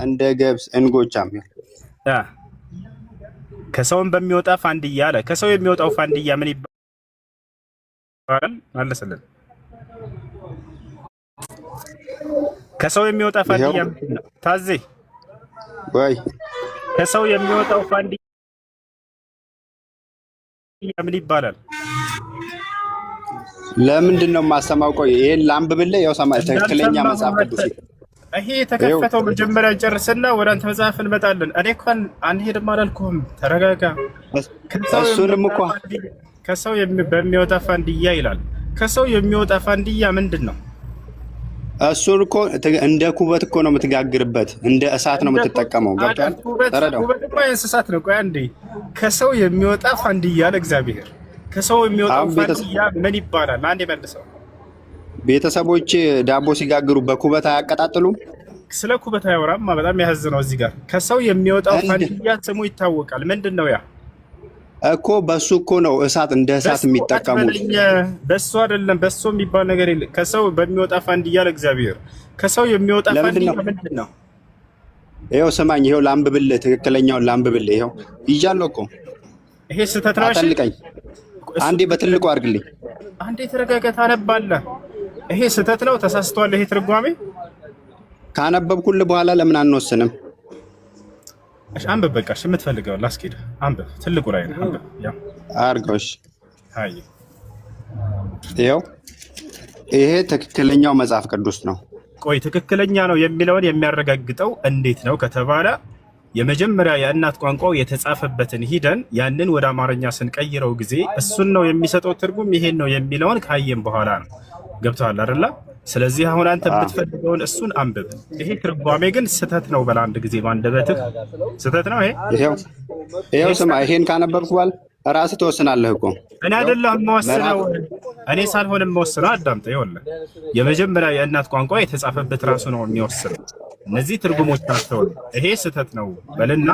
እንደ ገብስ እንጎቻም ከሰውን በሚወጣ ፋንድያ አለ። ከሰው የሚወጣው ፋንድያ ምን ይባላል? መለስልን። ከሰው የሚወጣ ፋንድያ ምንድን ነው? ታዜ ወይ ከሰው የሚወጣው ፋንድያ ምን ይባላል? ለምንድን ነው የማሰማው? ቆይ ይሄን ላንብብልህ። ያው ሰማይ ትክክለኛ መጽሐፍ ቅዱስ ይሄ የተከፈተው መጀመሪያ ጨርስና ወደ አንተ መጽሐፍ እንመጣለን። እኔ እንኳን አንሄድም አላልኩህም። ተረጋጋ። እሱንም እኮ ከሰው በሚወጣ ፋንድያ ይላል። ከሰው የሚወጣ ፋንድያ ምንድን ነው? እሱን እኮ እንደ ኩበት እኮ ነው የምትጋግርበት፣ እንደ እሳት ነው የምትጠቀመው። ገብቶሃል? ተረዳው። ኩበት እኮ እንስሳት ነው። ቆይ አንዴ፣ ከሰው የሚወጣ ፋንድያ ለእግዚአብሔር ከሰው የሚወጣው ፋንድያ ምን ይባላል? አንዴ መልሰው። ቤተሰቦች ዳቦ ሲጋግሩ በኩበት አያቀጣጥሉም? ስለ ኩበት አያወራም። በጣም ያሳዝነው እዚህ ጋር ከሰው የሚወጣው ፋንድያ ስሙ ይታወቃል። ምንድን ነው ያ? እኮ በሱ እኮ ነው እሳት እንደ እሳት የሚጠቀሙት። በሱ አይደለም። በሱ የሚባል ነገር የለም። ከሰው በሚወጣ ፋንድያ ለእግዚአብሔር ከሰው የሚወጣ ፋንድያ ምንድን ነው? ይኸው ስማኝ፣ ይኸው ላንብብልህ፣ ትክክለኛውን ላንብብልህ። ይኸው ይዣለሁ እኮ። ይሄ ስህተት ነው። አጠልቀኝ አንዴ፣ በትልቁ አድርግልኝ። አንዴ ተረጋጋ፣ ታነባለህ። ይሄ ስህተት ነው፣ ተሳስቷል። ይሄ ትርጓሜ ካነበብኩልህ በኋላ ለምን አንወስንም? እሺ አንብብ። በቃ እሺ፣ የምትፈልገው ላስኬድ። አንብብ፣ ትልቁ ላይ ነው። አንብብ። ያ አርጎሽ አይ ይኸው ይሄ ትክክለኛው መጽሐፍ ቅዱስ ነው። ቆይ ትክክለኛ ነው የሚለውን የሚያረጋግጠው እንዴት ነው ከተባለ የመጀመሪያ የእናት ቋንቋው የተጻፈበትን ሂደን ያንን ወደ አማርኛ ስንቀይረው ጊዜ እሱን ነው የሚሰጠው ትርጉም። ይሄን ነው የሚለውን ካየን በኋላ ነው። ገብቶሃል አይደለ? ስለዚህ አሁን አንተ የምትፈልገውን እሱን አንብብ። ይሄ ትርጓሜ ግን ስህተት ነው በላ አንድ ጊዜ ባንደበትህ ስህተት ነው። ይሄው ስማ፣ ይሄን ካነበብኩ በኋላ ራስህ ትወስናለህ እኮ። እኔ አይደለሁም የምወስነው፣ እኔ ሳልሆን የምወስነው። አዳምጠኝ። ይኸውልህ የመጀመሪያ የእናት ቋንቋ የተጻፈበት ራሱ ነው የሚወስነው። እነዚህ ትርጉሞች ናቸው። ይሄ ስህተት ነው በልና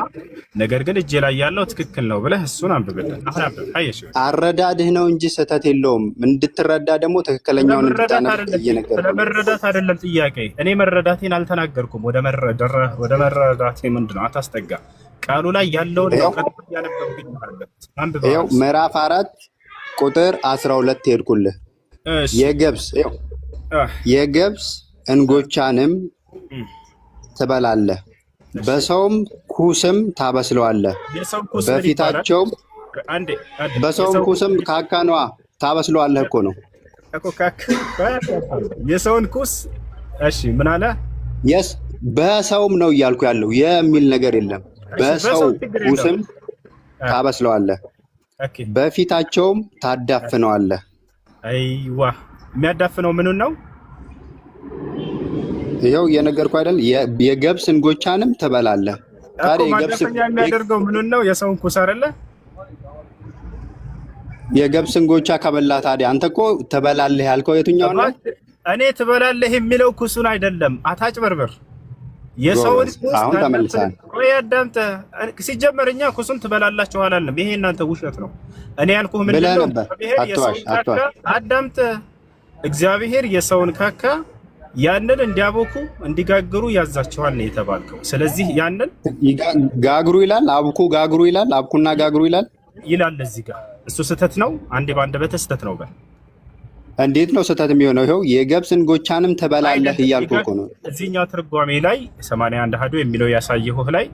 ነገር ግን እጄ ላይ ያለው ትክክል ነው ብለህ እሱን አንብብልን። አሁን አንብብ። አየሽ፣ አረዳድህ ነው እንጂ ስህተት የለውም። እንድትረዳ ደግሞ ትክክለኛውን እንድታነብ እየነገርኩህ። ስለመረዳት አይደለም ጥያቄ። እኔ መረዳቴን አልተናገርኩም። ወደ መረዳቴ ምንድን ነው አታስጠጋ። ቃሉ ላይ ያለውን ነው ቀጥታ ያነበብኩኝ ማለት አንብብ። ይኸው ምዕራፍ 4 ቁጥር 12 ሄድኩልህ። የገብስ እንጎቻንም ትበላለህ፣ በሰውም ኩስም ታበስለዋለህ። በፊታቸውም በሰውም ኩስም ካካ ነዋ ታበስለዋለህ እኮ ነው የሰውን ኩስ። እሺ ምን አለ? በሰውም ነው እያልኩ ያለው የሚል ነገር የለም። በሰው ኩስም ታበስለዋለህ፣ በፊታቸውም ታዳፍነዋለህ። አይዋ የሚያዳፍነው ምኑን ነው? ይኸው የነገርኩህ አይደል? የገብስ እንጎቻንም ትበላለህ። ታዲያ የገብስ የሚያደርገው ምኑን ነው? የሰውን ኩስ አይደለ? የገብስ እንጎቻ ከበላህ ታዲያ አንተ እኮ ትበላለህ ያልከው የትኛው ነው? እኔ ትበላለህ የሚለው ኩሱን አይደለም። አታጭበርበር። የሰውን ኩስ አሁን ተመልሰሃል። ቆይ አዳምጠህ። ሲጀመር እኛ ኩሱን ትበላላችሁ አላልንም። ይሄ እናንተ ውሸት ነው። እኔ ያልኩህ ምንድን ነው? አዳምጠህ። እግዚአብሔር የሰውን ካካ ያንን እንዲያቦኩ እንዲጋግሩ ያዛቸዋል ነው የተባልከው። ስለዚህ ያንን ጋግሩ ይላል፣ አብኩ ጋግሩ ይላል፣ አብኩና ጋግሩ ይላል እዚህ ጋር። እሱ ስህተት ነው። አንዴ ባንደበትህ ስህተት ነው በል። እንዴት ነው ስህተት የሚሆነው? ይኸው የገብስ እንጎቻንም ትበላለህ እያልኩህ እኮ ነው። እዚህኛው ትርጓሜ ላይ 81 አሐዱ የሚለው ያሳየሁህ ላይ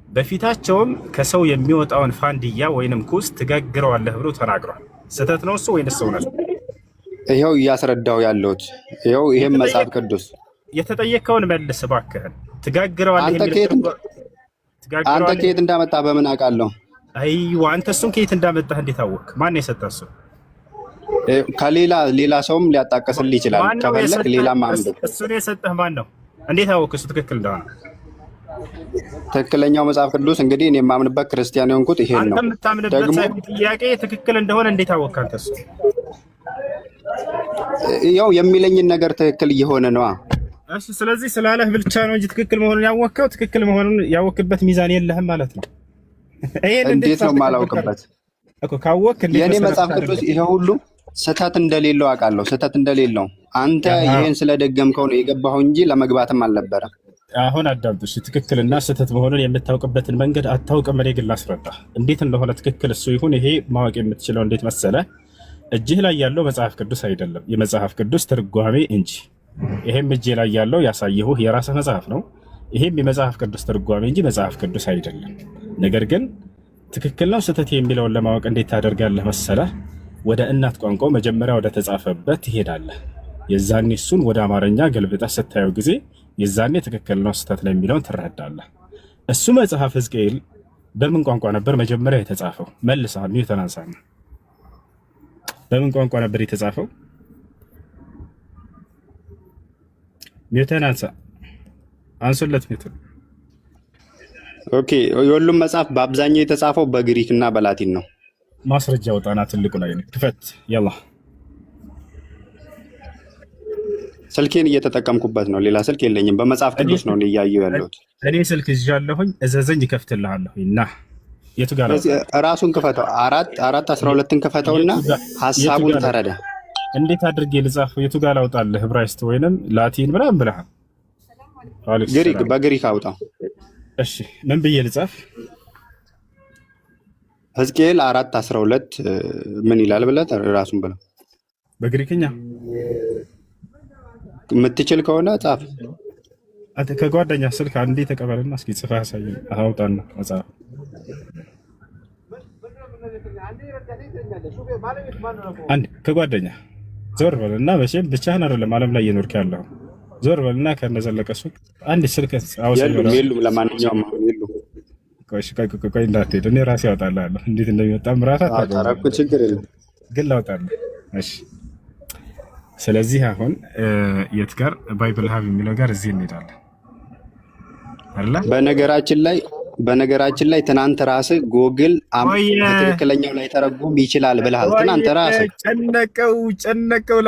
በፊታቸውም ከሰው የሚወጣውን ፋንድያ ወይንም ኩስ ትጋግረዋለህ ብሎ ተናግሯል። ስህተት ነው እሱ ወይንስ እውነት? ይኸው እያስረዳው ያለሁት ይኸው ይሄም መጽሐፍ ቅዱስ። የተጠየቀውን መልስ እባክህን። ትጋግረዋለህ አንተ ከየት እንዳመጣ በምን አውቃለሁ? አይዋ አንተ እሱን ከየት እንዳመጣህ እንዴት አወቅህ? ማን ነው የሰጠህ? እሱ ሌላ ሰውም ሊያጣቀስልህ ይችላል። ከፈለክ ሌላም አንብብ። እሱን የሰጠህ ማን ነው? እንዴት አወቅህ እሱ ትክክል እንደሆነ? ትክክለኛው መጽሐፍ ቅዱስ እንግዲህ እኔ የማምንበት ክርስቲያን የሆንኩት ይሄን ነው። አንተ የምታምንበት ጥያቄ ትክክል እንደሆነ እንዴት አወቅህ አንተ? እሱ ያው የሚለኝን ነገር ትክክል እየሆነ ነዋ። እሺ ስለዚህ ስላለህ ብቻ ነው እንጂ ትክክል መሆኑን ያወቅኸው ትክክል መሆኑን ያወቅበት ሚዛን የለህም ማለት ነው። እንዴት ነው የማላውቅበት እኮ? ካወቅህ እንዴት ነው? የኔ መጽሐፍ ቅዱስ ይሄ ሁሉ ስህተት እንደሌለው አውቃለሁ። ስህተት እንደሌለው አንተ ይሄን ስለደገምከው ነው የገባኸው እንጂ ለመግባትም አልነበረም። አሁን አዳምጥ። ትክክልና ስህተት መሆኑን የምታውቅበትን መንገድ አታውቅም። እኔ ግን ላስረዳ እንዴት እንደሆነ ትክክል እሱ ይሁን ይሄ ማወቅ የምትችለው እንዴት መሰለ? እጅህ ላይ ያለው መጽሐፍ ቅዱስ አይደለም፣ የመጽሐፍ ቅዱስ ትርጓሜ እንጂ። ይሄም እጄ ላይ ያለው ያሳየሁህ የራስህ መጽሐፍ ነው። ይሄም የመጽሐፍ ቅዱስ ትርጓሜ እንጂ መጽሐፍ ቅዱስ አይደለም። ነገር ግን ትክክል ነው ስህተት የሚለውን ለማወቅ እንዴት ታደርጋለህ መሰለ? ወደ እናት ቋንቋው መጀመሪያ ወደ ተጻፈበት ትሄዳለህ። የዛኔ እሱን ወደ አማርኛ ገልብጠህ ስታየው ጊዜ የዛኔ ትክክል ነው ስህተት ነው የሚለውን ትረዳለህ። እሱ መጽሐፍ ሕዝቅኤል በምን ቋንቋ ነበር መጀመሪያ የተጻፈው? መልሳ ሚውተን አንሳና፣ በምን ቋንቋ ነበር የተጻፈው? ሚውተን አንሳ፣ አንሱለት ሚውተን። ኦኬ፣ የሁሉም መጽሐፍ በአብዛኛው የተጻፈው በግሪክ እና በላቲን ነው። ማስረጃ ወጣና ትልቁ ላይ ክፈት። ያላ ስልኬን እየተጠቀምኩበት ነው። ሌላ ስልክ የለኝም። በመጽሐፍ ቅዱስ ነው እያየሁ ያለሁት። እኔ ስልክ ይዣለሁኝ። እዘዘኝ ይከፍትልሃለሁኝ። እና የቱ ጋር ራሱን ክፈተው። 4:12ን ክፈተውና ሐሳቡን ተረዳ። እንዴት አድርጌ ልጻፍ? የቱ ጋር ላውጣልህ? ዕብራይስጥ ወይንም ላቲን ምናምን ብለሃል። ግሪክ፣ በግሪክ አውጣው። እሺ ምን ብዬ ልጻፍ? ሕዝቅኤል 4:12 ምን ይላል ብለህ ራሱን ብለው። በግሪክኛ የምትችል ከሆነ ጻፍ። ከጓደኛ ስልክ አንዴ ተቀበልና እስኪ ጽፈህ አሳየኝ። አውጣና መጽሐፍ አንድ ከጓደኛ ዞር በልና፣ መቼም ብቻህን አይደለም ዓለም ላይ እየኖርክ ያለው። ዞር በልና ከነዘለቀ ሱቅ አንድ ስልክ የሉም። ለማንኛውም የሉም። ቆይ እንዳትሄድ፣ እኔ ራሴ አወጣልሃለሁ። እንዴት እንደሚወጣ ምራታ ታረኩ። ችግር የለም ግን ላውጣልህ። እሺ ስለዚህ አሁን የት ጋር ባይብል ሀብ የሚለው ጋር እዚህ እንሄዳለን አይደል? በነገራችን ላይ ትናንት ራስህ ጎግል ትክክለኛው ላይ ተረጉም ይችላል ብለሃል። ትናንት ራስህ ጨነቀው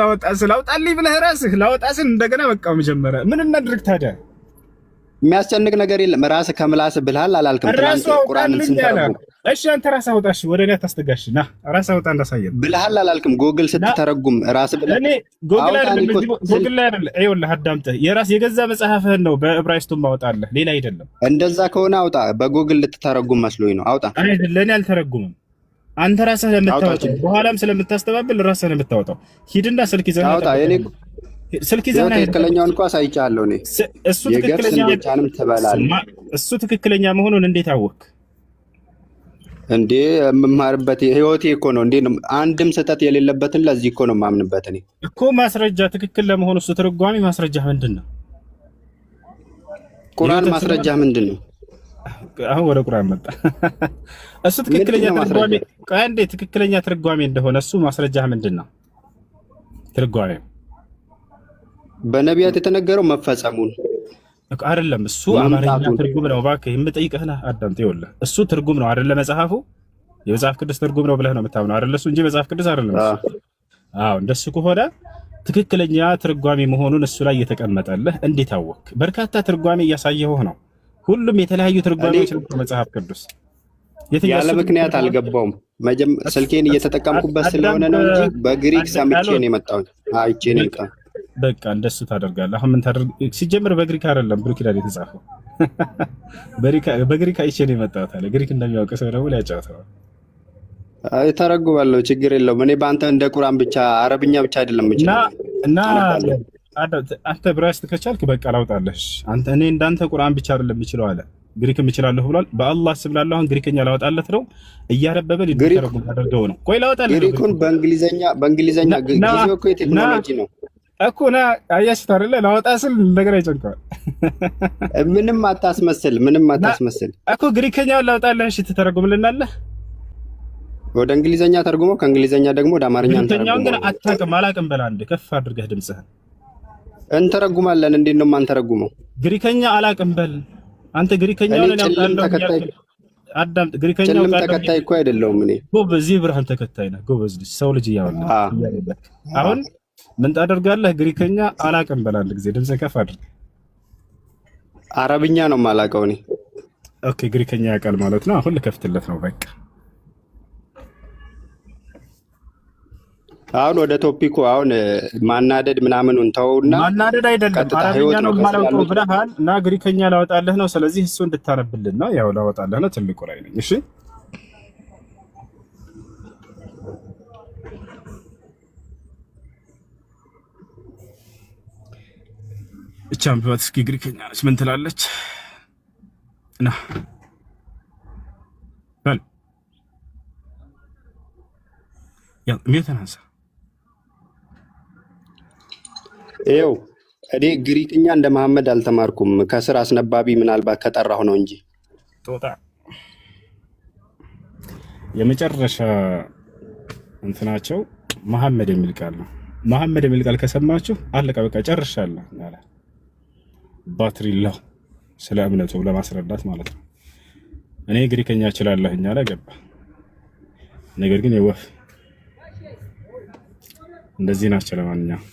ላውጣልኝ ብለህ ራስህ ላወጣ ስል እንደገና በቃ መጀመሪያ ምን እናድርግ ታዲያ? የሚያስጨንቅ ነገር የለም። ራስህ ከምላስህ ብለሃል አላልክም? ትናንት ቁርአንን ስንተረጉም እሺ አንተ ራስህ አውጣ። እሺ ወደ እኔ አታስጠጋሽ። ና ራስህ አውጣ እንዳሳየን ብለሃል አላልክም? ጎግል ስትተረጉም ራስህ ብለህ እኔ ጎግል አይደለም። ይኸውልህ አዳምጠህ የገዛ መጽሐፍህን ነው በዕብራይስጡም ማውጣልህ፣ ሌላ አይደለም። እንደዛ ከሆነ አውጣ። በጎግል ልትተረጉም መስሎኝ ነው። አውጣ። ለእኔ አልተረጉምም። አንተ ራስህ ለምታወጣው በኋላም ስለምታስተባብል ራስህ ነው የምታወጣው። ሂድና ስልክ ይዘህ አውጣ። ስልክ ይዘህ ትክክለኛውን እኮ አሳይቻለሁ እኔ። እሱ ትክክለኛ መሆኑን እንዴት አወቅ? እንዴ የምማርበት ህይወቴ እኮ ነው። እንዴ አንድም ስህተት የሌለበትን ለዚህ እኮ ነው የማምንበት እኔ እኮ። ማስረጃ ትክክል ለመሆኑ እሱ ትርጓሜ ማስረጃ ምንድን ነው? ቁርአን ማስረጃ ምንድን ነው? አሁን ወደ ቁርአን መጣ። እሱ ትክክለኛ ትርጓሜ አንዴ ትክክለኛ ትርጓሜ እንደሆነ እሱ ማስረጃ ምንድን ነው? ትርጓሜ በነቢያት የተነገረው መፈጸሙን አይደለም። እሱ አማርኛ ትርጉም ነው። እባክህ የምጠይቅህና አዳምጥ። ይኸውልህ እሱ ትርጉም ነው አይደለ? መጽሐፉ የመጽሐፍ ቅዱስ ትርጉም ነው ብለህ ነው የምታምነው አይደለ? እሱ እንጂ መጽሐፍ ቅዱስ አይደለም። አዎ እንደሱ ከሆነ ትክክለኛ ትርጓሜ መሆኑን እሱ ላይ የተቀመጠልህ እንዴት አወቅ? በርካታ ትርጓሜ እያሳየሁህ ነው። ሁሉም የተለያዩ ትርጓሜዎች ነው መጽሐፍ ቅዱስ። ያለ ምክንያት አልገባውም። ስልኬን እየተጠቀምኩበት ስለሆነ ነው እንጂ በግሪክ ሰምቼ ነው የመጣሁት። አይቼ ነው የመጣሁት። በቃ እንደሱ ታደርጋለህ። አሁን ምን ታደርግ? ሲጀምር በግሪክ አይደለም ብሉይ ኪዳን የተጻፈው በግሪክ አይቼ ነው የመጣሁት አለ። ግሪክ እንደሚያውቅ ሰው ደግሞ ሊያጫውተዋል። ተረጉማለሁ፣ ችግር የለውም። እኔ በአንተ እንደ ቁርአን ብቻ አረብኛ ብቻ አይደለም እና አንተ ዕብራይስጥ ከቻልክ በቃ ላውጣለሽ። እኔ እንዳንተ ቁርአን ብቻ አይደለም የምችለው አለ። ግሪክም እችላለሁ ብሏል። በአላህ ስም ላለሁ አሁን ግሪክኛ ላወጣለት ነው። እያነበበ ሊተረጉም አድርገው ነው። ቆይ ላወጣለት። ግሪኩን በእንግሊዘኛ ጊዜው እኮ የቴክኖሎጂ ነው እኮ ና አያችሁት አይደለ? ላወጣ ስል እንደገና ይጨንቀዋል። ምንም አታስመስል እኮ ግሪከኛውን ላውጣለህ። እሺ ትተረጉምልናለህ? ወደ እንግሊዘኛ ተርጉሞ ከእንግሊዘኛ ደግሞ ወደ አማርኛ እንተረጉመው። ግን አታውቅም አላውቅም በላ አንዴ ከፍ አድርገህ ድምፅህን እንተረጉማለን። እንዴት ነው የማንተረጉመው? ግሪከኛ አላውቅም በል አንተ። ግሪከኛውን ላውጣለህ። አዳምጥ። ግሪከኛው ተከታይ እኮ አይደለሁም እኔ። ጎበዝ፣ ብርሃን ተከታይ ነህ። ጎበዝ ልጅ፣ ሰው ልጅ እያወራህ አሁን ምን ታደርጋለህ? ግሪከኛ አላውቅም በል አንድ ጊዜ ድምፅህን ከፍ አድርግ። አረብኛ ነው የማላውቀው እኔ። ኦኬ ግሪከኛ ያውቃል ማለት ነው። አሁን ልከፍትለት ነው በቃ። አሁን ወደ ቶፒኩ አሁን ማናደድ ምናምኑን ተውና ማናደድ አይደለም። ቀጥታ አረብኛ ህይወት ነው ነው የማላውቀው ከስላሉት ብለሃል እና ግሪከኛ ላወጣልህ ነው። ስለዚህ እሱ እንድታነብልን ነው። ያው ላወጣልህ ነው። ትልቁ ላይ ነኝ። እሺ እቺ አንብባት እስኪ። ግሪከኛ ነች። ምን ትላለች? ና በል ያ ተናንሳ። ይኸው እኔ ግሪክኛ እንደ መሐመድ አልተማርኩም። ከስር አስነባቢ ምናልባት ከጠራሁ ነው እንጂ ጦጣ የመጨረሻ እንትናቸው መሐመድ የሚል ቃል ነው። መሐመድ የሚል ቃል ከሰማችሁ አለቀ በቃ ጨርሻለሁ አለ። ባትሪ ላው ስለ እምነቱ ለማስረዳት ማለት ነው። እኔ ግሪከኛ እችላለሁኝ አለ ገባ። ነገር ግን የወፍ እንደዚህ ናቸው። ለማንኛውም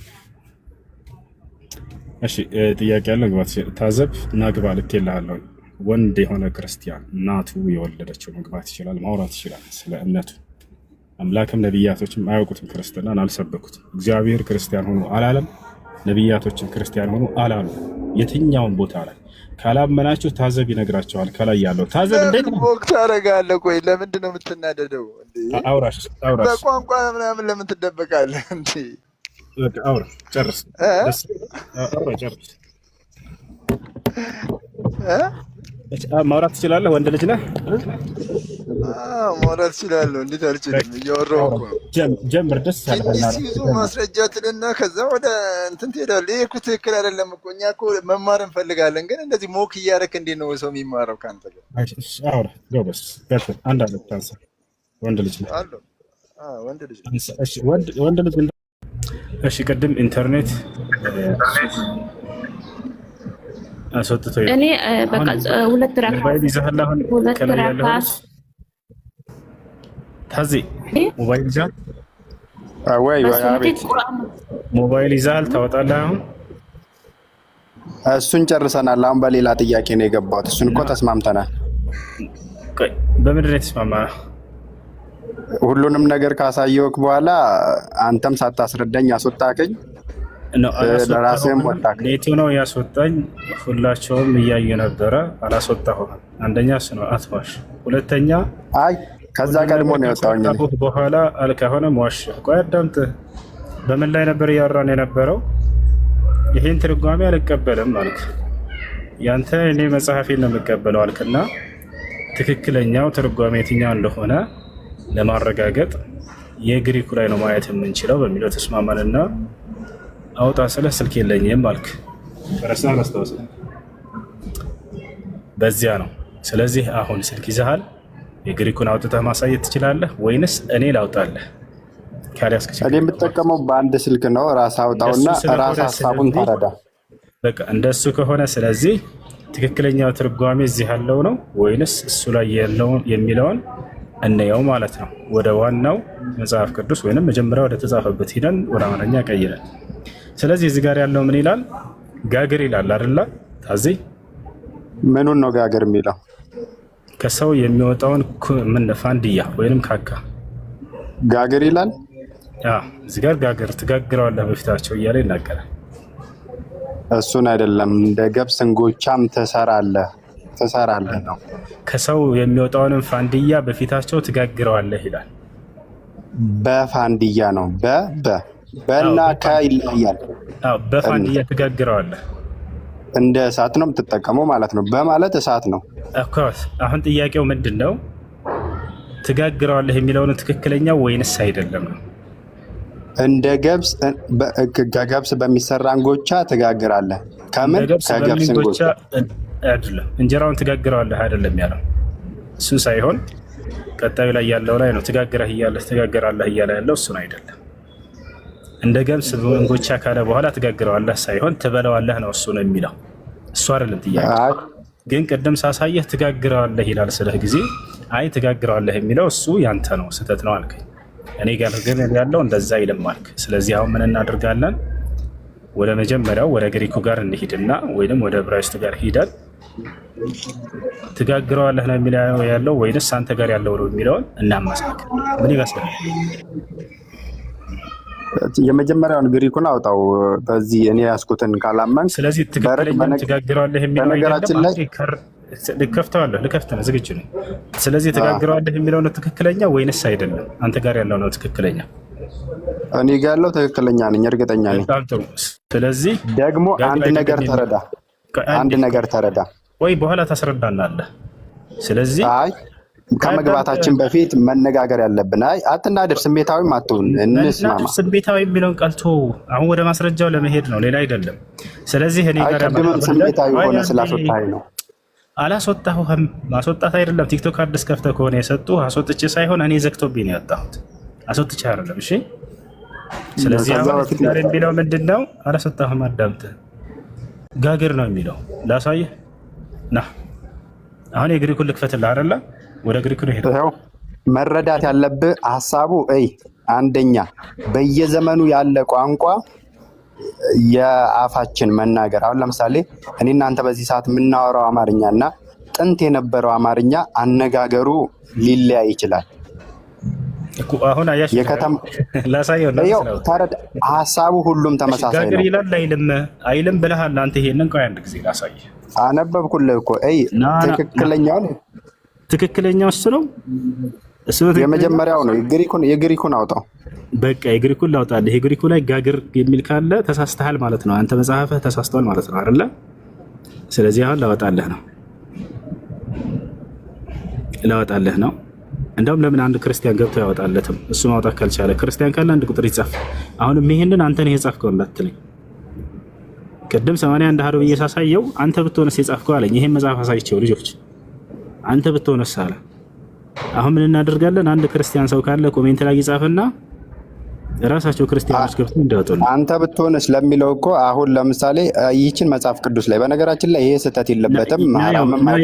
እሺ ጥያቄ ያለው ግባት ታዘብ እና ግባ ልኬልሃለሁ። ወንድ የሆነ ክርስቲያን እናቱ የወለደችው መግባት ይችላል፣ ማውራት ይችላል ስለ እምነቱ። አምላክም ነቢያቶችም አያውቁትም፣ ክርስትናን አልሰበኩትም። እግዚአብሔር ክርስቲያን ሆኖ አላለም፣ ነቢያቶችም ክርስቲያን ሆኖ አላሉ። የትኛውን ቦታ ላይ ካላመናችሁ ታዘብ ይነግራቸዋል። ከላይ ያለው ታዘብ እንዴት ነው ወቅት ታደርጋለህ? ቆይ ለምንድን ነው የምትናደደው? አውራሽ በቋንቋ ምናምን ለምን ትደበቃለህ? እንዴ አውራ ጨርስ። አውራ ጨርስ። ማውራት ትችላለህ? ወንድ ልጅ ነህ? ማውራት እችላለሁ። እንዴት አልችልም? እያወራሁ እኮ ነው። ጀምር። ደስ ያለህና ይዞ ማስረጃ ትልና ከዛ ወደ እንትን ትሄዳለህ። ይሄ እኮ ትክክል አይደለም እኮ። እኛ እኮ መማር እንፈልጋለን፣ ግን እንደዚህ ሞክ እያደረክ እንዴት ነው ሰው የሚማረው ከአንተ ጋር? አውራ ጎበስ። አንድ አለት ታንሳ። ወንድ ልጅ ነህ? ወንድ ልጅ። እሺ ወንድ ልጅ። እሺ ቅድም ኢንተርኔት አስወጥቶ እኔ በቃ ሁለት ረካ ሞባይል ይዘሃል። አሁን ከላይ ያለው ታዚ ሞባይል ይዘሃል ወይ? አቤት ሞባይል ይዘሃል ታወጣለህ። አሁን እሱን ጨርሰናል። አሁን በሌላ ጥያቄ ነው የገባሁት። እሱን እኮ ተስማምተናል። በምንድን ነው የተስማማነው? ሁሉንም ነገር ካሳየውክ በኋላ አንተም ሳታስረዳኝ አስወጣከኝ። ለራስህም ወጣክ። ኔቱ ነው ያስወጣኝ። ሁላቸውም እያዩ ነበረ። አላስወጣሁም። አንደኛ እሱ ነው አትዋሽ። ሁለተኛ አይ ከዛ ቀድሞ ነው የወጣሁኝ። በኋላ አልከሆነም ዋሽ። ቆይ አዳምጥ። በምን ላይ ነበር እያወራን የነበረው? ይሄን ትርጓሜ አልቀበልም አልክ። ያንተ እኔ መጽሐፌን ነው የምቀበለው አልክና ትክክለኛው ትርጓሜ የትኛው እንደሆነ ለማረጋገጥ የግሪኩ ላይ ነው ማየት የምንችለው በሚለው ተስማማንና አውጣ ስለ ስልክ የለኝም አልክ። ፈረስና አላስታውስ በዚያ ነው። ስለዚህ አሁን ስልክ ይዘሃል፣ የግሪኩን አውጥተህ ማሳየት ትችላለህ ወይንስ እኔ ላውጣለህ? እኔ የምጠቀመው በአንድ ስልክ ነው። ራስ አውጣውና ራስ ሀሳቡን ተረዳ። በቃ እንደሱ ከሆነ ስለዚህ ትክክለኛው ትርጓሜ እዚህ ያለው ነው ወይንስ እሱ ላይ ያለውን የሚለውን እንየው ማለት ነው። ወደ ዋናው መጽሐፍ ቅዱስ ወይንም መጀመሪያ ወደ ተጻፈበት ሂደን ወደ አማርኛ ቀይረን። ስለዚህ እዚህ ጋር ያለው ምን ይላል? ጋግር ይላል አይደል? ታዚ ምኑን ነው ጋግር የሚለው? ከሰው የሚወጣውን ምን ፋንድያ ወይንም ካካ ጋግር ይላል። እዚህ ጋር ጋግር ትጋግረዋለህ በፊታቸው እያለ ይናገራል። እሱን አይደለም፣ እንደ ገብስ እንጎቻም ትሰራለህ ነው። ከሰው የሚወጣውንም ፋንድያ በፊታቸው ትጋግረዋለህ ይላል። በፋንድያ ነው። በና ይለያል። በፋንድያ ትጋግረዋለህ። እንደ እሳት ነው የምትጠቀመው ማለት ነው። በማለት እሳት ነው። አሁን ጥያቄው ምንድን ነው? ትጋግረዋለህ የሚለውን ትክክለኛው ወይንስ አይደለም ነው? እንደ ገብስ በሚሰራ እንጎቻ ትጋግራለህ። ከምን? ከገብስ እንጎቻ አይደለም። እንጀራውን ትጋግረዋለህ አይደለም ያለው። እሱን ሳይሆን ቀጣዩ ላይ ያለው ላይ ነው። ትጋግራለህ እያለ ያለው እሱን አይደለም። እንደ ገብስ እንጎቻ ካለ በኋላ ትጋግረዋለህ ሳይሆን ትበለዋለህ ነው እሱ ነው የሚለው። እሱ አይደለም ጥያቄ። ግን ቅድም ሳሳየህ ትጋግረዋለህ ይላል ስለህ ጊዜ አይ ትጋግረዋለህ የሚለው እሱ ያንተ ነው፣ ስህተት ነው አልከኝ። እኔ ጋር ግን ያለው እንደዛ ይልም አልክ። ስለዚህ አሁን ምን እናደርጋለን? ወደ መጀመሪያው ወደ ግሪኩ ጋር እንሂድና ወይንም ወደ ዕብራይስጥ ጋር ሂደን ትጋግረዋለህ ነው የሚለው ያለው ወይንስ አንተ ጋር ያለው ነው የሚለውን እናመሳክር። ምን ይመስላል? የመጀመሪያውን ግሪኩን አውጣው በዚህ እኔ ያስኩትን ካላመንክ። ስለዚህ ትክክለኛ ትጋግረዋለህ የሚለው በነገራችን ላይ ልከፍት ነው ዝግጁ ነው። ስለዚህ ትጋግረዋለህ የሚለው ነው ትክክለኛ ወይንስ አይደለም? አንተ ጋር ያለው ነው ትክክለኛ? እኔ ጋር ያለው ትክክለኛ ነኝ፣ እርግጠኛ ነኝ። ስለዚህ ደግሞ አንድ ነገር ተረዳ ወይ በኋላ ታስረዳናለህ። ስለዚህ አይ ከመግባታችን በፊት መነጋገር ያለብን። አይ አትናደር፣ ስሜታዊም አትሁን፣ እንስማማ። ስሜታዊ የሚለውን ቀልቶ አሁን ወደ ማስረጃው ለመሄድ ነው፣ ሌላ አይደለም። ስለዚህ እኔ ጋር ስሜታዊ ሆነ ስላስወጣኸኝ ነው። አላስወጣሁህም። ማስወጣት አይደለም። ቲክቶክ አዲስ ከፍተህ ከሆነ የሰጡ አስወጥቼ ሳይሆን እኔ ዘግቶብኝ ነው ያወጣሁት፣ አስወጥቼ አይደለም። እሺ ስለዚህ አሁን ጋር የሚለው ምንድን ነው? አላስወጣሁም። አዳምጥህ ጋግር ነው የሚለው ላሳየህ ና። አሁን የግሪኩን ልክፈትልህ አይደለ? ወደ ግሪኩ ነው ሄደው መረዳት ያለብህ ሐሳቡ አንደኛ በየዘመኑ ያለ ቋንቋ የአፋችን መናገር። አሁን ለምሳሌ እኔ እናንተ በዚህ ሰዓት የምናወራው አማርኛና ጥንት የነበረው አማርኛ አነጋገሩ ሊለያይ ይችላል። አሁን አያሽ ላሳየው ነው ሐሳቡ ሁሉም ተመሳሳይ ነው። ጋግር ይላል አይልም ብለሃል አንተ። ይሄንን ቆይ አንድ ጊዜ ላሳየህ። አነበብኩልህ እኮ ትክክለኛው እሱ ነው። የመጀመሪያው ነው። የግሪኩን አውጣው። በቃ የግሪኩን ላውጣልህ። የግሪኩ ላይ ጋግር የሚል ካለ ተሳስተሃል ማለት ነው። አንተ መጽሐፍህ ተሳስተዋል ማለት ነው አይደለ? ስለዚህ አሁን ላወጣልህ ነው። እንደውም ለምን አንድ ክርስቲያን ገብቶ ያወጣለትም? እሱ ማውጣት ካልቻለ ክርስቲያን ካለ አንድ ቁጥር ይጻፍ። አሁንም ይሄንን አንተ ነህ የጻፍከው እንዳትለኝ። ቅድም 81 ሀሮ ብዬ ሳሳየው አንተ ብትሆንስ የጻፍከው አለኝ። ይሄን መጽሐፍ አሳይቼው ልጆች አንተ ብትሆንስ አለ። አሁን ምን እናደርጋለን? አንድ ክርስቲያን ሰው ካለ ኮሜንት ላይ ይጻፍና ራሳቸው ክርስቲያኖች ገብተው እንዲያወጡልን። አንተ ብትሆንስ ለሚለው እኮ አሁን ለምሳሌ ይህችን መጽሐፍ ቅዱስ ላይ በነገራችን ላይ ይሄ ስህተት የለበትም።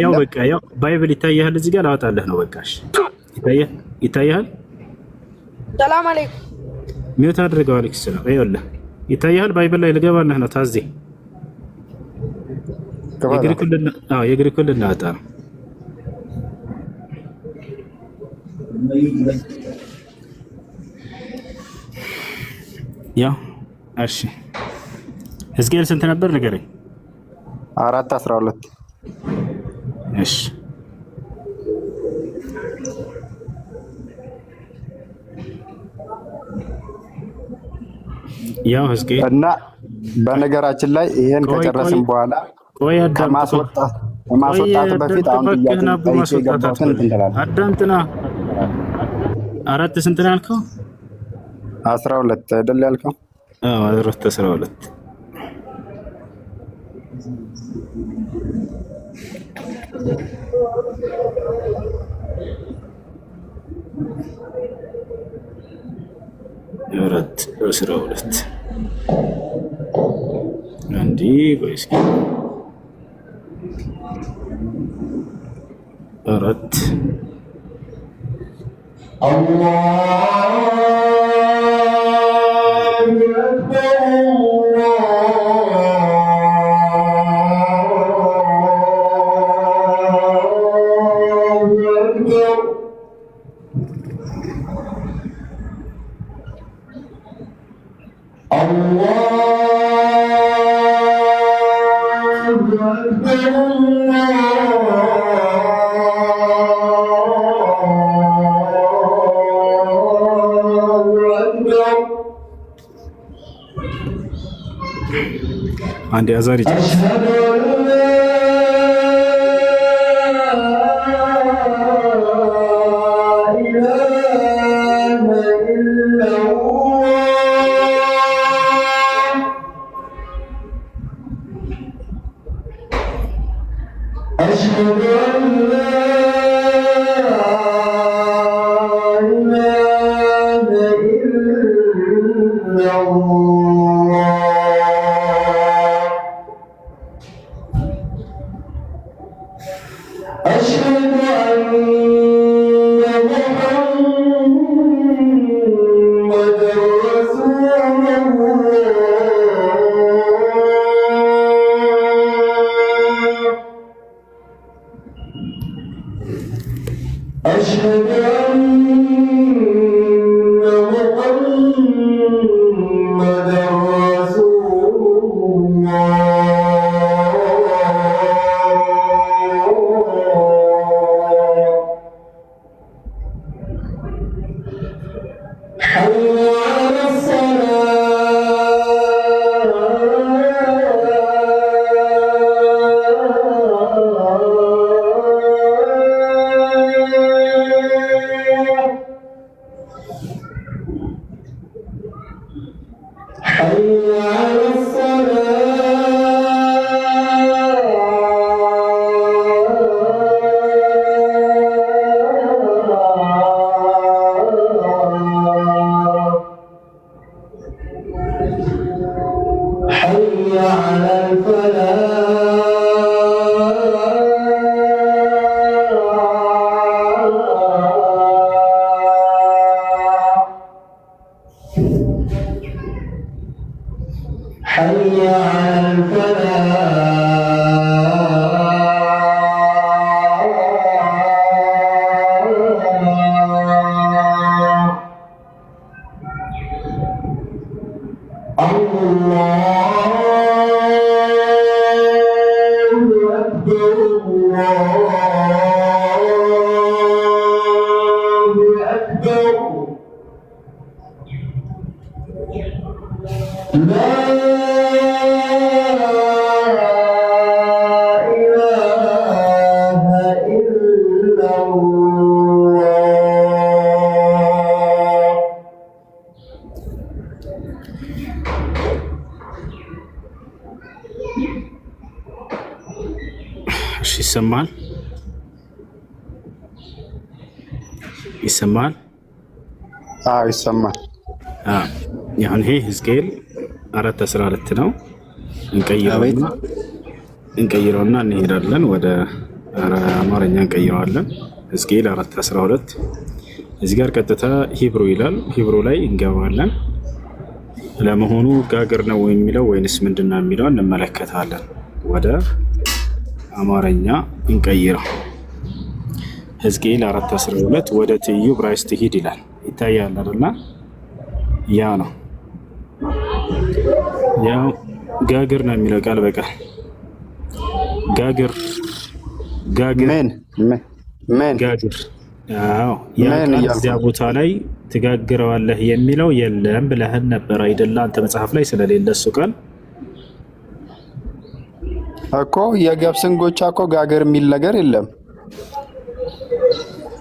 ያው በቃ ያው ባይብል ይታያል እዚህ ጋር ላወጣልህ ነው። በቃ እሺ ይታያል። ሰላም አለይኩም ሚውት አድርገው። አለይኩም ሰላም። ይኸውልህ ይታያል። ባይብል ላይ ልገባልህ ነው። ታዜ የግሪኩን ልናወጣ ነው። ያው እሺ ሕዝቅኤል ስንት ነበር ንገረኝ? 4:12 እሺ ያው ሕዝቅኤል እና በነገራችን ላይ ይሄን ከጨረስን በኋላ ከማስወጣት በፊት አሁን አዳምጥና 4 ስንት ነው ያልከው? 12 አይደል ያልከው? አዎ 12 12 አንዲ ቆይስኪ 4 አንድ አዛሪ أشهد أن محمدا ይሰማል ይሰማል? አዎ ይሰማል። አሁን ይሄ ሕዝቅኤል 4:12 ነው። እንቀይረውና እንሄዳለን ወደ አማርኛ እንቀይረዋለን። ሕዝቅኤል 4:12 እዚህ ጋር ቀጥታ ሂብሩ ይላል። ሂብሩ ላይ እንገባለን። ለመሆኑ ጋግር ነው የሚለው ወይንስ ምንድነው የሚለው እንመለከታለን። ወደ አማርኛ እንቀይረው። ሕዝቅኤል 4:12 ወደ ትይዩ ዕብራይስጥ ሂድ ይላል። ይታያል አይደል? ያ ነው ያው ጋግር ነው የሚለው ቃል በቃል ጋግር ጋግር። አዎ እዚያ ቦታ ላይ ትጋግረዋለህ የሚለው የለም ብለህን ነበር አይደለ? አንተ መጽሐፍ ላይ ስለሌለ እሱ ቃል እኮ የገብስን ጎቻ እኮ ጋግር የሚል ነገር የለም።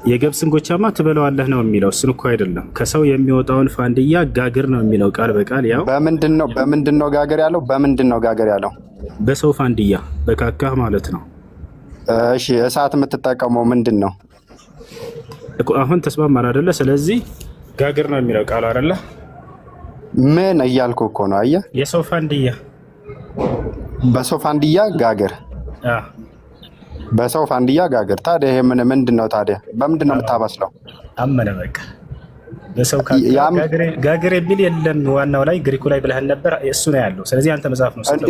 የገብስን ጎቻማ ትበለዋለህ ነው የሚለው። እሱን እኮ አይደለም። ከሰው የሚወጣውን ፋንድያ ጋግር ነው የሚለው ቃል በቃል ያው። በምንድን ነው ጋግር ያለው? በምንድን ነው ጋግር ያለው? በሰው ፋንድያ በካካህ ማለት ነው። እሺ እሳት የምትጠቀመው ምንድን ነው? አሁን ተስማማን አይደለ? ስለዚህ ጋግር ነው የሚለው ቃል አይደለ? ምን እያልኩ እኮ ነው። አየህ፣ የሰው ፋንድያ በሰው ፋንድያ ጋግር። በሰው ፋንድያ ጋግር። ታዲያ ይሄ ምንድን ነው ታዲያ? በምንድን ነው የምታበስለው? አመነ በቃ በሰው ጋግር የሚል የለም። ዋናው ላይ ግሪኩ ላይ ብለህን ነበር፣ እሱ ነው ያለው። ስለዚህ አንተ መጽሐፍ ነው እንዴ?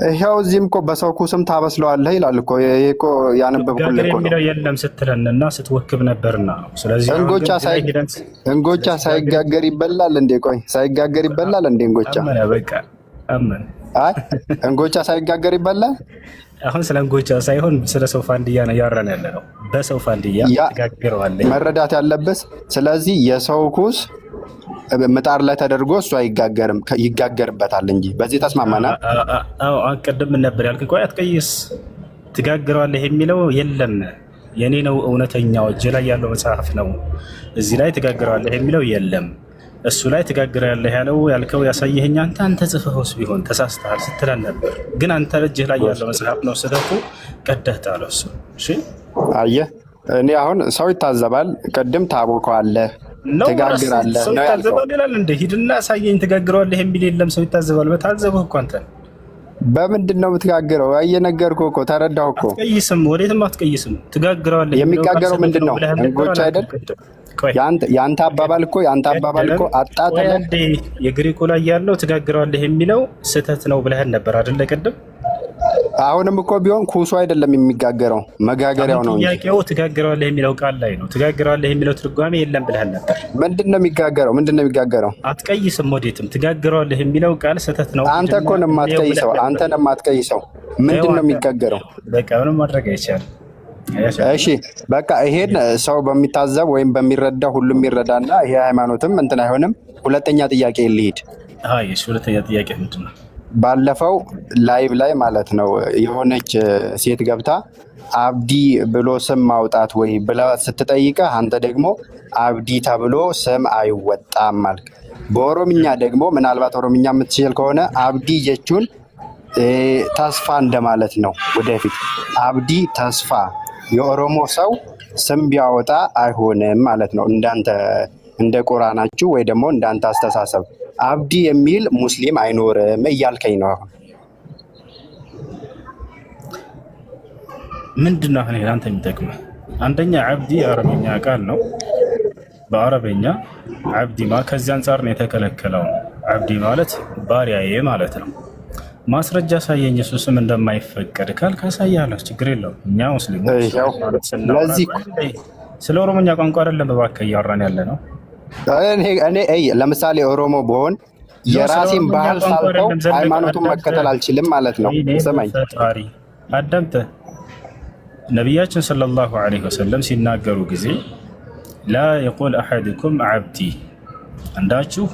ይሄው እዚህም እኮ በሰው ኩስም ታበስለዋለህ ይላል እኮ። ይሄ እኮ ያነበብኩልህ እኮ ነው የለም ስትለንና ስትወክብ ነበርና። ስለዚህ እንጎቻ ሳይጋገር ይበላል እንዴ? ቆይ ሳይጋገር ይበላል እንዴ እንጎቻ? አመነ በቃ አመነ። አይ እንጎቻ ሳይጋገር ይበላል። አሁን ስለ እንጎቻ ሳይሆን ስለ ሰው ፋንድያ ነው ያወራን ያለ ነው። በሰው ፋንድያ ትጋግረዋለህ መረዳት ያለበት። ስለዚህ የሰው ኩስ ምጣድ ላይ ተደርጎ እሱ አይጋገርም፣ ይጋገርበታል እንጂ። በዚህ ተስማማና? አዎ አቀድም ነበር ያልክ። ቆይ አትቀይስ። ትጋግረዋለህ የሚለው የለም። የኔ ነው እውነተኛው፣ እጅ ላይ ያለው መጽሐፍ ነው። እዚህ ላይ ትጋግረዋለህ የሚለው የለም። እሱ ላይ ትጋግረዋለህ ያልከው ያሳየኸኝ አንተ ጽፈኸውስ ቢሆን ተሳስተሃል ስትለን ነበር። ግን አንተ እጅህ ላይ ያለው መጽሐፍ ነው ስህተቱ፣ ቀደህ ጣለው እሱ። እሺ አየህ፣ እኔ አሁን ሰው ይታዘባል። ቅድም ታቦከዋለህ፣ ትጋግራለህ ሰው ይታዘባል ይላል እንደ ሂድና አሳየኝ። ትጋግረዋለህ የሚል የለም። ሰው ይታዘባል። በታዘበህ እኮ አንተ በምንድን ነው የምትጋግረው? እየነገርኩህ እኮ ተረዳሁ እኮ። አትቀይስም፣ ወዴትም አትቀይስም። ትጋግረዋለህ የሚጋገረው ምንድን ነው? እንጎቻ አይደል? የአንተ አባባል እኮ አጣጥለህ የግሪኩ ላይ ያለው ትጋግረዋለህ የሚለው ስህተት ነው ብለህን ነበር አይደለ ቅድም? አሁንም እኮ ቢሆን ኩሱ አይደለም የሚጋገረው፣ መጋገሪያው ነው። ጥያቄው ትጋግረዋለህ የሚለው ቃል ላይ ነው። ትጋግረዋለህ የሚለው ትርጓሜ የለም ብለህን ነበር። ምንድን ነው የሚጋገረው? አትቀይስም፣ ወዴትም። ትጋግረዋለህ የሚለው ቃል ስህተት ነው። አንተ እኮ ነው የማትቀይሰው። ምንድን ነው የሚጋገረው? በቃ ምንም ማድረግ አይቻልም። እሺ በቃ ይሄን ሰው በሚታዘብ ወይም በሚረዳ ሁሉም ይረዳና ይሄ ሃይማኖትም እንትን አይሆንም። ሁለተኛ ጥያቄ ልሂድ። ሁለተኛ ጥያቄ ምንድን ነው? ባለፈው ላይቭ ላይ ማለት ነው የሆነች ሴት ገብታ አብዲ ብሎ ስም ማውጣት ወይ ብላ ስትጠይቀህ አንተ ደግሞ አብዲ ተብሎ ስም አይወጣም ማለት። በኦሮምኛ ደግሞ ምናልባት ኦሮምኛ የምትችል ከሆነ አብዲ ጀቹን ተስፋ እንደማለት ነው። ወደፊት አብዲ ተስፋ፣ የኦሮሞ ሰው ስም ቢያወጣ አይሆንም ማለት ነው። እንዳንተ እንደ ቁርአናችሁ ወይ ደግሞ እንዳንተ አስተሳሰብ አብዲ የሚል ሙስሊም አይኖርም እያልከኝ ነው። አሁን ምንድነው አሁን አንተ የሚጠቅመህ? አንደኛ አብዲ የአረበኛ ቃል ነው። በአረበኛ አብዲ ከዚህ አንጻር ነው የተከለከለው። አብዲ ማለት ባሪያዬ ማለት ነው። ማስረጃ ሳየኝ እሱ ስም እንደማይፈቀድ ካልክ አሳያለሁ፣ ችግር የለውም። እኛ ሙስሊሞች ስለ ኦሮሞኛ ቋንቋ አይደለም እባክህ እያወራን ያለ ነው። እኔ ለምሳሌ ኦሮሞ ብሆን የራሴን ባህል ሳልተው ሃይማኖቱን መከተል አልችልም ማለት ነው። ስማኝ አዳምጠህ ነቢያችን ሰለላሁ ዐለይሂ ወሰለም ሲናገሩ ጊዜ ላ የቁል አሐድኩም ዓብዲ፣ አንዳችሁ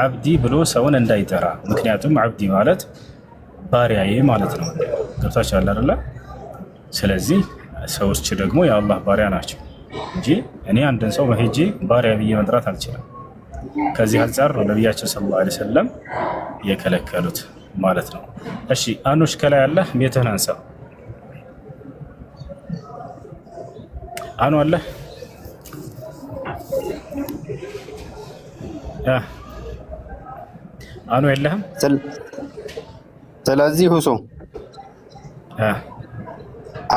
ዓብዲ ብሎ ሰውን እንዳይጠራ። ምክንያቱም ዓብዲ ማለት ባሪያዬ ማለት ነው። ገብታችኋል አይደለ? ስለዚህ ሰዎች ደግሞ የአላህ ባሪያ ናቸው እንጂ እኔ አንድን ሰው መሄጄ ባሪያ ብዬ መጥራት አልችልም። ከዚህ አንጻር ነው ነቢያችን ሰለላሁ ዐለይሂ ወሰለም የከለከሉት ማለት ነው። እሺ አኖሽ ከላይ አለ፣ ቤትህን አንሳ። አኑ አለ አኑ የለህም። ስለዚህ ሁሱ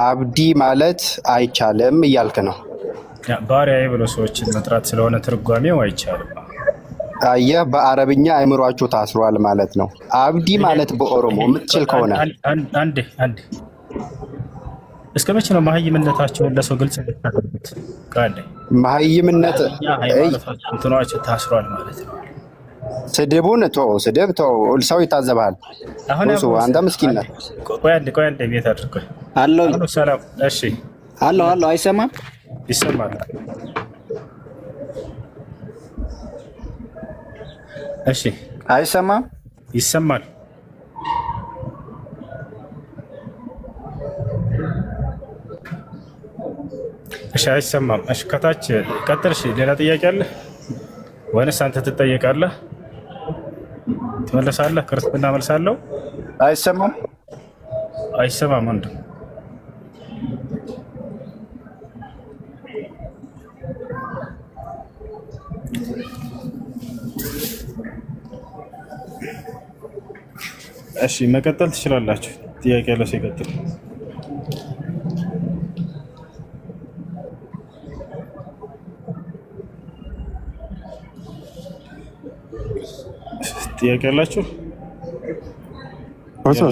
አብዲ ማለት አይቻልም እያልክ ነው። ባሪያዬ ብሎ ሰዎችን መጥራት ስለሆነ ትርጓሜው አይቻልም። አየህ፣ በአረብኛ አእምሯችሁ ታስሯል ማለት ነው። አብዲ ማለት በኦሮሞ የምትችል ከሆነ አንዴ እስከ መቼ ነው መሀይምነታቸውን ለሰው ግልጽ የምታደርጉት? መሀይምነት እንትናቸው ታስሯል ማለት ነው። ስድቡን ተው፣ ስድብ ተው፣ ሰው ይታዘባል። አንተ ምስኪን ነህ። ቆይ አንዴ ቤት አድርጎ አለው። ሰላም። እሺ አለው። አይሰማም? ይሰማል። እሺ አይሰማም? ይሰማል። እሺ አይሰማም። እሺ ከታች ቀጥል። እሺ ሌላ ጥያቄ አለ ወይንስ አንተ ትጠየቃለህ? ትመለሳለህ? ክርስትና መልሳለሁ። አይሰማም? አይሰማም። አንዱ እሺ መቀጠል ትችላላችሁ። ጥያቄ ያለው ሲቀጥል ጥያቄ ያላችሁ?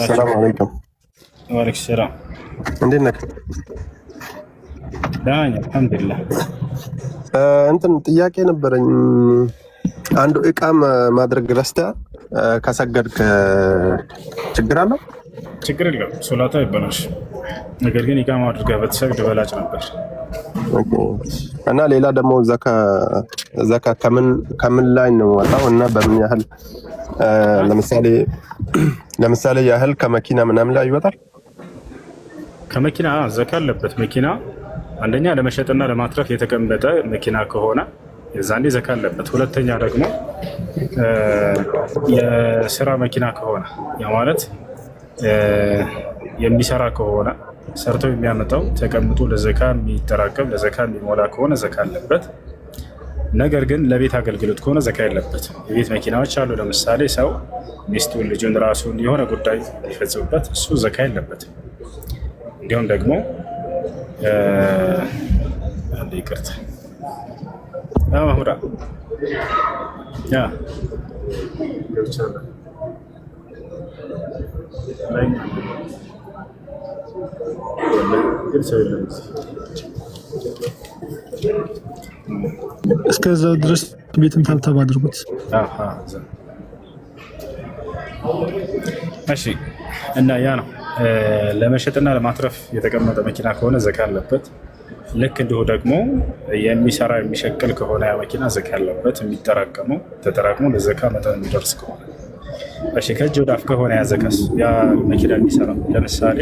ሰላም አለይኩም። ወአለይኩም ሰላም። እንዴት ነህ? ደህና ነኝ አልሐምዱሊላህ። እንትን ጥያቄ ነበረኝ። አንዱ ኢቃም ማድረግ ረስተህ ከሰገድክ ችግር አለው? ችግር የለም፣ ሶላቱ አይበላሽ። ነገር ግን ኢቃም አድርገህ በተሰግድ በላጭ ነበር። እና ሌላ ደግሞ ዘካ ከምን ላይ ነው ወጣው እና በምን ያህል ለምሳሌ ያህል ከመኪና ምናምን ላይ ይወጣል? ከመኪና ዘካ አለበት። መኪና አንደኛ ለመሸጥና ለማትረፍ የተቀመጠ መኪና ከሆነ የዛኔ ዘካ አለበት። ሁለተኛ ደግሞ የስራ መኪና ከሆነ ያ ማለት የሚሰራ ከሆነ ሰርቶ የሚያመጣው ተቀምጦ ለዘካ የሚጠራቀም ለዘካ የሚሞላ ከሆነ ዘካ አለበት። ነገር ግን ለቤት አገልግሎት ከሆነ ዘካ የለበት። የቤት መኪናዎች አሉ። ለምሳሌ ሰው ሚስቱን፣ ልጁን፣ ራሱን የሆነ ጉዳይ ሊፈጽምበት እሱ ዘካ የለበትም። እንዲሁም ደግሞ ይቅርታ ማሁራ እስከዛ ድረስ ቤትም ታብታብ አድርጉት። እሺ እና ያ ነው ለመሸጥና ለማትረፍ የተቀመጠ መኪና ከሆነ ዘካ አለበት። ልክ እንዲሁ ደግሞ የሚሰራ የሚሸቅል ከሆነ ያ መኪና ዘካ አለበት። የሚጠራቀመው ተጠራቅሞ ለዘካ መጠን የሚደርስ ከሆነ እሺ። ከእጅ ወደ አፍ ከሆነ ያ ዘካስ ያ መኪና የሚሰራው ለምሳሌ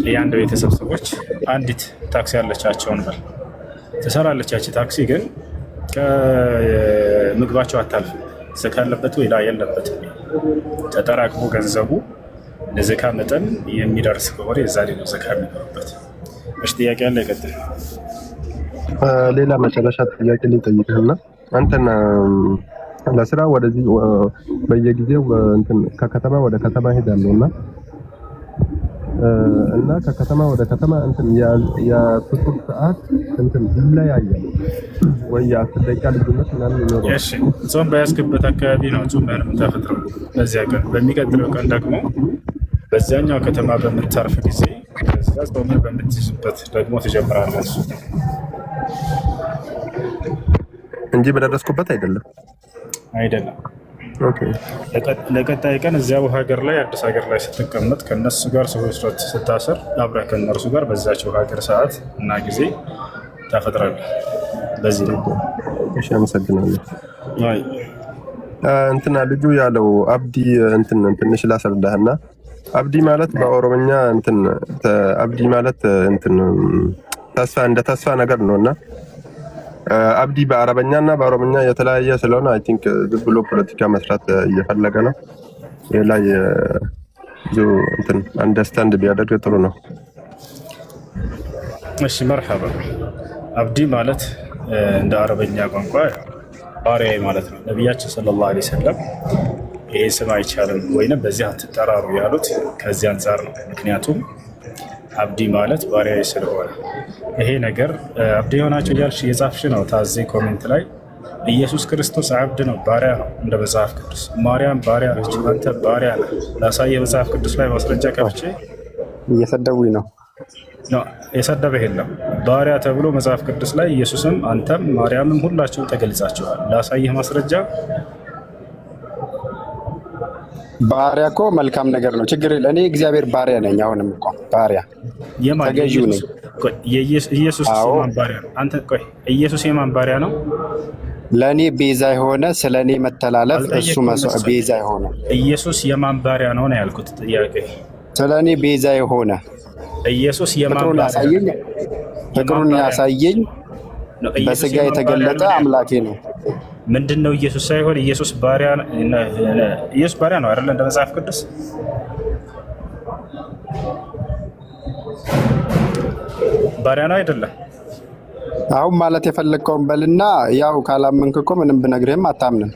የአንድ ቤተሰብ ሰዎች አንዲት ታክሲ ያለቻቸውን በል ትሰራለች። ያቺ ታክሲ ግን ከምግባቸው አታልፍ። ዘካ አለበት ወይ? ላይ የለበትም። ተጠራቅሞ ገንዘቡ ለዘካ መጠን የሚደርስ ከሆነ የዛሬ ነው ዘካ የሚኖርበት። እሺ ጥያቄ አለ? ይቀጥል። ሌላ መጨረሻ ጥያቄ ልጠይቅህና አንተና ለስራ ወደዚህ በየጊዜው እንትን ከከተማ ወደ ከተማ ሄዳለሁና እና ከከተማ ወደ ከተማ እንትን የፍጡር ሰዓት እንትን ይለያያል ወይ? የአስር ደቂቃ ልዩነት ምናምን ይኖረዋል? እሺ ጾም በያዝክበት አካባቢ ነው ጾም የምታፈጥረው በዚያ ቀን። በሚቀጥለው ቀን ደግሞ በዚያኛው ከተማ በምታርፍ ጊዜ ከዚያ ጾምን በምትይዝበት ደግሞ ትጀምራለህ እንጂ በደረስኩበት አይደለም። አይደለም ኦኬ ለቀጣይ ቀን እዚያው ሀገር ላይ አዲስ ሀገር ላይ ስትቀመጥ ከነሱ ጋር ሰዎች ስታስር አብረህ ከነርሱ ጋር በዛቸው ሀገር ሰዓት እና ጊዜ ታፈጥራለህ። በዚህ ነው። እሺ አመሰግናለሁ። አይ እንትና ልጁ ያለው አብዲ እንትን ትንሽ ላስረዳህና አብዲ ማለት በኦሮምኛ እንትን አብዲ ማለት እንትን ተስፋ እንደ ተስፋ ነገር ነውና አብዲ በአረበኛና በኦሮምኛ የተለያየ ስለሆነ አይ ቲንክ ዝም ብሎ ፖለቲካ መስራት እየፈለገ ነው። ላይ ብዙ እንትን አንደርስታንድ ቢያደርግ ጥሩ ነው። እሺ መርሐባ። አብዲ ማለት እንደ አረበኛ ቋንቋ ባሪያ ማለት ነው። ነቢያችን ሰለላሁ ዐለይሂ ወሰለም ይሄ ስም አይቻልም ወይንም በዚህ አትጠራሩ ያሉት ከዚህ አንጻር ነው። ምክንያቱም አብዲ ማለት ባሪያ ስለሆነ ይሄ ነገር አብዲ የሆናቸው እያልሽ የጻፍሽ ነው። ታዜ ኮሜንት ላይ ኢየሱስ ክርስቶስ አብድ ነው፣ ባሪያ ነው እንደ መጽሐፍ ቅዱስ። ማርያም ባሪያ ነች፣ አንተ ባሪያ ነህ። ላሳየ መጽሐፍ ቅዱስ ላይ ማስረጃ ከፍቼ እየሰደቡኝ ነው። የሰደበ የለም። ባሪያ ተብሎ መጽሐፍ ቅዱስ ላይ ኢየሱስም አንተም ማርያምም ሁላችሁም ተገልጻችኋል። ላሳየህ ማስረጃ። ባሪያ እኮ መልካም ነገር ነው፣ ችግር የለም። እኔ እግዚአብሔር ባሪያ ነኝ። አሁንም እኮ ባሪያ ተገዢው ነኝ። ኢየሱስ የማን ባሪያ ነው? አንተ ቆይ፣ ኢየሱስ የማን ባሪያ ነው? ለእኔ ቤዛ የሆነ ስለ እኔ መተላለፍ እሱ ቤዛ የሆነ ኢየሱስ የማን ባሪያ ነው ነው ያልኩት ጥያቄ። ስለ እኔ ቤዛ የሆነ ኢየሱስ የማን ባሪያ ነው? ፍቅሩን ያሳየኝ በስጋ የተገለጠ አምላኬ ነው። ምንድን ነው ኢየሱስ ሳይሆን ኢየሱስ ባሪያ ነው። ኢየሱስ ባሪያ ነው አይደል? እንደ መጽሐፍ ቅዱስ ባሪያ ነው አይደለም? አሁን ማለት የፈለግከውን በልና ያው ካላመንክ እኮ ምንም ብነግርህም አታምንም።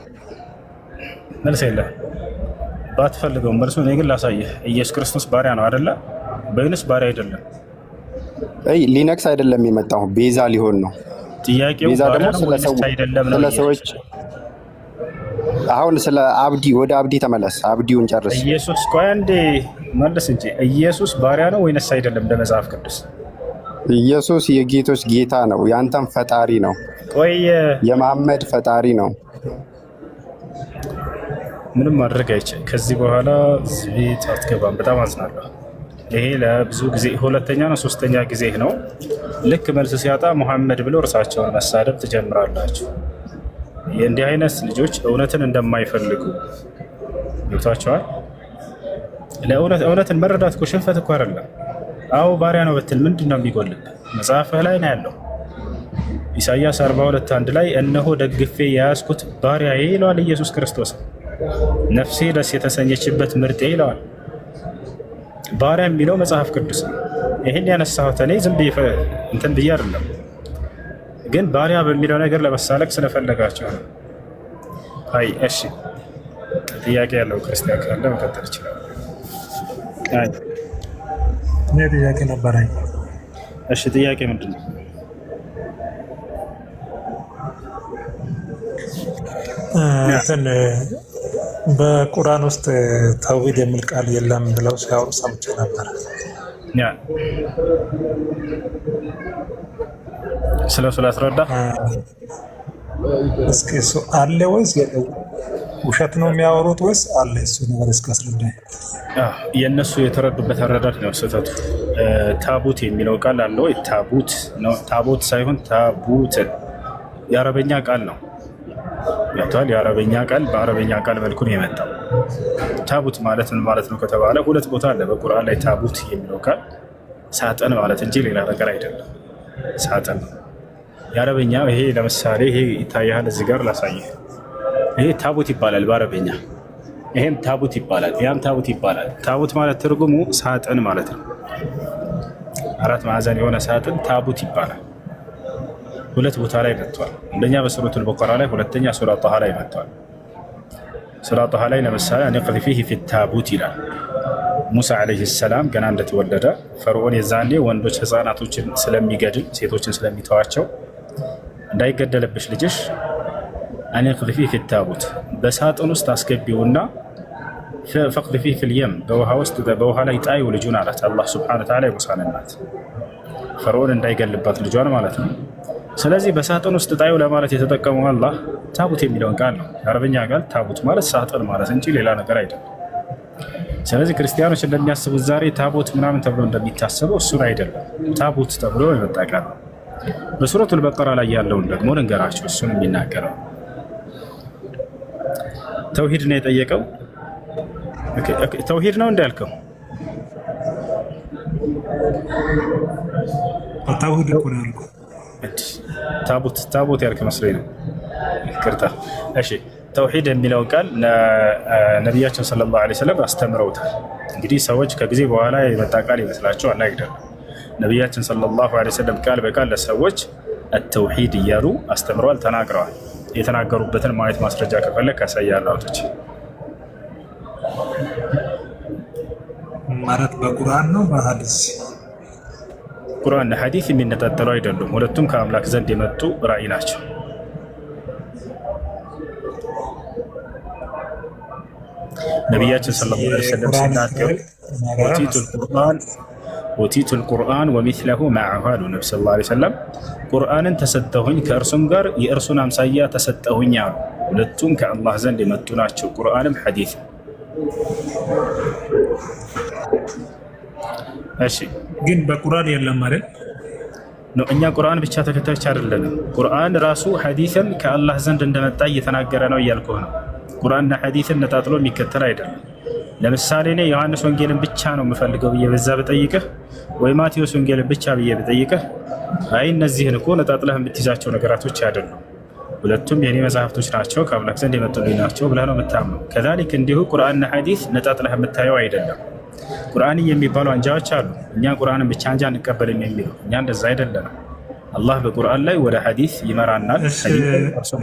መልስ የለህም ባትፈልገውም መልሱ እኔ ግን ላሳየህ። ኢየሱስ ክርስቶስ ባሪያ ነው አይደለ? በይንስ ባሪያ አይደለም? ሊነክስ አይደለም የመጣው ቤዛ ሊሆን ነው። ጥያቄው ቤዛ ደግሞ ስለ ሰዎች። አሁን ስለ አብዲ ወደ አብዲ ተመለስ። አብዲውን ጨርስ። ኢየሱስ ቆይ አንዴ መልስ እንጂ ኢየሱስ ባሪያ ነው ወይንስ አይደለም? እንደ መጽሐፍ ቅዱስ ኢየሱስ የጌቶች ጌታ ነው። ያንተም ፈጣሪ ነው። ቆይ የመሐመድ ፈጣሪ ነው። ምንም ማድረግ አይቻልም። ከዚህ በኋላ እዚህ ቤት አትገባም። በጣም አዝናለሁ። ይሄ ለብዙ ጊዜ ሁለተኛ ነው ሶስተኛ ጊዜ ነው። ልክ መልስ ሲያጣ ሙሐመድ ብሎ እርሳቸውን መሳደብ ትጀምራላችሁ። የእንዲህ አይነት ልጆች እውነትን እንደማይፈልጉ ገብቷቸዋል። እውነትን መረዳት እኮ ሽንፈት እኮ አይደለም። አዎ ባሪያ ነው ብትል ምንድን ነው የሚጎልብህ? መጽሐፍህ ላይ ነው ያለው። ኢሳይያስ 42:1 ላይ እነሆ ደግፌ የያዝኩት ባሪያዬ ይለዋል ኢየሱስ ክርስቶስ። ነፍሴ ደስ የተሰኘችበት ምርጤ ይለዋል። ባሪያ የሚለው መጽሐፍ ቅዱስ ነው። ይህን ያነሳሁት እኔ ዝም ብዬ እንትን ብዬ አይደለም፣ ግን ባሪያ በሚለው ነገር ለመሳለቅ ስለፈለጋቸው ነው። አይ እሺ፣ ጥያቄ ያለው ክርስቲያን ካለ መቀጠል ይችላል። አይ እኔ ጥያቄ ነበረኝ። እሺ፣ ጥያቄ ምንድን ነው? እንትን በቁርአን ውስጥ ተውሂድ የሚል ቃል የለም ብለው ሲያወሩ ሰምቼ ነበር። ስለሱ ላስረዳ እስኪ። እሱ አለ ወይስ ውሸት ነው የሚያወሩት ወይስ አለ? እሱ ነገር እስኪ አስረዳኝ። የእነሱ የተረዱበት አረዳድ ነው ስህተቱ። ታቡት የሚለው ቃል አለ ወይ? ታቡት ነው፣ ታቦት ሳይሆን ታቡት የአረበኛ ቃል ነው። ያቷል የአረበኛ ቃል በአረበኛ ቃል መልኩ ነው የመጣው። ታቡት ማለት ምን ማለት ነው ከተባለ ሁለት ቦታ አለ በቁርአን ላይ ታቡት የሚለው ቃል ሳጥን ማለት እንጂ ሌላ ነገር አይደለም። ሳጥን ነው የአረበኛ። ይሄ ለምሳሌ ይሄ ይታያል እዚህ ጋር ላሳየህ። ይሄ ታቡት ይባላል በአረበኛ። ይሄም ታቡት ይባላል፣ ያም ታቡት ይባላል። ታቡት ማለት ትርጉሙ ሳጥን ማለት ነው። አራት ማዕዘን የሆነ ሳጥን ታቡት ይባላል። ሁለት ቦታ ላይ መጥቷል። አንደኛ በሱረቱል በቀራ ላይ፣ ሁለተኛ ሱራ ጣሃ ላይ መጥቷል። ሱራ ጣሃ ላይ ለምሳሌ አንቅዝ ፊህ ፊ ታቡት ይላል። ሙሳ ዓለይሂ ሰላም ገና እንደተወለደ ፈርዖን የዛኔ ወንዶች ህፃናቶችን ስለሚገድል ሴቶችን ስለሚተዋቸው እንዳይገደልብሽ ልጅሽ አንቅዝ ፊህ ፊ ታቡት በሳጥን ውስጥ አስገቢውና ፈቅድ ፊህ ፊል የም በውሃ ላይ ጣዩ ልጁን አላት አላህ ሱብሓነሁ ወተዓላ የሙሳን እናት ፈርዖን እንዳይገልባት ልጇን ማለት ነው። ስለዚህ በሳጥን ውስጥ ጣዩ ለማለት የተጠቀመው አላህ ታቡት የሚለውን ቃል ነው። የአረብኛ ቃል ታቡት ማለት ሳጥን ማለት እንጂ ሌላ ነገር አይደለም። ስለዚህ ክርስቲያኖች እንደሚያስቡት ዛሬ ታቦት ምናምን ተብሎ እንደሚታሰበው እሱን አይደለም። ታቡት ተብሎ የመጣ ቃል ነው። በሱረቱል በቀራ ላይ ያለውን ደግሞ ልንገራቸው። እሱን የሚናገረው ተውሂድ ነው የጠየቀው። ተውሂድ ነው እንዳልከው ተውሂድ እኮ ነው ያልኩት። ታቦት ያልክ መስሎኝ ነው። ይቅርታ። እሺ ተውሂድ የሚለው ቃል ነቢያችን ሰለላሁ ዐለይሂ ወሰለም አስተምረውታል። እንግዲህ ሰዎች ከጊዜ በኋላ የመጣ ቃል ይመስላቸዋል፣ አይደለም። ነቢያችን ሰለላሁ ዐለይሂ ወሰለም ቃል በቃል ለሰዎች ተውሂድ እያሉ አስተምረዋል፣ ተናግረዋል። የተናገሩበትን ማየት ማስረጃ ከፈለግ ያሳያለሁ። አውቶች ማለት በቁርአን ነው በሐዲስ? ቁርአንና ሐዲስ የሚነጣጠሉ አይደሉም። ሁለቱም ከአምላክ ዘንድ የመጡ ራእይ ናቸው። ነቢያችን ሰለላሁ ዐለይሂ ወሰለም ሲናገሩ ኦቲቱል ቁርአን ወሚስለሁ መዐሁ አሉ። ነቢ ሰለላሁ ዐለይሂ ወሰለም ቁርአንን ተሰጠሁኝ ከእርሱም ጋር የእርሱን አምሳያ ተሰጠሁኝ አሉ። ሁለቱም ከአላህ ዘንድ የመጡ ናቸው፣ ቁርአንም ሐዲስ። እሺ ግን በቁርአን የለም ማለት ነው። እኛ ቁርአን ብቻ ተከታዮች አይደለንም። ቁርአን ራሱ ሐዲስን ከአላህ ዘንድ እንደመጣ እየተናገረ ነው እያልኩህ ነው። ቁርአንና ሐዲስን ነጣጥሎ የሚከተል አይደለም። ለምሳሌ እኔ ዮሐንስ ወንጌልን ብቻ ነው የምፈልገው ብዬ በዛ ብጠይቅህ፣ ወይ ማቴዎስ ወንጌልን ብቻ ብዬ ብጠይቅህ፣ አይ እነዚህን እኮ ነጣጥለህ የምትይዛቸው ነገራቶች አይደሉም፣ ሁለቱም የኔ መጽሐፍቶች ናቸው፣ ከአምላክ ዘንድ የመጡልኝ ናቸው ብለህ ነው የምታምነው። ከዛሊክ እንዲሁ ቁርአንና ሐዲስ ነጣጥለህ የምታየው አይደለም። ቁርአን የሚባሉ አንጃዎች አሉ። እኛ ቁርአንን ብቻ እንጂ አንቀበልም የሚሉ፣ እኛ እንደዛ አይደለም። አላህ በቁርአን ላይ ወደ ሐዲስ ይመራናል።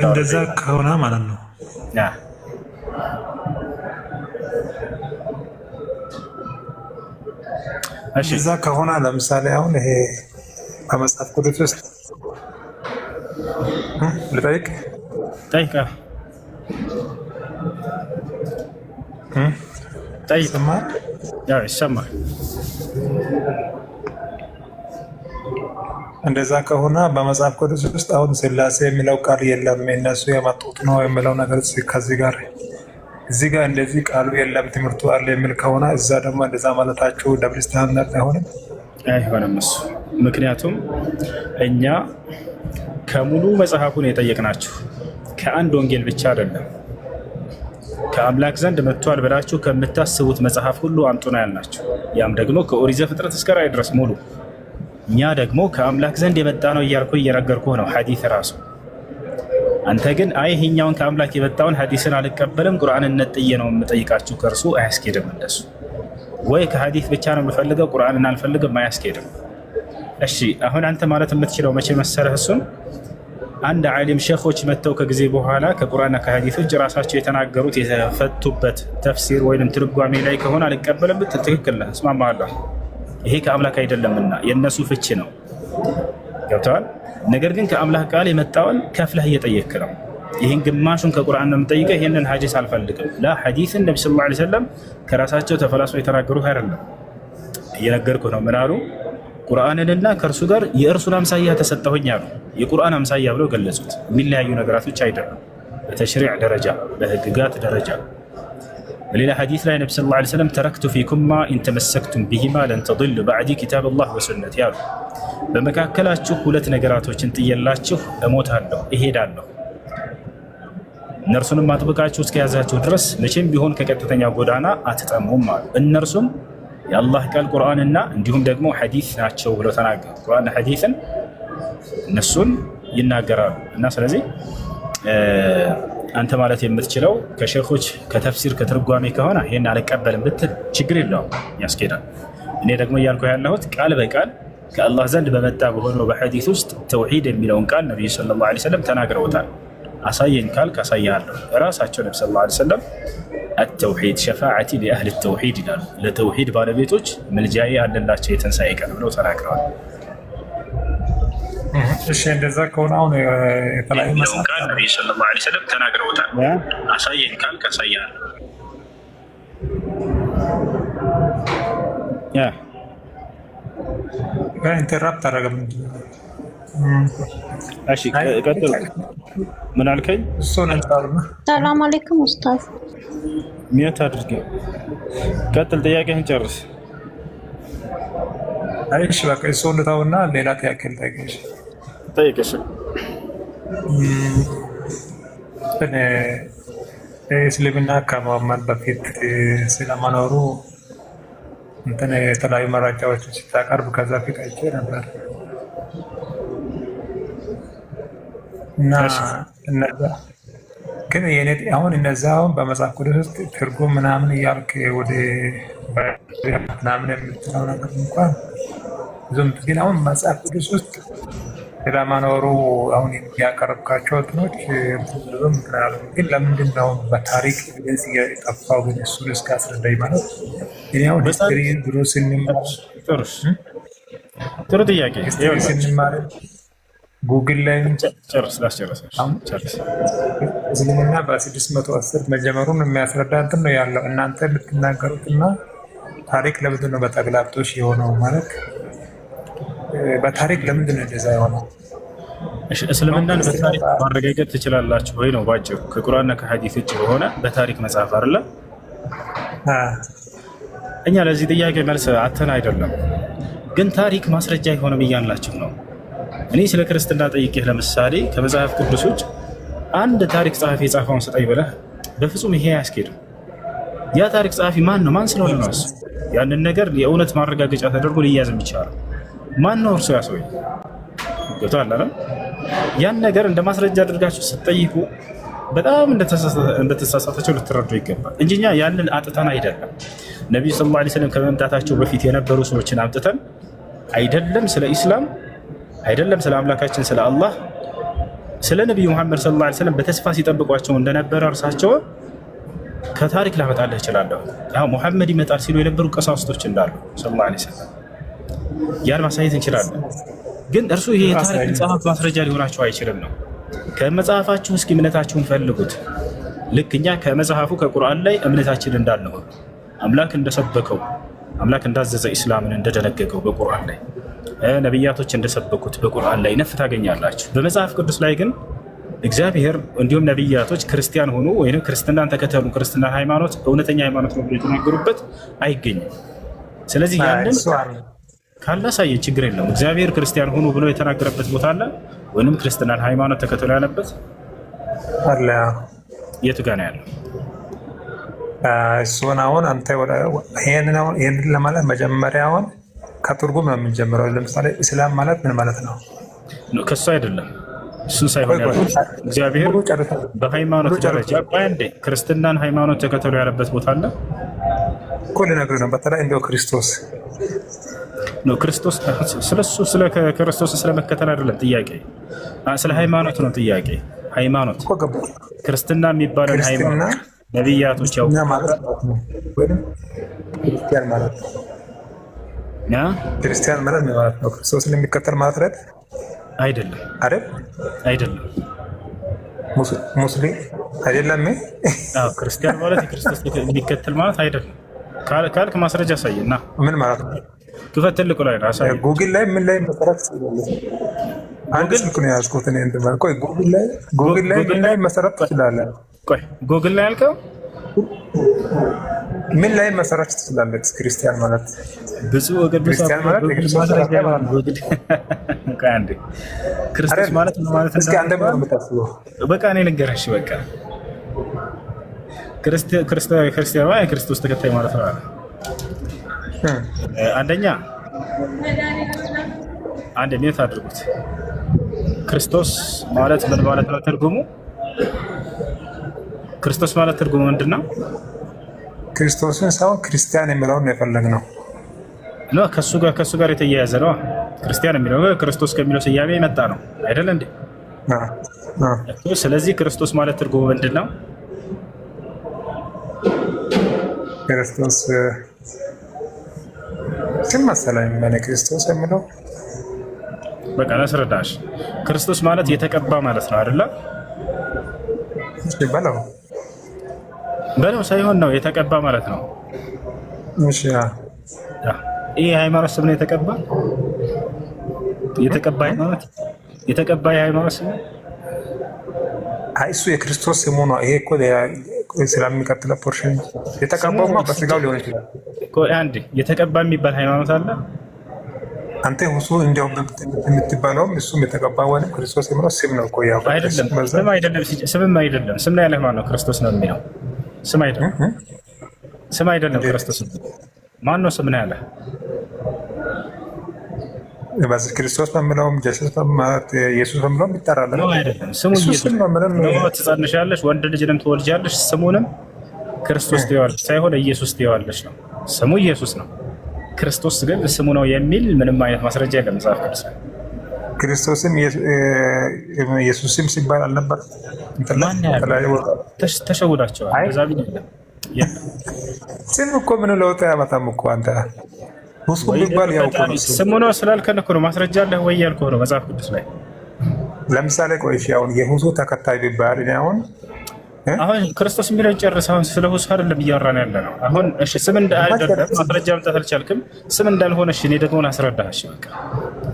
እንደዛ ከሆነ ማለት ነው እንደዛ ከሆነ ለምሳሌ አሁን ይሄ በመጽሐፍ ቅዱስ ውስጥ ልጠይቅ ይሰማል። እንደዛ ከሆነ በመጽሐፍ ቅዱስ ውስጥ አሁን ስላሴ የሚለው ቃል የለም፣ እነሱ የመጡት ነው የሚለው ነገር ከዚህ ጋር እዚህ ጋር እንደዚህ ቃሉ የለም ትምህርቱ አለ የሚል ከሆነ እዛ ደግሞ እንደዛ ማለታችሁ ደብል ስታንዳርድ አይሆንም? አይሆንም እሱ። ምክንያቱም እኛ ከሙሉ መጽሐፉን የጠየቅናችሁ ከአንድ ወንጌል ብቻ አይደለም። ከአምላክ ዘንድ መጥቷል ብላችሁ ከምታስቡት መጽሐፍ ሁሉ አምጡ ነው ያልናችሁ። ያም ደግሞ ከኦሪት ዘፍጥረት እስከ ራዕይ ድረስ ሙሉ። እኛ ደግሞ ከአምላክ ዘንድ የመጣ ነው እያልኩ እየነገርኩህ ነው ሐዲስ ራሱ። አንተ ግን አይ ይሄኛውን ከአምላክ የመጣውን ሐዲስን አልቀበልም ቁርአንን ነጥዬ ነው የምጠይቃችሁ፣ ከእርሱ አያስኬድም። እንደሱ ወይ ከሐዲስ ብቻ ነው የምፈልገው ቁርአንን አልፈልግም፣ አያስኬድም። እሺ አሁን አንተ ማለት የምትችለው መቼ መሰለህ? እሱም አንድ ዓሊም ሼኾች መጥተው ከጊዜ በኋላ ከቁርአንና ከሐዲስ ውጭ ራሳቸው የተናገሩት የተፈቱበት ተፍሲር ወይም ትርጓሜ ላይ ከሆነ አልቀበልም ብትል ትክክል ነህ፣ እስማማለሁ። ይሄ ከአምላክ አይደለምና የእነሱ ፍቺ ነው። ገብተዋል። ነገር ግን ከአምላክ ቃል የመጣውን ከፍለህ እየጠየክ ነው። ይህን ግማሹን ከቁርአን ነው የምጠይቀህ፣ ይህንን ሐዲስ አልፈልግም። ላ ሐዲስን ነቢ ሰለላሁ ዐለይሂ ወሰለም ከራሳቸው ተፈላስፈው የተናገሩት አይደለም፣ እየነገርኩህ ነው። ምን አሉ? ቁርአንንና ከእርሱ ጋር የእርሱን አምሳያ ተሰጠሁኝ አሉ። የቁርአን አምሳያ ብለው ገለጹት። የሚለያዩ ነገራቶች አይደለም፣ በተሽሪዕ ደረጃ በህግጋት ደረጃ። በሌላ ሐዲስ ላይ ነቢ ሰለላሁ ዐለይሂ ወሰለም ተረክቱ ፊኩማ ኢንተመሰክቱም ቢሂማ ለን ተድሉ በዕዲ ኪታበላህ ወሱነቲ አሉ። በመካከላችሁ ሁለት ነገራቶችን ጥየላችሁ እሞታለሁ፣ እሄዳለሁ። እነርሱንም አጥብቃችሁ እስከያዛችሁ ድረስ መቼም ቢሆን ከቀጥተኛ ጎዳና አትጠሙም አሉ። እነርሱም የአላህ ቃል ቁርአንና እንዲሁም ደግሞ ሐዲስ ናቸው ብለው ተናገሩ። ቁርአንና ሐዲስን እነሱን ይናገራሉ። እና ስለዚህ አንተ ማለት የምትችለው ከሼኾች ከተፍሲር ከትርጓሜ ከሆነ ይሄን አልቀበልም ብትል ችግር የለውም፣ ያስኬዳል። እኔ ደግሞ እያልኩ ያለሁት ቃል በቃል ከአላህ ዘንድ በመጣ በሆነው በሐዲስ ውስጥ ተውሂድ የሚለውን ቃል ነቢዩ ሰለላሁ ዐለይሂ ወሰለም ተናግረውታል። አሳየኝ ካልክ አሳይሃለሁ። እራሳቸው ነቢ ሰለላሁ ዐለይሂ ወሰለም አተውሂድ ሸፋዓቲ ሊአህል ተውሂድ ይላሉ። ለተውሂድ ባለቤቶች ምልጃዬ አለላቸው የትንሣኤ ቀን ብለው ተናግረዋል። እሺ እንደዛ ከሆነ አሁን የተለያዩ መጽሐፍ ቃል ነቢዩ ሰለላሁ ዐለይሂ ወሰለም ተናግረውታል። አሳየኝ ካልክ አሳይሃለሁ። ኢንተራፕት አደረገ። እሺ ቀጥል። ምን አልከኝ? ሰላም አለይኩም ኡስታዝ። ሚያት አድርጌ ቀጥል። ጥያቄህን ጨርስ። አይሽ በቃ እሱን ተውና ሌላ ጥያቄ ልጠይቅሽ። ጠይቅሽ። እስልምና ከመሐመድ በፊት ስለመኖሩ እንትን የተለያዩ መረጃዎችን ሲታቀርብ ከዛ ፊት አይቼ ነበር እና እነዛ ግን የኔ አሁን እነዛ አሁን በመጽሐፍ ቅዱስ ውስጥ ትርጉም ምናምን እያልክ ወደ ምናምን የምትለው ነገር እንኳን ብዙም ግን አሁን መጽሐፍ ቅዱስ ውስጥ ስለመኖሩ አሁን የሚያቀርብካቸው እንትኖች ብዙም ግን ለምንድን ነው በታሪክ ኤቪደንስ የጠፋው? ግን እሱን እስከ አስረዳኝ ማለት እኔ አሁን ሂስትሪ ድሮ ስንማር ጥሩ ጥያቄ ስንማር ጉግል ላይ እስልምና በ610 መጀመሩን የሚያስረዳ እንትን ነው ያለው። እናንተ የምትናገሩትና ታሪክ ለምንድን ነው በተግላብጦሽ የሆነው? ማለት በታሪክ ለምንድን ነው እንደዛ የሆነው? እስልምናን በታሪክ ማረጋገጥ ትችላላችሁ ወይ ነው ባጭሩ። ከቁርአንና ከሐዲስ ውጭ በሆነ በታሪክ መጽሐፍ አይደለ? እኛ ለዚህ ጥያቄ መልስ አተን አይደለም፣ ግን ታሪክ ማስረጃ አይሆንም እያላችሁ ነው። እኔ ስለ ክርስትና ጠይቄህ ለምሳሌ ከመጽሐፍ ቅዱስ ውጭ አንድ ታሪክ ጸሐፊ የጻፈውን ስጠኝ ብለህ በፍጹም ይሄ አያስኬድም። ያ ታሪክ ጸሐፊ ማን ነው? ማን ስለሆነ ነው እሱ ያንን ነገር የእውነት ማረጋገጫ ተደርጎ ሊያዝ የሚቻለው? ማን ነው እርሱ? ያሰው ገብቶሃል አይደል? ያን ነገር እንደ ማስረጃ አድርጋችሁ ስትጠይቁ በጣም እንደተሳሳታችሁ ልትረዱ ይገባል እንጂ እኛ ያንን አጥተን አይደለም። ነቢዩ ሰለላሁ ዐለይሂ ወሰለም ከመምጣታቸው በፊት የነበሩ ሰዎችን አምጥተን አይደለም ስለ ኢስላም አይደለም ስለ አምላካችን ስለ አላህ ስለ ነቢዩ ሙሐመድ ሰለላሁ ዐለይሂ ወሰለም በተስፋ ሲጠብቋቸው እንደነበረ እርሳቸው ከታሪክ ላመጣልህ እችላለሁ። ያው ሙሐመድ ይመጣል ሲሉ የነበሩ ቀሳውስቶች እንዳሉ ሰለላሁ ዐለይሂ ወሰለም ያን ማሳየት እንችላለን። ግን እርሱ ይሄ የታሪክ መጽሐፍ ማስረጃ ሊሆናቸው አይችልም ነው። ከመጽሐፋችሁ እስኪ እምነታችሁን ፈልጉት። ልክ እኛ ከመጽሐፉ ከቁርአን ላይ እምነታችን እንዳልነው አምላክ እንደሰበከው አምላክ እንዳዘዘ ኢስላምን እንደደነገገው በቁርአን ላይ ነቢያቶች እንደሰበኩት በቁርአን ላይ ነፍ ታገኛላችሁ። በመጽሐፍ ቅዱስ ላይ ግን እግዚአብሔር እንዲሁም ነቢያቶች ክርስቲያን ሆኑ ወይም ክርስትናን ተከተሉ ክርስትና ሃይማኖት እውነተኛ ሃይማኖት ነው ብሎ የተናገሩበት አይገኝም። ስለዚህ ያንን ካላሳየን ችግር የለም። እግዚአብሔር ክርስቲያን ሆኑ ብሎ የተናገረበት ቦታ አለ ወይም ክርስትናን ሃይማኖት ተከተሉ ያለበት አለ? የቱ ጋር ነው ያለው? እሱን አሁን አንተ ይሄንን ለማለት መጀመሪያውን ከትርጉም ነው የምንጀምረው። ለምሳሌ እስላም ማለት ምን ማለት ነው? ከሱ አይደለም እሱን ሳይሆን እግዚአብሔር በሃይማኖት ደረጃ ባንዴ ክርስትናን ሃይማኖት ተከተሉ ያለበት ቦታ አለ እኮ ልነግርህ ነው። በተለይ እንደው ክርስቶስ ነው ክርስቶስ ስለሱ ስለ ክርስቶስ ስለመከተል አይደለም ጥያቄ፣ ስለ ሃይማኖት ነው ጥያቄ። ሃይማኖት ክርስትና የሚባለው ሃይማኖት ነቢያቶች ያው ክርስቲያን ማለት ነው። ክርስቲያን ማለት ነው ማለት ነው ክርስቶስን የሚከተል ማለት አይደለም አይደለም። ሙስሊም አይደለም። ክርስቲያን ማለት የክርስቶስ የሚከተል ማለት አይደለም ካልክ ማስረጃ አሳየና። ምን ማለት ነው? ክፈት ትልቁ ላይ ነው አሳይ። ጉግል ላይ ምን ላይ መሰረት ትችላለህ? አንድ ስልክ ነው ያዝኩት እኔ እንትን ማለት ቆይ ጉግል ላይ ምን ላይ መሰረት ትችላለህ? ቆይ ጉግል ላይ ያልከው ምን ላይ መሰረት ትችላለህ? ክርስቲያን ማለት ብዙ ወገን ክርስቲያን ማለት ክርስቶስ ማለት ነው ማለት ነው። እስኪ አንተ ምን የምታስበው? በቃ እኔ ልንገርሽ በቃ ክርስቲያን ማለት ክርስቶስ ተከታይ ማለት ነው። አንደኛ ኔት አድርጉት። ክርስቶስ ማለት ምን ማለት ነው? ትርጉሙ ክርስቶስ ማለት ትርጉሙ ምንድን ነው? ክርስቶስን ሳይሆን ክርስቲያን የሚለውን የፈለግነው ነው። ከሱ ጋር የተያያዘ ነው። ክርስቲያን የሚለው ክርስቶስ ከሚለው ስያሜ የመጣ ነው አይደል እንዴ? ስለዚህ ክርስቶስ ማለት ትርጉሙ ምንድን ነው? ክርስቶስ ስም መሰለኝ ለኔ ክርስቶስ የሚለው በቃ ላስረዳሽ። ክርስቶስ ማለት የተቀባ ማለት ነው አይደለ? በለው ሳይሆን ነው የተቀባ ማለት ነው። እሺ ይሄ ሃይማኖት ስም ነው የተቀባ የተቀባይ ሃይማኖት ስም እሱ የክርስቶስ ስሙ ነው። ይሄ እኮ ስለሚቀጥለው ፖርሽን የተቀባውማ በስጋው ሊሆን ይችላል። አንዴ የተቀባ የሚባል ሃይማኖት አለ። አንተ ሁሱ እንዲያው የምትባለውም እሱም የተቀባ ወይም ክርስቶስ የሚለው ስም ነው እኮ ያው አይደለም። ስም አይደለም፣ ስምም አይደለም። ስም ላይ ያለ ማን ነው? ክርስቶስ ነው የሚለው ስም አይደለም። ስም አይደለም። ክርስቶስ ማን ነው? ስም ነው ያለ በዚህ ክርስቶስ በሚለውም ኢየሱስ በሚለውም ይጠራል ነው አይደለም። ስሙ ኢየሱስ ነው። ትጸንሻለሽ፣ ወንድ ልጅንም ትወልጃለሽ፣ ስሙንም ክርስቶስ ትይዋለሽ ሳይሆን ኢየሱስ ትይዋለሽ ነው። ስሙ ኢየሱስ ነው። ክርስቶስ ግን ስሙ ነው የሚል ምንም አይነት ማስረጃ የለም መጽሐፍ ቅዱስ ላይ። ክርስቶስም ኢየሱስም ሲባል አልነበር? ተሸውዳቸዋል። በዛ ቢል የለም። ስም እኮ ምን ለውጥ አያመጣም እኮ አንተ ሁሱ ቢባል ያው ስሙ ነው ስላልከን እኮ ነው። ማስረጃ አለህ ወይ ያልኩህ ነው መጽሐፍ ቅዱስ ላይ። ለምሳሌ ቆይ እሺ፣ አሁን የሁሱ ተከታይ ቢባል አሁን ክርስቶስ የሚለው ጨርስ። አሁን ስለ ሁሱ አይደለም እያወራን ያለ ነው። አሁን እሺ፣ ስም እንዳልሆነ ማስረጃ ማምጣት አልቻልክም። ስም እንዳልሆነ እሺ፣ እኔ ደግሞ ላስረዳህ። እሺ በቃ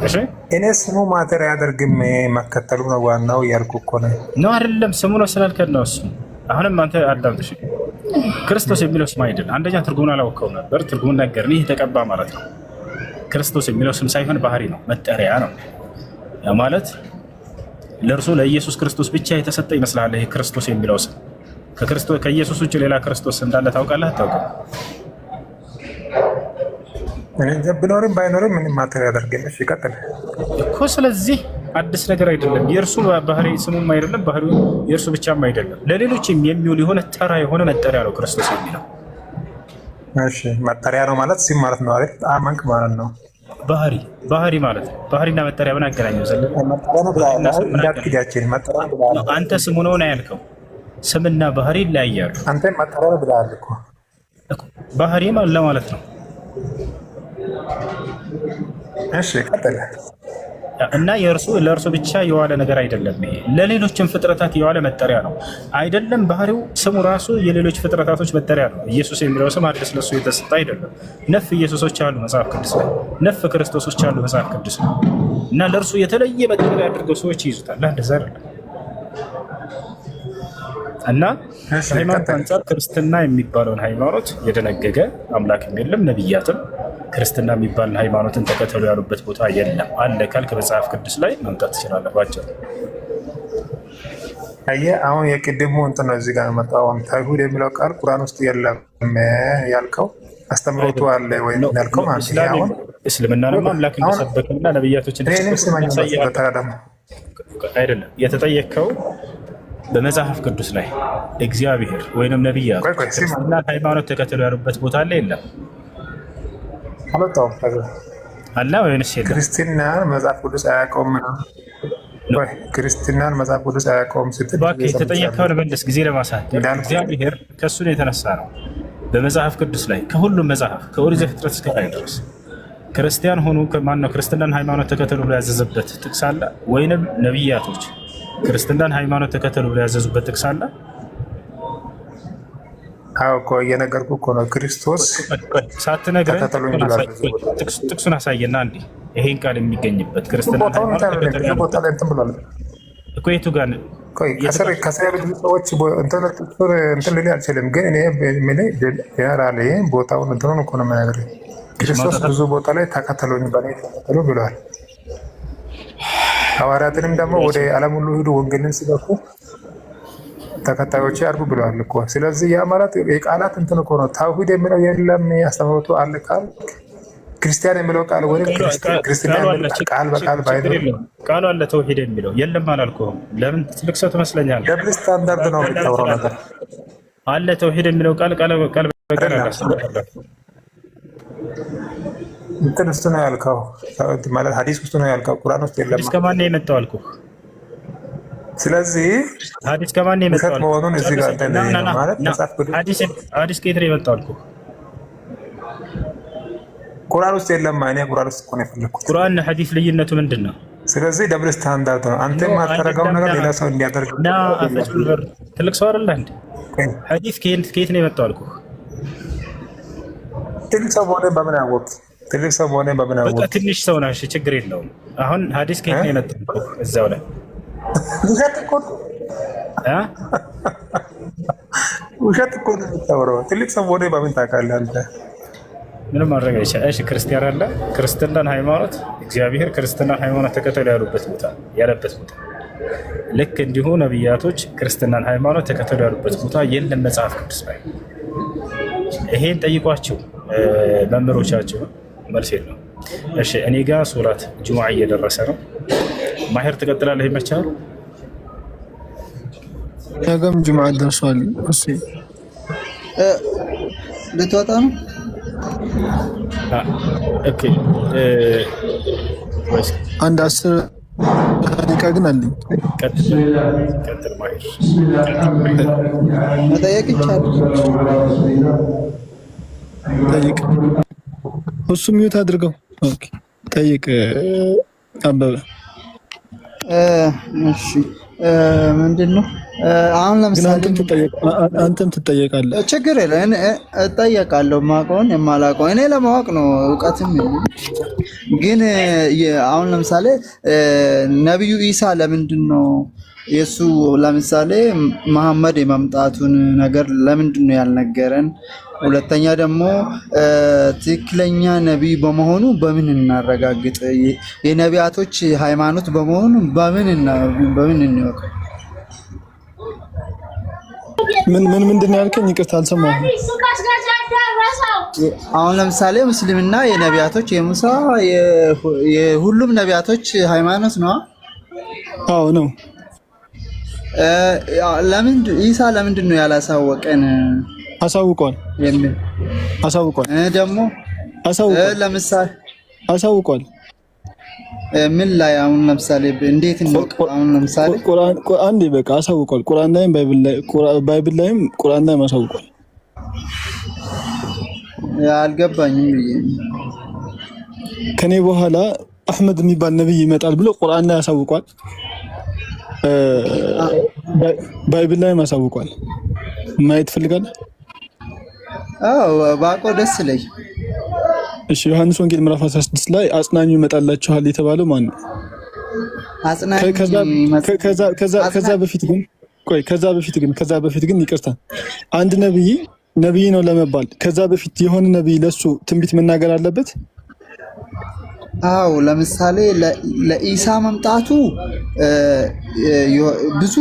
እሺ፣ እኔ ስሙ ማተር ያደርግም መከተሉ ነው ዋናው እያልኩ እኮ ነው። ነው አይደለም፣ ስሙ ነው ስላልከን ነው እሱ። አሁንም አንተ አዳምጥ። እሺ፣ ክርስቶስ የሚለው ስም አይደለም። አንደኛ ትርጉሙን አላወቀውም ነበር። ትርጉሙን ነገርን። ይህ የተቀባ ማለት ነው። ክርስቶስ የሚለው ስም ሳይሆን ባህሪ ነው፣ መጠሪያ ነው። ያ ማለት ለእርሱ ለኢየሱስ ክርስቶስ ብቻ የተሰጠ ይመስላል። ይሄ ክርስቶስ የሚለው ስም ከኢየሱስ ውጭ ሌላ ክርስቶስ እንዳለ ታውቃለህ? አታውቅም? ቢኖርም ባይኖርም ምንም ማተር ያደርግም። እሺ ቀጥል እኮ። ስለዚህ አዲስ ነገር አይደለም። የእርሱ ባህሪ ስሙም አይደለም፣ ባህሪው የእርሱ ብቻም አይደለም። ለሌሎችም የሚውል የሆነ ተራ የሆነ መጠሪያ ነው ክርስቶስ የሚለው። እሺ መጠሪያ ነው ማለት ስም ማለት ነው አይደል? አማንክ ማለት ነው። ባህሪ ማለት ነው። ባህሪና መጠሪያ ምን አገናኘው? አንተ ስሙ ነው ያልከው። ስምና ባህሪ ይለያያሉ። አንተ መጠሪያ ነው ብለሃል እኮ። ባህሪም አለ ማለት ነው። እሺ ቀጥል። እና ለእርሱ ብቻ የዋለ ነገር አይደለም። ይሄ ለሌሎችም ፍጥረታት የዋለ መጠሪያ ነው። አይደለም ባህሪው፣ ስሙ ራሱ የሌሎች ፍጥረታቶች መጠሪያ ነው። ኢየሱስ የሚለው ስም አዲስ ለሱ የተሰጠ አይደለም። ነፍ ኢየሱሶች አሉ መጽሐፍ ቅዱስ ላይ፣ ነፍ ክርስቶሶች አሉ መጽሐፍ ቅዱስ ላይ። እና ለእርሱ የተለየ መጠሪያ አድርገው ሰዎች ይይዙታል። እንደዛ አይደለም። እና ሃይማኖት አንጻር ክርስትና የሚባለውን ሃይማኖት የደነገገ አምላክም የለም ነቢያትም ክርስትና የሚባልን ሃይማኖትን ተከተሉ ያሉበት ቦታ የለም። አለ ካልክ መጽሐፍ ቅዱስ ላይ መምጣት ትችላለባቸው። አየህ አሁን የቅድሙ እንትን ነው እዚህ ጋር መጣው። አይሁድ የሚለው ቃል ቁርአን ውስጥ የለም ያልከው አስተምሮቱ አለ ወይ ያልከው ማለት ነው። አሁን እስልምናንም አምላክ እንደሰበከና ነብያቶችን አይደለም የተጠየቀው በመጽሐፍ ቅዱስ ላይ እግዚአብሔር ወይንም ነብያት ክርስትና ሃይማኖት ተከተሉ ያሉበት ቦታ አለ የለም? አልወጣሁም አለ ወይንስ የለም? ክርስትናን መጽሐፍ ቅዱስ አያውቀውም ነው ወይ? ክርስትናን መጽሐፍ ቅዱስ አያውቀውም ስትል እባክህ የተጠየቀውን መልስ። ጊዜ ለማሳት እግዚአብሔር ከእሱ ነው የተነሳ ነው በመጽሐፍ ቅዱስ ላይ ከሁሉም መጽሐፍ ከኦሪት ዘፍጥረት እስከ ራዕይ ድረስ ክርስቲያን ሆኑ ማነው ክርስትናን ሃይማኖት ተከተሉ ብሎ ያዘዘበት ጥቅስ አለ? ወይንም ነብያቶች ክርስትናን ሃይማኖት ተከተሉ ብሎ ያዘዙበት ጥቅስ አለ? አዎ እኮ እየነገርኩህ እኮ ነው። ክርስቶስ ሳትነግረን ጥቅሱን አሳየና እንዴ ይሄን ቃል የሚገኝበት ክርስትና እኮ የቱ ጋር ከስራ ብዙ ሰዎች እንትን ልል አልችልም፣ ግን እኔ ያራለ ቦታውን እንትኑን እኮ ነው የምነግርህ። ክርስቶስ ብዙ ቦታ ላይ ተከተሉኝ በእኔ ተከተሉ ብለዋል። ሐዋርያትንም ደግሞ ወደ ዓለም ሁሉ ሂዱ ወንጌልን ስበኩ ተከታዮች አድርጉ ብለዋል እኮ። ስለዚህ ያ ማለት የቃላት እንትን እኮ ነው። ተውሂድ የሚለው የለም አስተምህሮቱ አለ ቃል ክርስቲያን የሚለው ቃል ወይ ክርስቲያን የሚለው ቃል በቃል ባይደል ቃሉ አለ። ተውሂድ የሚለው የለም አላልኩህም። ለምን ትልቅ ሰው ትመስለኛለህ? ደብል ስታንዳርድ ነው የምታወራው ነገር አለ። ተውሂድ የሚለው ቃል በቃል እንትን ውስጥ ነው ያልከው ማለት ሐዲስ ውስጥ ነው ያልከው፣ ቁርአን ውስጥ የለም። ከማን ነው የመጣው አልኩህ? ስለዚህ ሐዲስ ከማን ነው የመጣው መሆኑን እዚህ ጋር ማለት መጽሐፍ ቅዱስ ሐዲስ ከየት ነው የመጣው አልኩህ? ቁርአን ውስጥ የለም። እኔ ቁርአን ውስጥ እኮ ነው የፈለኩት። ቁርአን ሐዲስ ልዩነቱ ምንድን ነው? ስለዚህ ደብል ስታንዳርድ ነው። አንተ የማታደርገው ነገር ሌላ ሰው እንዲያደርግ እና ትልቅ ሰው አይደለህ እንዴ? ሐዲስ ከየት ነው የመጣው አልኩህ? ትልቅ ሰው ሆነ በምን አወቅ? ትልቅ ሰው መሆኔ በምን በቃ አወቅ? ትንሽ ሰው ነህ። እሺ ችግር የለውም። አሁን ሀዲስ ከየት ነው የመጣው? እዛው ላይ ውሸት እኮ ነው። እ ውሸት እኮ ነው የምታወራው። ትልቅ ሰው መሆኔ በምን ታውቃለህ አንተ? ምንም ማድረግ አይቻልም። እሺ ክርስቲያን አለ ክርስትናን ሃይማኖት እግዚአብሔር ክርስትናን ሃይማኖት ተከተሉ ያለበት ቦታ ልክ እንዲሁ ነቢያቶች ክርስትናን ሃይማኖት ተከተሉ ያሉበት ቦታ የለም መጽሐፍ ቅዱስ ላይ። ይሄን ጠይቋቸው መምህሮቻቸው መልስ የለም። እሺ እኔ ጋር ሶላት ጁሙዓ እየደረሰ ነው። ማሄር ትቀጥላለህ? ይመቻል። ነገም ጁሙዓ ደርሷል። እሺ ልትወጣ ነው? ኦኬ አንድ 10 ደቂቃ ግን አለኝ። ቀጥል ማሄር። መጠየቅ ይቻላል? ጠይቅ። እሱ ሚውት አድርገው። ኦኬ ጠይቅ አበበ። እሺ ምንድን ነው አሁን ለምሳሌ አንተም ትጠየቃለህ። ችግር የለም እጠየቃለሁ። የማውቀውን የማላውቀውን እኔ ለማወቅ ነው እውቀትም ግን አሁን ለምሳሌ ነቢዩ ኢሳ ለምንድን ነው የሱ ለምሳሌ መሐመድ የመምጣቱን ነገር ለምንድን ነው ያልነገረን? ሁለተኛ ደግሞ ትክክለኛ ነቢይ በመሆኑ በምን እናረጋግጥ? የነቢያቶች ሃይማኖት በመሆኑ በምን እንወቅ? ምንድን ያልከኝ? ይቅርታ አልሰማሁም። አሁን ለምሳሌ ሙስሊምና የነቢያቶች የሙሳ የሁሉም ነቢያቶች ሃይማኖት ነው። አዎ ነው። ኢሳ ለምንድን ነው ያላሳወቀን? አሳውቋል። አሳውቋል ደግሞ ለምሳሌ አሳውቋል። ምን ላይ? አሁን ለምሳሌ እንዴት ነው? አሁን ለምሳሌ አንዴ በቃ አሳውቋል። ቁርአን ላይም ባይብል ላይም ቁርአን ላይም አሳውቋል። አልገባኝም ብዬ ከኔ በኋላ አህመድ የሚባል ነብይ ይመጣል ብሎ ቁርአን ላይ አሳውቋል። ባይብል ላይም አሳውቋል። ማየት ፈልጋለህ? አዎ ባቆ ደስ ይለኝ። እሺ ዮሐንስ ወንጌል ምዕራፍ 16 ላይ አጽናኙ ይመጣላችኋል የተባለው ማን ነው? አጽናኙ ከዛ በፊት ግን ይቅርታ፣ አንድ ነብይ ነው ለመባል ከዛ በፊት የሆነ ነብይ ለሱ ትንቢት መናገር አለበት። አዎ ለምሳሌ ለኢሳ መምጣቱ ብዙ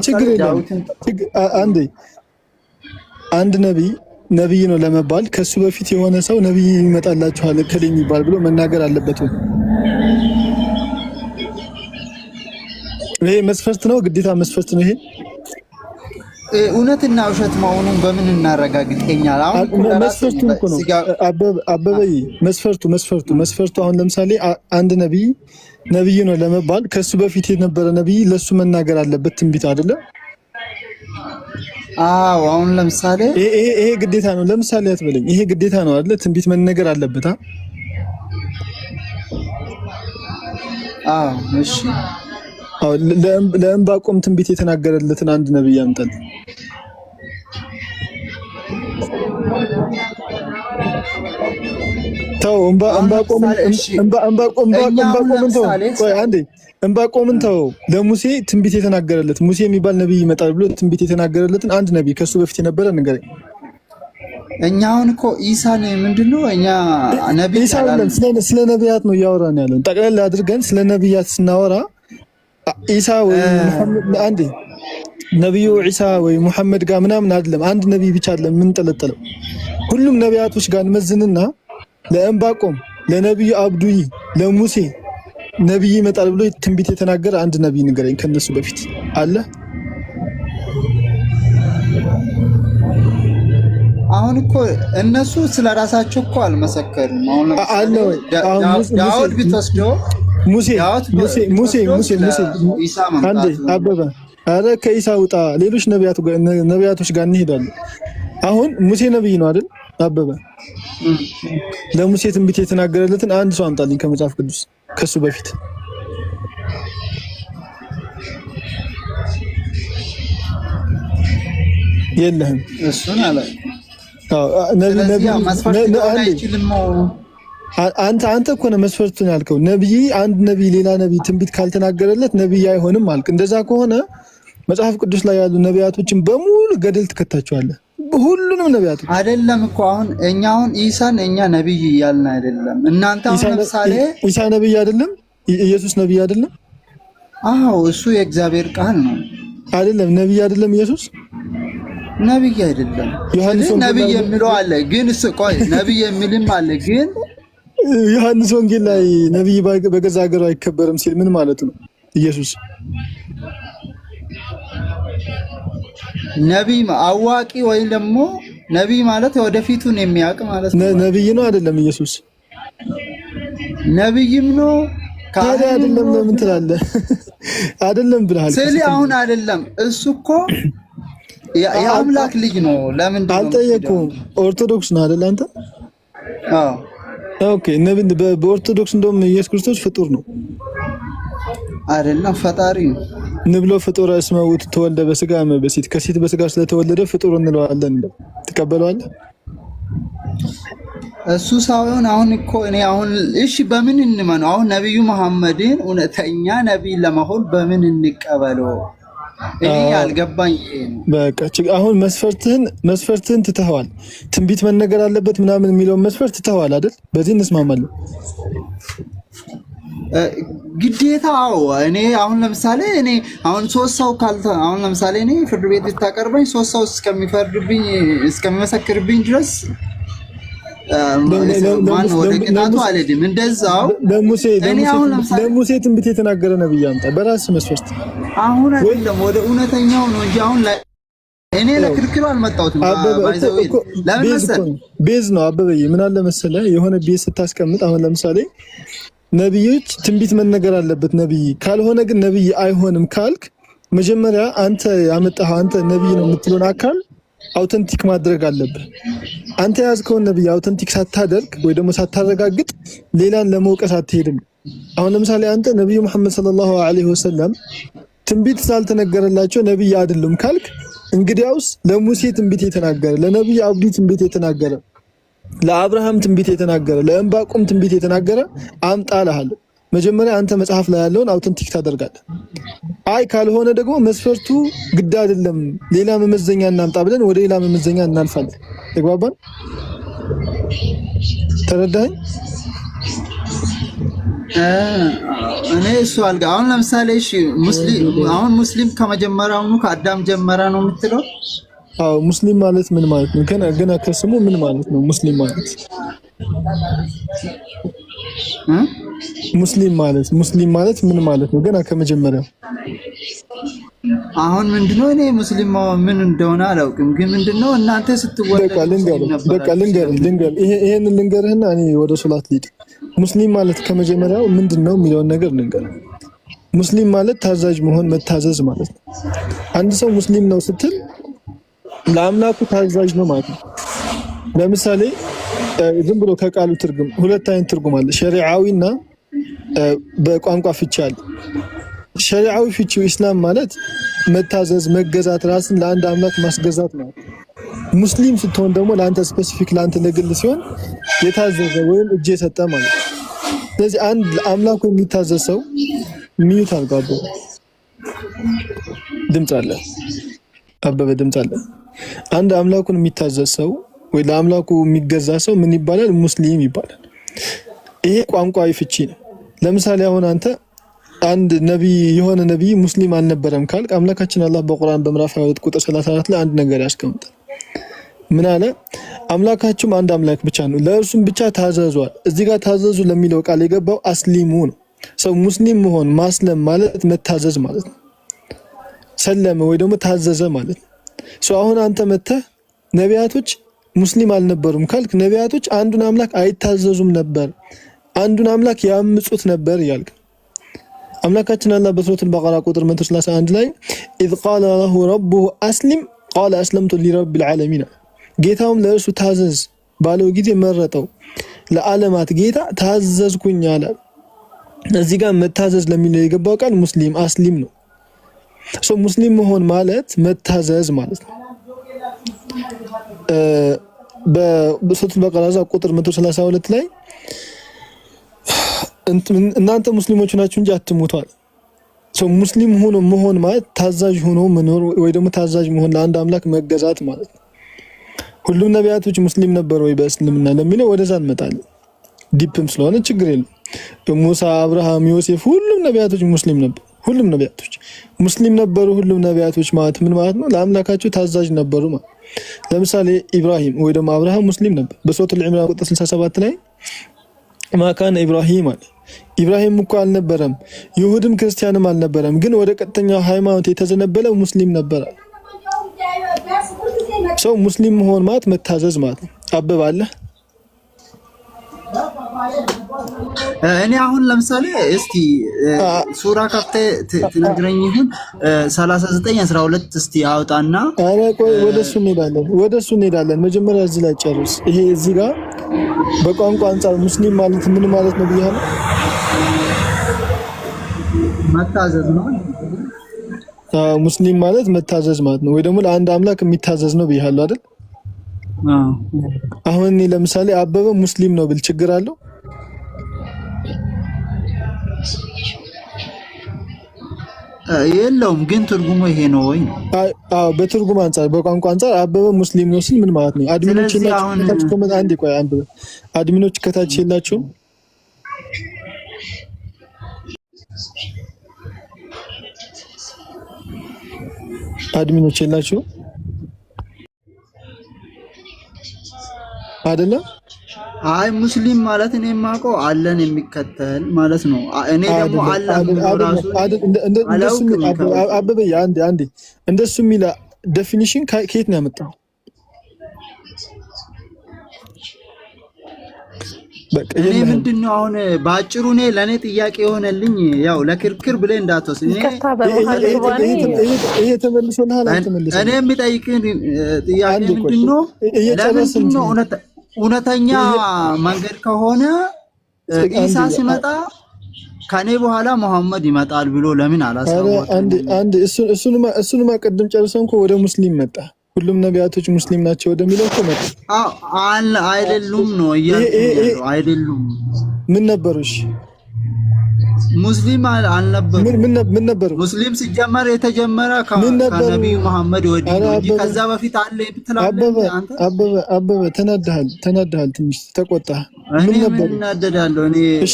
ችግር የለም። አንድ ነብይ ነው ለመባል ከሱ በፊት የሆነ ሰው ነብይ ይመጣላችኋል እከሌ የሚባል ብሎ መናገር አለበት። ይሄ መስፈርት ነው፣ ግዴታ መስፈርት ነው። ይሄ እውነትና ውሸት መሆኑን በምን እናረጋግጠኛል? አሁን መስፈርቱ እኮ ነው አበበይ፣ መስፈርቱ አሁን ለምሳሌ አንድ ነብይ ነው ለመባል ከሱ በፊት የነበረ ነብይ ለሱ መናገር አለበት ትንቢት አይደለ? አዎ አሁን ለምሳሌ ይሄ ግዴታ ነው። ለምሳሌ አትበለኝ፣ ይሄ ግዴታ ነው አይደለ? ትንቢት መነገር አለበት። አዎ እሺ። አዎ ለእምባቆም ትንቢት የተናገረለትን አንድ ነብይ ያምጣል። ተው እምባቆምን ተው። ለሙሴ ትንቢት የተናገረለት ሙሴ የሚባል ነብይ ይመጣል ብሎ ትንቢት የተናገረለትን አንድ ነብይ ከሱ በፊት የነበረ ንገረኝ። እኛ አሁን እኮ ኢሳን ምንድነው እኛ ነብይ ስለ ነብያት ነው እያወራን ያለን። ጠቅላላ አድርገን ስለ ነብያት ስናወራ ኢሳ ወይ ሙሐመድ አንዴ ነብዩ ኢሳ ወይ ሙሐመድ ጋር ምናምን አይደለም። አንድ ነብይ ብቻ አይደለም የምንጠለጠለው። ሁሉም ነብያቶች ጋር እንመዝንና ለእምባቆም፣ ለነብዩ አብዱይ፣ ለሙሴ ነብይ ይመጣል ብሎ ትንቢት የተናገረ አንድ ነብይ ንገረኝ ከነሱ በፊት አለ። አሁን እኮ እነሱ ስለራሳቸው እኮ አልመሰከሩም። አሁን ዳውድ ብትወስደው ሙሴ አንዴ አበበ፣ አረ ከኢሳ ውጣ፣ ሌሎች ነቢያቶች ጋር እንሄዳለን። አሁን ሙሴ ነብይ ነው አይደል? አበበ ለሙሴ ትንቢት የተናገረለትን አንድ ሰው አምጣልኝ ከመጽሐፍ ቅዱስ ከሱ በፊት። የለህም? እሱን አለ ስለዚህ መስፈርት ሊሆን አይችልም። አንተ እኮ ነው መስፈርቱን ያልከው። ነብይ አንድ ነብይ ሌላ ነብይ ትንቢት ካልተናገረለት ነብይ አይሆንም አልክ። እንደዛ ከሆነ መጽሐፍ ቅዱስ ላይ ያሉ ነቢያቶችን በሙሉ ገደል ትከታቸዋለህ። ሁሉንም ነቢያቶች አይደለም እኮ አሁን ኢሳን እኛ ነብይ እያልን አይደለም። እናንተ አሁን ለምሳሌ ኢሳ ነብይ አይደለም? ኢየሱስ ነብይ አይደለም? አዎ እሱ የእግዚአብሔር ቃል ነው አይደለም? ነብይ አይደለም? ኢየሱስ ነብይ አይደለም? ዮሐንስ ነብይ የሚለው አለ ግን ቆይ ነብይ የሚልም አለ ግን ዮሐንስ ወንጌል ላይ ነብይ በገዛ ሀገሩ አይከበርም ሲል ምን ማለት ነው? ኢየሱስ ነብይ አዋቂ ወይም ደግሞ ነብይ ማለት ወደፊቱን የሚያውቅ ማለት ነው። ነብይ ነው አይደለም? ኢየሱስ ነብይም ነው ታዲያ አይደለም ለምን ትላለህ? አይደለም ብለሃል። ስለዚህ አሁን አይደለም እሱ እኮ የአምላክ ልጅ ነው። ለምን አልጠየቁም? ኦርቶዶክስ ነው አይደል አንተ? አዎ ኦኬ። በኦርቶዶክስ እንደውም ኢየሱስ ክርስቶስ ፍጡር ነው አይደለም? ፈጣሪ ነው ንብሎ ፍጡር እስመ ውእቱ ተወልደ በስጋ በሴት ከሴት በስጋ ስለተወለደ ፍጡር እንለዋለን። ትቀበለዋለህ? እሱ ሳይሆን አሁን እኮ እኔ አሁን እሺ በምን እንመነው? አሁን ነብዩ መሐመድን እውነተኛ ነብይ ለመሆን በምን እንቀበለው? እኔ ያልገባኝ ነው። በቃ አሁን መስፈርትህን ትተኸዋል። ትንቢት መነገር አለበት ምናምን የሚለውን መስፈርት ትተኸዋል አይደል? በዚህ እንስማማለን። ግዴታ እኔ አሁን ለምሳሌ እኔ አሁን 3 ሰው አሁን ለምሳሌ እኔ ፍርድ ቤት ብታቀርበኝ 3 ሰው እስከሚመሰክርብኝ ድረስ ማን ወደ ቅጣቱ አልሄድም። እንደዛው ለሙሴ ትንቢት የተናገረ ነብይ አምጣ በራስ መስፈርት። አሁን አይደለም ወደ እውነተኛው ነው እንጂ አሁን ላይ እኔ ለክርክሩ አልመጣሁትም። ለምን መሰለህ ቤዝ ነው አበበዬ። ምን አለ መሰለህ የሆነ ቤዝ ስታስቀምጥ አሁን ለምሳሌ ነብዮች ትንቢት መነገር አለበት ነብይ ካልሆነ ግን ነብይ አይሆንም ካልክ መጀመሪያ አንተ ያመጣኸው አንተ ነብይ ነው የምትለውን አካል አውተንቲክ ማድረግ አለብህ። አንተ ያዝከውን ነብይ አውተንቲክ ሳታደርግ ወይ ደግሞ ሳታረጋግጥ ሌላን ለመውቀስ አትሄድም። አሁን ለምሳሌ አንተ ነብዩ መሐመድ ሰለላሁ ዐለይሂ ወሰለም ትንቢት ሳልተነገረላቸው ነብይ አይደሉም ካልክ እንግዲያውስ ለሙሴ ትንቢት የተናገረ፣ ለነብዩ አብዲ ትንቢት የተናገረ፣ ለአብርሃም ትንቢት የተናገረ፣ ለእንባቆም ትንቢት የተናገረ አምጣልሃል። መጀመሪያ አንተ መጽሐፍ ላይ ያለውን አውተንቲክ ታደርጋለህ። አይ ካልሆነ ደግሞ መስፈርቱ ግድ አይደለም ሌላ መመዘኛ እናምጣ ብለን ወደ ሌላ መመዘኛ እናልፋለን። ተግባባን? ተረዳኸኝ? እኔ እሱ አልጋ አሁን ለምሳሌ እሺ ሙስሊም ከመጀመሪያውኑ ከአዳም ጀመረ ነው የምትለው? አዎ ሙስሊም ማለት ምን ማለት ነው? ገና ከስሙ ምን ማለት ነው? ሙስሊም ማለት ምን ማለት ነው? ገና ከመጀመሪያው አሁን ምንድነው እኔ ሙስሊም ምን እንደሆነ አላውቅም፣ ግን ምንድነው እናንተ ስትወለዱ በቃ ልንገር ይሄንን ልንገርህና እኔ ወደ ሶላት ልሂድ። ሙስሊም ማለት ከመጀመሪያው ምንድነው የሚለውን ነገር ልንገር። ሙስሊም ማለት ታዛዥ መሆን መታዘዝ ማለት ነው። አንድ ሰው ሙስሊም ነው ስትል ለአምላኩ ታዛዥ ነው ማለት ነው። ለምሳሌ ዝም ብሎ ከቃሉ ትርጉም ሁለት አይነት ትርጉም አለ፣ ሸሪዓዊና በቋንቋ ፍቺ አለ። ሸሪዓዊ ፍቺው ኢስላም ማለት መታዘዝ፣ መገዛት፣ ራስን ለአንድ አምላክ ማስገዛት ነው። ሙስሊም ስትሆን ደግሞ ለአንተ ስፔሲፊክ ለአንተ ለግል ሲሆን የታዘዘ ወይም እጅ የሰጠ ማለት ነው። ስለዚህ አንድ አምላኩ የሚታዘዝ ሰው ሚዩት አድርጎ ድምፅ አለ አበበ ድምፅ አለ። አንድ አምላኩን የሚታዘዝ ሰው ወይ ለአምላኩ የሚገዛ ሰው ምን ይባላል? ሙስሊም ይባላል። ይሄ ቋንቋዊ ፍቺ ነው። ለምሳሌ አሁን አንተ አንድ ነብይ የሆነ ነብይ ሙስሊም አልነበረም ካልክ አምላካችን አላህ በቁርአን በምዕራፍ 22 ቁጥር 34 ላይ አንድ ነገር ያስቀምጣል። ምን አለ? አምላካችሁም አንድ አምላክ ብቻ ነው፣ ለእርሱም ብቻ ታዘዙዋል። እዚህ ጋር ታዘዙ ለሚለው ቃል የገባው አስሊሙ ነው። ሰው ሙስሊም መሆን ማስለም ማለት መታዘዝ ማለት ነው። ሰለመ ወይ ደግሞ ታዘዘ ማለት ነው። አሁን አንተ መተህ ነቢያቶች ሙስሊም አልነበሩም ካልክ ነቢያቶች አንዱን አምላክ አይታዘዙም ነበር፣ አንዱን አምላክ ያምጹት ነበር እያልክ አምላካችን አላህ በሱረቱል በቀራ ቁጥር 131 ላይ ኢዝ ቃለ ለሁ ረቡሁ አስሊም ቃለ አስለምቱ ሊረቢል ዓለሚን፣ ጌታውም ለእርሱ ታዘዝ ባለው ጊዜ መረጠው፣ ለዓለማት ጌታ ታዘዝኩኝ አለ። እዚህ ጋር መታዘዝ ለሚለው የገባው ቃል ሙስሊም አስሊም ነው። ሙስሊም መሆን ማለት መታዘዝ ማለት ነው። በሱረቱል በቀራ ቁጥር 132 ላይ እናንተ ሙስሊሞች ናችሁ እንጂ አትሞቷል። ሰው ሙስሊም ሆኖ መሆን ማለት ታዛዥ ሆኖ መኖር ወይ ደግሞ ታዛዥ መሆን ለአንድ አምላክ መገዛት ማለት ነው። ሁሉም ነቢያቶች ሙስሊም ነበሩ ወይ በእስልምና ለሚለው ወደዛ እንመጣለን። ዲፕም ስለሆነ ችግር የለም። ሙሳ፣ አብርሃም፣ ዮሴፍ ሁሉም ነቢያቶች ሙስሊም ነበሩ። ሁሉም ነቢያቶች ሙስሊም ነበሩ። ሁሉም ነቢያቶች ማለት ምን ማለት ነው? ለአምላካቸው ታዛዥ ነበሩ ማለት። ለምሳሌ ኢብራሂም ወይ ደግሞ አብርሃም ሙስሊም ነበር። በሱረቱል ኢምራን ቁጥር 67 ላይ ማካነ ኢብራሂም አለ። ኢብራሂም እኮ አልነበረም ይሁድም ክርስቲያንም አልነበረም፣ ግን ወደ ቀጥተኛው ሃይማኖት የተዘነበለ ሙስሊም ነበር። ሰው ሙስሊም መሆን ማለት መታዘዝ ማለት ነው። አበባለ እኔ አሁን ለምሳሌ እስቲ ሱራ ከፍተ ትነግረኝ ይሁን 39:12 እስቲ አውጣና አረ ቆይ ወደሱ እንሄዳለን። መጀመሪያ እዚህ ላይ ጨርስ። ይሄ እዚህ ጋር በቋንቋ አንፃር ሙስሊም ማለት ምን ማለት ነው ብያለሁ? መታዘዝ ነው። ሙስሊም ማለት መታዘዝ ማለት ነው፣ ወይ ደግሞ ለአንድ አምላክ የሚታዘዝ ነው ብያለሁ አይደል? አሁን እኔ ለምሳሌ አበበ ሙስሊም ነው ብል ችግር አለው? የለውም። ግን ትርጉሙ ይሄ ነው ወይ? አዎ በትርጉም አንፃር በቋንቋ አንፃር አበበ ሙስሊም ነው ሲል ምን ማለት ነው? አድሚኖች የላችሁም? ኮሜንት አንዴ ቆይ አንብበ አድሚኖች ከታች የላችሁም? አድሚኖች የላችሁም አይደለም? አይ ሙስሊም ማለት እኔ የማውቀው አለን የሚከተል ማለት ነው። እኔ ደግሞ አላህ ራሱ እንደሱ አበበ አንዴ እንደሱ የሚል ዴፊኒሽን ከየት ነው ያመጣው? እኔ ምንድነው አሁን ባጭሩ እኔ ለኔ ጥያቄ የሆነልኝ ያው ለክርክር ብለህ እንዳትወስድ። ይሄ ተመልሶልሃል አልተመለሰም? እኔ የሚጠይቅህ ጥያቄ ምንድነው ለምንድነው እውነተኛ መንገድ ከሆነ ኢሳ ሲመጣ ከኔ በኋላ መሐመድ ይመጣል ብሎ ለምን አላሳወቀም? አንዴ እሱንማ ቅድም ጨርሰን እኮ ወደ ሙስሊም መጣ። ሁሉም ነቢያቶች ሙስሊም ናቸው ወደሚለው እኮ መጣ። አይደሉም ነው አይደሉም። ምን ነበሩ? እሺ ሙስሊም አልነበሩም። ምን ነበሩ? ሙስሊም ሲጀመር የተጀመረ ከነብዩ መሐመድ ወዲህ ነው እንጂ ከዛ በፊት አለ ብትላለህ አንተ። አበበ ተናደሃል፣ ትንሽ ተቆጣ። ምን ነበሩ? እናደዳለሁ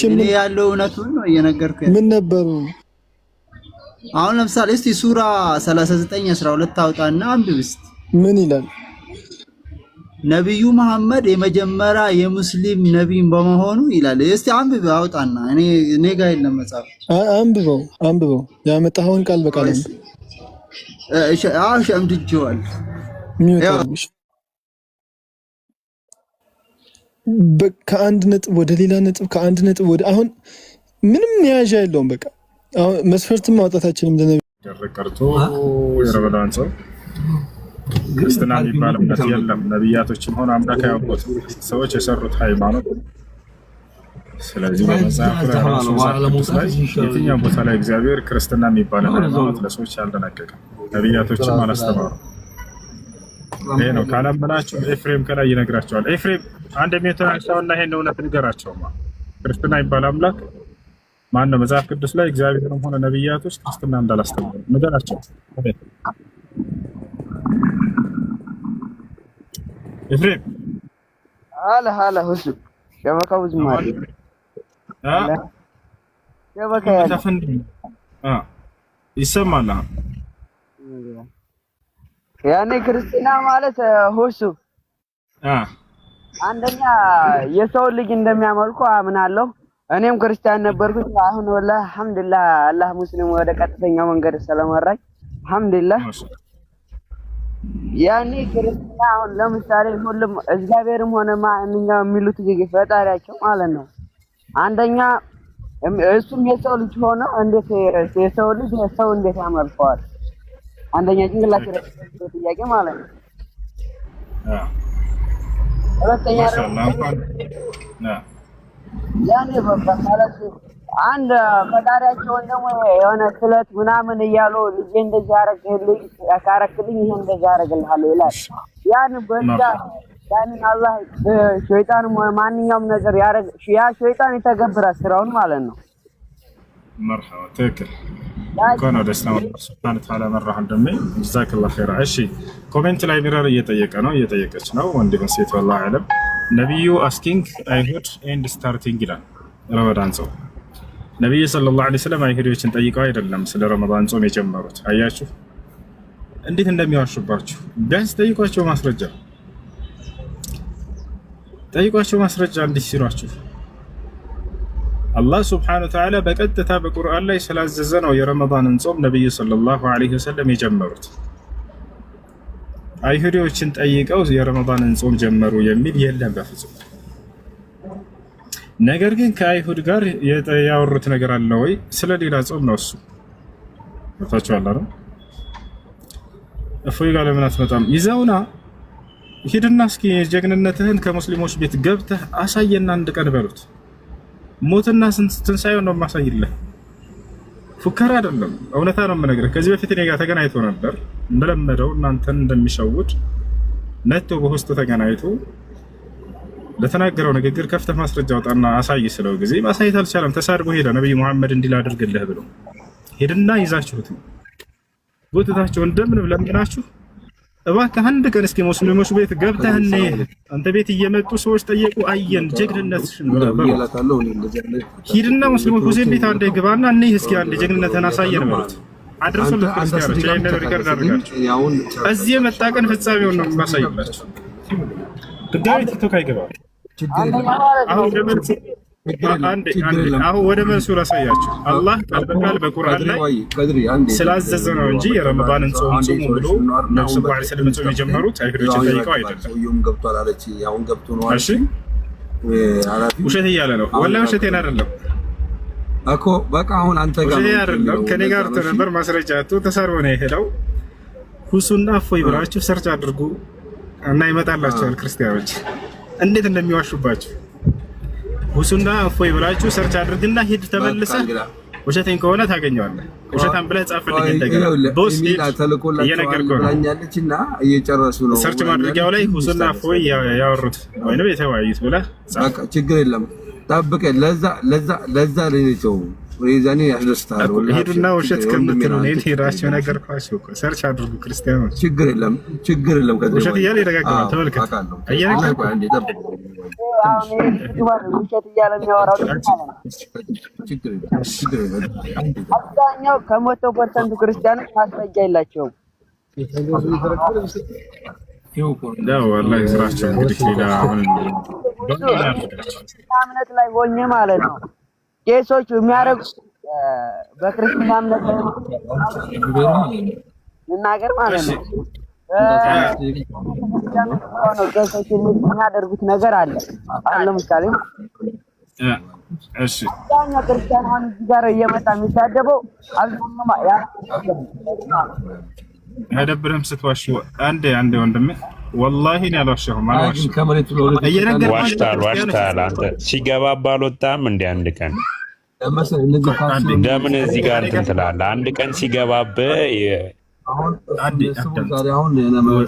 እኔ ያለው እውነቱን ነው እየነገርኩህ። ምን ነበሩ? አሁን ለምሳሌ እስቲ ሱራ 39:12 አውጣና አንብብ እስቲ። ምን ይላል? ነብዩ መሐመድ የመጀመሪያ የሙስሊም ነብይ በመሆኑ ይላል። እስቲ አንብብ አውጣና። እኔ ጋር የለም መጽሐፍ። አንብበው ያመጣኸውን ቃል በቃል ሸምድጄዋል። ከአንድ ነጥብ ወደ ሌላ ነጥብ፣ ከአንድ ነጥብ ወደ አሁን ምንም መያዣ የለውም። በቃ አሁን መስፈርትም ማውጣታችንም ቀርቶ የረመዳን ሰው ክርስትና የሚባል እምነት የለም። ነቢያቶችም ሆነ አምላክ ያውቁት ሰዎች የሰሩት ሃይማኖት። ስለዚህ በመጽሐፍ ላይ የትኛው ቦታ ላይ እግዚአብሔር ክርስትና የሚባል ሃይማኖት ለሰዎች አልደነገገም፣ ነቢያቶችም አላስተማሩም። ይሄ ነው። ካላመናችሁ ኤፍሬም ከላይ ይነግራቸዋል። ኤፍሬም አንድ የሚተናሻውና ይሄን እውነት ንገራቸው። ክርስትና የሚባል አምላክ ማን ነው? መጽሐፍ ቅዱስ ላይ እግዚአብሔርም ሆነ ነቢያቶች ክርስትና እንዳላስተማሩ ንገራቸው። ኤፍሬም አለ ሁሉ ሸበካው ዝማሬ ሸበካ ይሰማል። ያኔ ክርስትና ማለት ሁሱ አንደኛ የሰው ልጅ እንደሚያመልኩ አምናለሁ። እኔም ክርስቲያን ነበርኩኝ። አሁን ወላሂ አልሐምዱሊላህ አላህ ሙስሊም ወደ ቀጥተኛው መንገድ ስለመራኝ አልሐምዱሊላህ። ያኔ ክርስትና አሁን ለምሳሌ ሁሉም እግዚአብሔርም ሆነ ማንኛውም የሚሉት ፈጣሪያቸው ማለት ነው። አንደኛ እሱም የሰው ልጅ ሆነ እንዴት የሰው ልጅ ሰው እንዴት ያመልከዋል? አንደኛ ጭንቅላት ጥያቄ ማለት ነው። ሁለተኛ ያኔ ማለት አንድ ፈጣሪያቸውን ደግሞ የሆነ ስለት ምናምን እያሉ ልጄ እንደዚህ አረግልኝ ካረክልኝ ይሄ እንደዚህ አረግልሃለሁ ይላል። ያን በዛ ያንን አላህ ሸይጣንም ሆነ ማንኛውም ነገር ያረግ ያ ሸይጣን የተገበረ ስራውን ማለት ነው። مرحبا تكل كون ደስታ سبحانه وتعالى መራህ እንደም ጀዛከላሁ ኸይራ። እሺ ኮሜንት ላይ ሚረር እየጠየቀች ነው ወንድም ሴት والله አለም ነብዩ አስኪንግ አይሁድ ኤንድ ስታርቲንግ ይላል ረመዳን ጾም። ነብዩ ሰለላሁ ዐለይሂ ወሰለም አይሁዶችን ጠይቀው አይደለም ስለ ረመዳን ጾም የጀመሩት። አያችሁ እንዴት እንደሚዋሹባችሁ። ቢያንስ ጠይቋቸው ማስረጃ እንዲህ ሲሏችሁ አላህ ሱብሓነሁ ወተዓላ በቀጥታ በቁርአን ላይ ስላዘዘ ነው የረመዳንን ጾም ነብዩ ሰለላሁ ዐለይሂ ወሰለም የጀመሩት። አይሁዶችን ጠይቀው የረመዳንን ጾም ጀመሩ የሚል የለም በፍጹም። ነገር ግን ከአይሁድ ጋር ያወሩት ነገር አለ ወይ? ስለ ሌላ ጾም ነው እሱ። ወጣችኋል አይደል? እፎይ ጋር ለምን አትመጣም? ይዘውና ሂድና እስኪ ጀግንነትህን ከሙስሊሞች ቤት ገብተህ አሳየና አንድ ቀን በሉት። ሞትና ትንሳኤውን ነው የማሳይልህ። ፉከራ አይደለም፣ እውነታ ነው የምነግርህ። ከዚህ በፊት እኔ ጋር ተገናኝቶ ነበር እንደለመደው እናንተን እንደሚሸውድ ነቶ በውስጥ ተገናኝቶ ለተናገረው ንግግር ከፍተህ ማስረጃ አውጣና አሳይ ስለው ጊዜ ማሳየት አልቻለም። ተሳድቦ ሄደ። ነብዩ መሐመድ እንዲል አድርግልህ ብሎ ሄድና ይዛችሁት ጎትታችሁ እንደምንም ለምናችሁ እባክህ አንድ ቀን እስኪ ሙስሊሞች ቤት ገብተህ አንተ ቤት እየመጡ ሰዎች ጠየቁ፣ አየን ጀግንነትሽን ሂድና ሙስሊሞች ሁሴን ቤት አንዴ ግባና እኔ እስኪ አንዴ ጀግንነትን አሳየን ማለት አድርሱለት። ክርስቲያኖች ላይ ነገር ሪከርድ አድርጋችሁ እዚህ የመጣ ቀን ፍጻሜውን ነው የማሳይላችሁ። ድጋሚ ቲክቶክ አይገባም። አሁን ወደ መልሱ ላሳያችሁ። አላህ ቃል በቃል በቁርአን ላይ ስላዘዘ ነው እንጂ የረመዳንን ጾም ጾሙ ብሎ ነብዩ ሰለላሁ ዐለይሂ ወሰለም ጾም የጀመሩት አይሁዶችን ጠይቀው አይደለም። እሺ ውሸት እያለ ነው። ወላሂ ውሸቴን አይደለም እኮ በቃ አሁን አንተ ጋር አይደለም ከኔ ጋር ነበር ማስረጃ ተሰርቦ ነው የሄደው። ሁሱና እፎይ ብላችሁ ሰርች አድርጉ እና ይመጣላችኋል። ክርስቲያኖች እንዴት እንደሚዋሹባችሁ ሁሱና እፎይ ብላችሁ ሰርች አድርግና ሂድ ተመልሰህ ውሸቴን ከሆነ ታገኘዋለህ። ውሸታም ብለህ ጻፍልኝ እንደገና ቦስ እየነገርኩህ ነው። እየጨረሱ ነው። ሰርች ማድረጊያው ላይ ሁሱና እፎይ ያወሩት ወይንም የተወያዩት ብለህ በቃ ችግር የለም ጠብቀኝ። ለዛ ለኔቸው ወይዛኔ ያስደስታል። ሂዱና ውሸት ከምትሉ ነው ሄዳችሁ ነገርኳችሁ እኮ ሰርች አድርጉ ክርስቲያኖች። ችግር የለም ውሸት እያለ ይደጋግማል። ተመልከት እየነገርኩህ ውሸት እያለ የሚያወራው አብዛኛው ከ100% ክርስቲያኖች ማስረጃ የላቸውም። ያው ወላሂ ስራቸው እንግዲህ ሌላ አሁን እምነት ላይ ሆኜ ማለት ነው ቄሶች የሚያደርጉት በክርስትና እምነት ላይ መናገር ማለት ነው። ቄሶች የሚያደርጉት ነገር አለ። ለምሳሌ እሺ ያኛ ክርስቲያን ሆነ እዚህ ጋር እየመጣ የሚሳደበው አብዛኛው ያ አይደብርህም ስትዋሽ? አንዴ ወንድሜ ወላሂ እኔ አልዋሸሁም። ዋሽታል። አንተ ሲገባባ አልወጣም እንደ አንድ ቀን እንደምን እዚህ ጋር እንትን ትላለህ? አንድ ቀን ሲገባብህ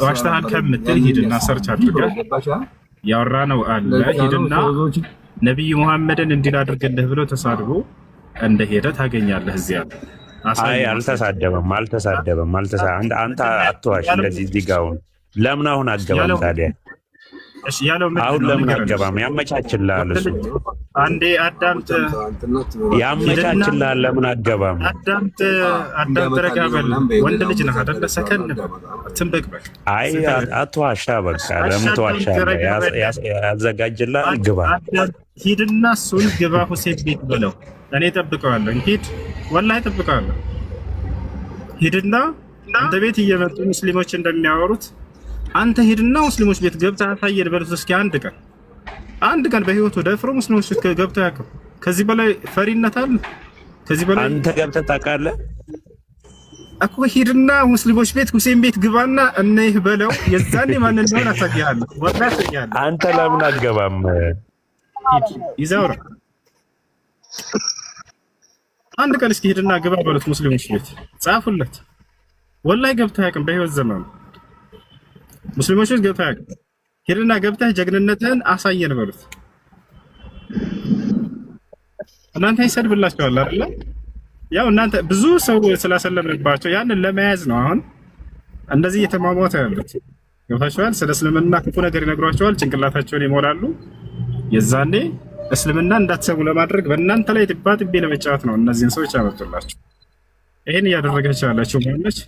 ዋሽተሃል ከምትል ሂድና ሰርች አድርገህ ያወራነው አለ። ሂድና ነቢዩ መሐመድን እንዲል አድርግልህ ብሎ ተሳድቦ እንደሄደ ታገኛለህ። እዚያ አይ አልተሳደበም። አንተ አትዋሽ። እንደዚህ ዚጋውን ለምን አሁን አገባም ታዲያ? እሺ ያለው ምን አሁን ለምን አገባም? ያመቻችልሃል እሱ። አንዴ አዳምጥ፣ ያመቻችልሃል። ለምን አገባም? አዳምጥ፣ ረጋ በል። ወንድ ልጅ ነህ አይደለ? ሰከን ትንበቅበቅ። አይ አትዋሻ። በቃ ለምን ትዋሻለህ? ያዘጋጅልሃል። ግባ፣ ሂድና እሱን ግባ ሁሴን ቤት በለው። እኔ እጠብቀዋለሁ። ሂድ፣ ወላሂ እጠብቀዋለሁ። ሂድና አንተ ቤት እየመጡ ሙስሊሞች እንደሚያወሩት አንተ ሂድና ሙስሊሞች ቤት ገብተህ አሳየን በሉት እስኪ። አንድ ቀን በህይወቱ ደፍሮ ሙስሊሞች ቤት ገብተህ ያውቅም? ከዚህ በላይ ፈሪነት አለ? ከዚህ በላይ አንተ ገብተህ ታውቃለህ እኮ። ሂድና ሙስሊሞች ቤት ሁሴን ቤት ግባና እነይህ በለው። የዛኔ ማን እንደሆነ አሳያለሁ። ወላሂ አሳያለሁ። አንተ ለምን አትገባም? ሂድ ይዘውራ። አንድ ቀን እስኪ ሂድና ግባ በሉት ሙስሊሞች ቤት ጻፉለት። ወላሂ ገብተህ አያውቅም በህይወት ዘመኑ ሙስሊሞች ቤት ገብተህ አያውቅም። ሂድና ገብተህ ጀግንነትህን አሳየን በሉት። እናንተ ይሰድብላችኋል አይደል? ያው እናንተ ብዙ ሰው ስላሰለምንባቸው ያንን ለመያዝ ነው አሁን እንደዚህ እየተማሟተ ያሉት። ገብታችኋል? ስለ እስልምና ክፉ ነገር ይነግሯቸዋል፣ ጭንቅላታቸውን ይሞላሉ። የዛኔ እስልምና እንዳትሰሙ ለማድረግ በእናንተ ላይ ጥባጥቤ ለመጫወት ነው እነዚህን ሰዎች ያመጡላችሁ። ይሄን እያደረገች ያላችሁ ማለች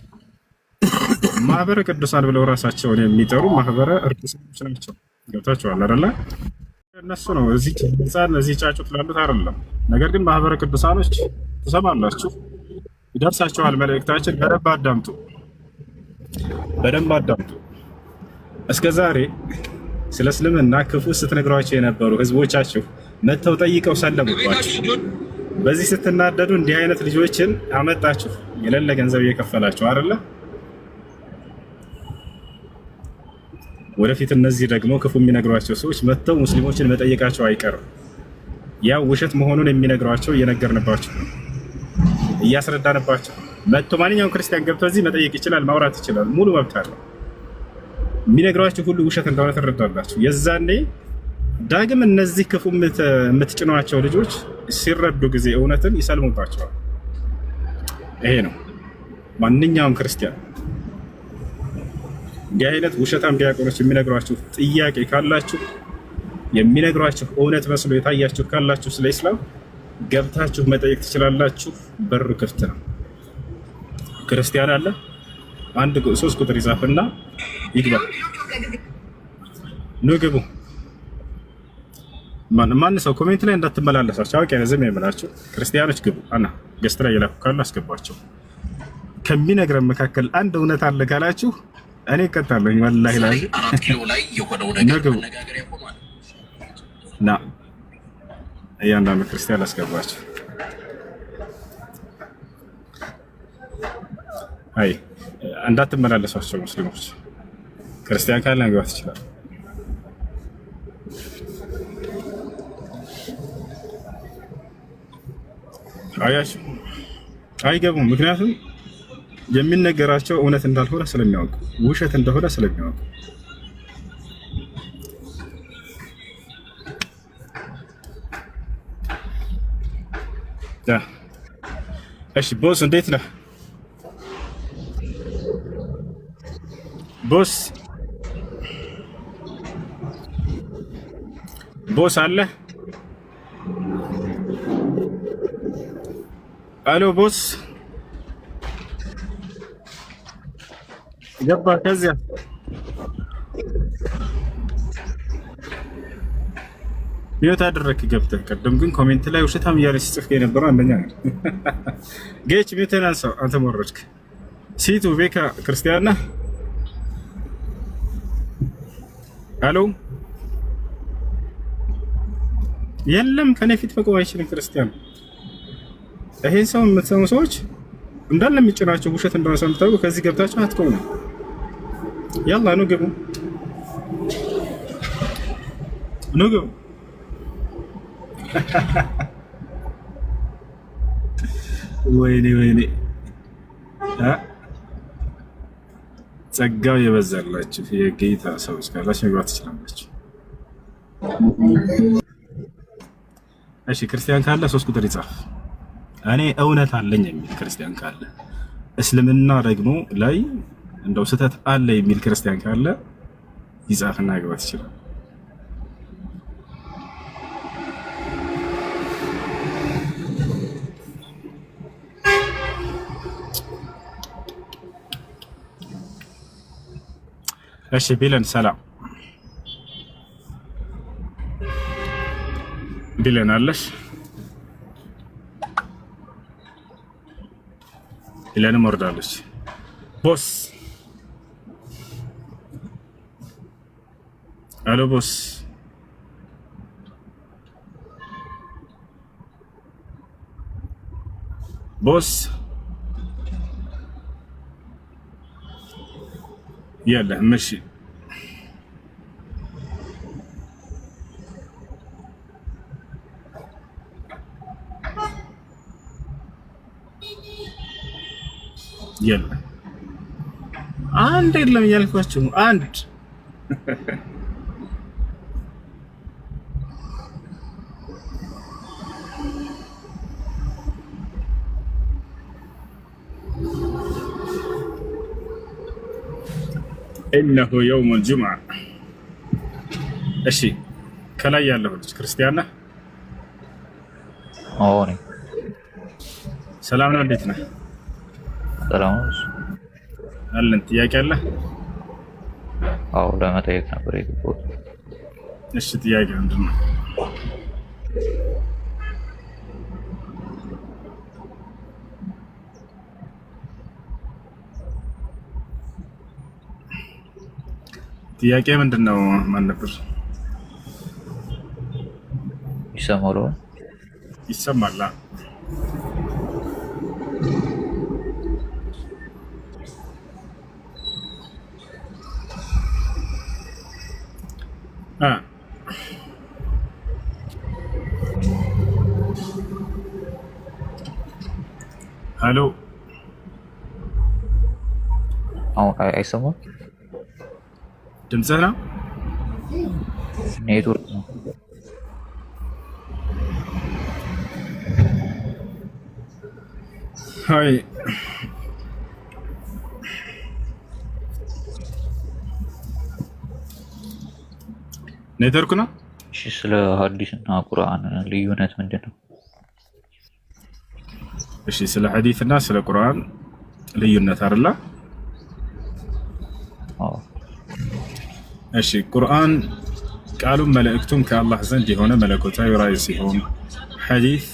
ማህበረ ቅዱሳን ብለው ራሳቸውን የሚጠሩ ማህበረ እርኩሳኖች ናቸው። ገብታችኋል አይደለ? እነሱ ነው እዚህ ህፃን እዚህ ጫጩት ላሉት አይደለም። ነገር ግን ማህበረ ቅዱሳኖች ትሰማላችሁ፣ ይደርሳችኋል መልእክታችን። በደንብ አዳምጡ፣ በደንብ አዳምጡ። እስከ ዛሬ ስለ እስልምና ክፉ ስትነግሯቸው የነበሩ ህዝቦቻችሁ መተው ጠይቀው ሰለሙባችሁ። በዚህ ስትናደዱ እንዲህ አይነት ልጆችን አመጣችሁ፣ የሌለ ገንዘብ እየከፈላችሁ አይደለ? ወደፊት እነዚህ ደግሞ ክፉ የሚነግሯቸው ሰዎች መተው ሙስሊሞችን መጠየቃቸው አይቀርም። ያው ውሸት መሆኑን የሚነግሯቸው እየነገርንባቸው ነው፣ እያስረዳንባቸው። መጥቶ ማንኛውም ክርስቲያን ገብቶ እዚህ መጠየቅ ይችላል፣ ማውራት ይችላል፣ ሙሉ መብት አለው። የሚነግሯቸው ሁሉ ውሸት እንደሆነ ትረዳላችሁ። የዛኔ ዳግም እነዚህ ክፉ የምትጭኗቸው ልጆች ሲረዱ ጊዜ እውነትን ይሰልሙባቸዋል። ይሄ ነው ማንኛውም ክርስቲያን እንዲህ አይነት ውሸታም ዲያቆኖች የሚነግሯችሁ ጥያቄ ካላችሁ፣ የሚነግሯችሁ እውነት መስሎ የታያችሁ ካላችሁ ስለ ኢስላም ገብታችሁ መጠየቅ ትችላላችሁ። በሩ ክፍት ነው። ክርስቲያን አለ 3 ቁጥር ይጻፍና ይግባ። ኑ ግቡ። ማን ሰው ኮሜንት ላይ እንዳትመላለሳችሁ አውቄ ዝም የምላችሁ ክርስቲያኖች ግቡ። አና ገስት ላይ የላኩ ካሉ አስገባቸው። ከሚነግረን መካከል አንድ እውነት አለ ካላችሁ እኔ እቀጣለሁ። ወላሂ ላይ ነገሩ ና እያንዳንዱ ክርስቲያን አስገባቸው። አይ እንዳትመላለሷቸው ሙስሊሞች። ክርስቲያን ካለ መግባት ይችላል። አያችሁ አይገቡም። ምክንያቱም የሚነገራቸው እውነት እንዳልሆነ ስለሚያውቁ፣ ውሸት እንደሆነ ስለሚያውቁ። እሺ ቦስ እንዴት ነህ? ቦስ አለ? አሎ ቦስ ገባ። ከዚያ ይወት አደረክ ገብተህ። ቀደም ግን ኮሜንት ላይ ውሸታም እያለ ሲጽፍ የነበረው አንደኛ ነው። ጌች ሚተናንሳ አንተ ሞረድክ። ሲቱ ቤካ ክርስቲያን ነህ? አሎ የለም ከኔ ፊት መቆም አይችልም ክርስቲያን። ይሄን ሰው የምትሰሙ ሰዎች እንዳለ የሚጭናቸው ውሸት እንደሆነ ሰምታችሁ ከዚህ ገብታችሁ አትቆሙ። ያላ ኑ ግቡ፣ ኑ ግቡ። ወይኔ ወይኔ ጸጋው የበዛላችሁ የጌታ ሰዎች ካላችሁ መግባት ትችላላችሁ። እሺ ክርስቲያን ካለ 3 ቁጥር ይጻፍ። እኔ እውነት አለኝ የሚል ክርስቲያን ካለ፣ እስልምና ደግሞ ላይ እንደው ስህተት አለ የሚል ክርስቲያን ካለ ይጻፍና መግባት ይችላል። እሺ ቢለን ሰላም ቢለን አለሽ? ቢለንም ወርዳለች። ቦስ አሎ ቦስ ቦስ يلا مشي يلا አንድ የለም እያልኳችሁ አንድ ኢነሁ የውሙል ጁምዓ። እሺ ከላይ ያለው ልጅ ክርስቲያን ነህ? አዎ ነኝ። ሰላም ነው፣ እንዴት ነህ? ሰላም ነው አለን። ጥያቄ አለ? አዎ ለመጠየቅ ነበር የገባሁት። እሺ ጥያቄ ምንድን ነው? ጥያቄ ምንድን ነው? ማን ነበር? ይሰማል? ይሰማል። ሄሎ አሁን አይሰማም? ድምፅህ ነው? ኔትወርክ ነው። አይ ኔትወርክ ነው። እሺ ስለ ሐዲስ እና ቁርአን ልዩነት ምንድን ነው? እሺ ስለ ሐዲስ እና ስለ ቁርአን ልዩነት አይደለ? አዎ። እሺ ቁርአን ቃሉም መልእክቱም ከአላህ ዘንድ የሆነ መለኮታዊ ራእይ ሲሆን ሐዲስ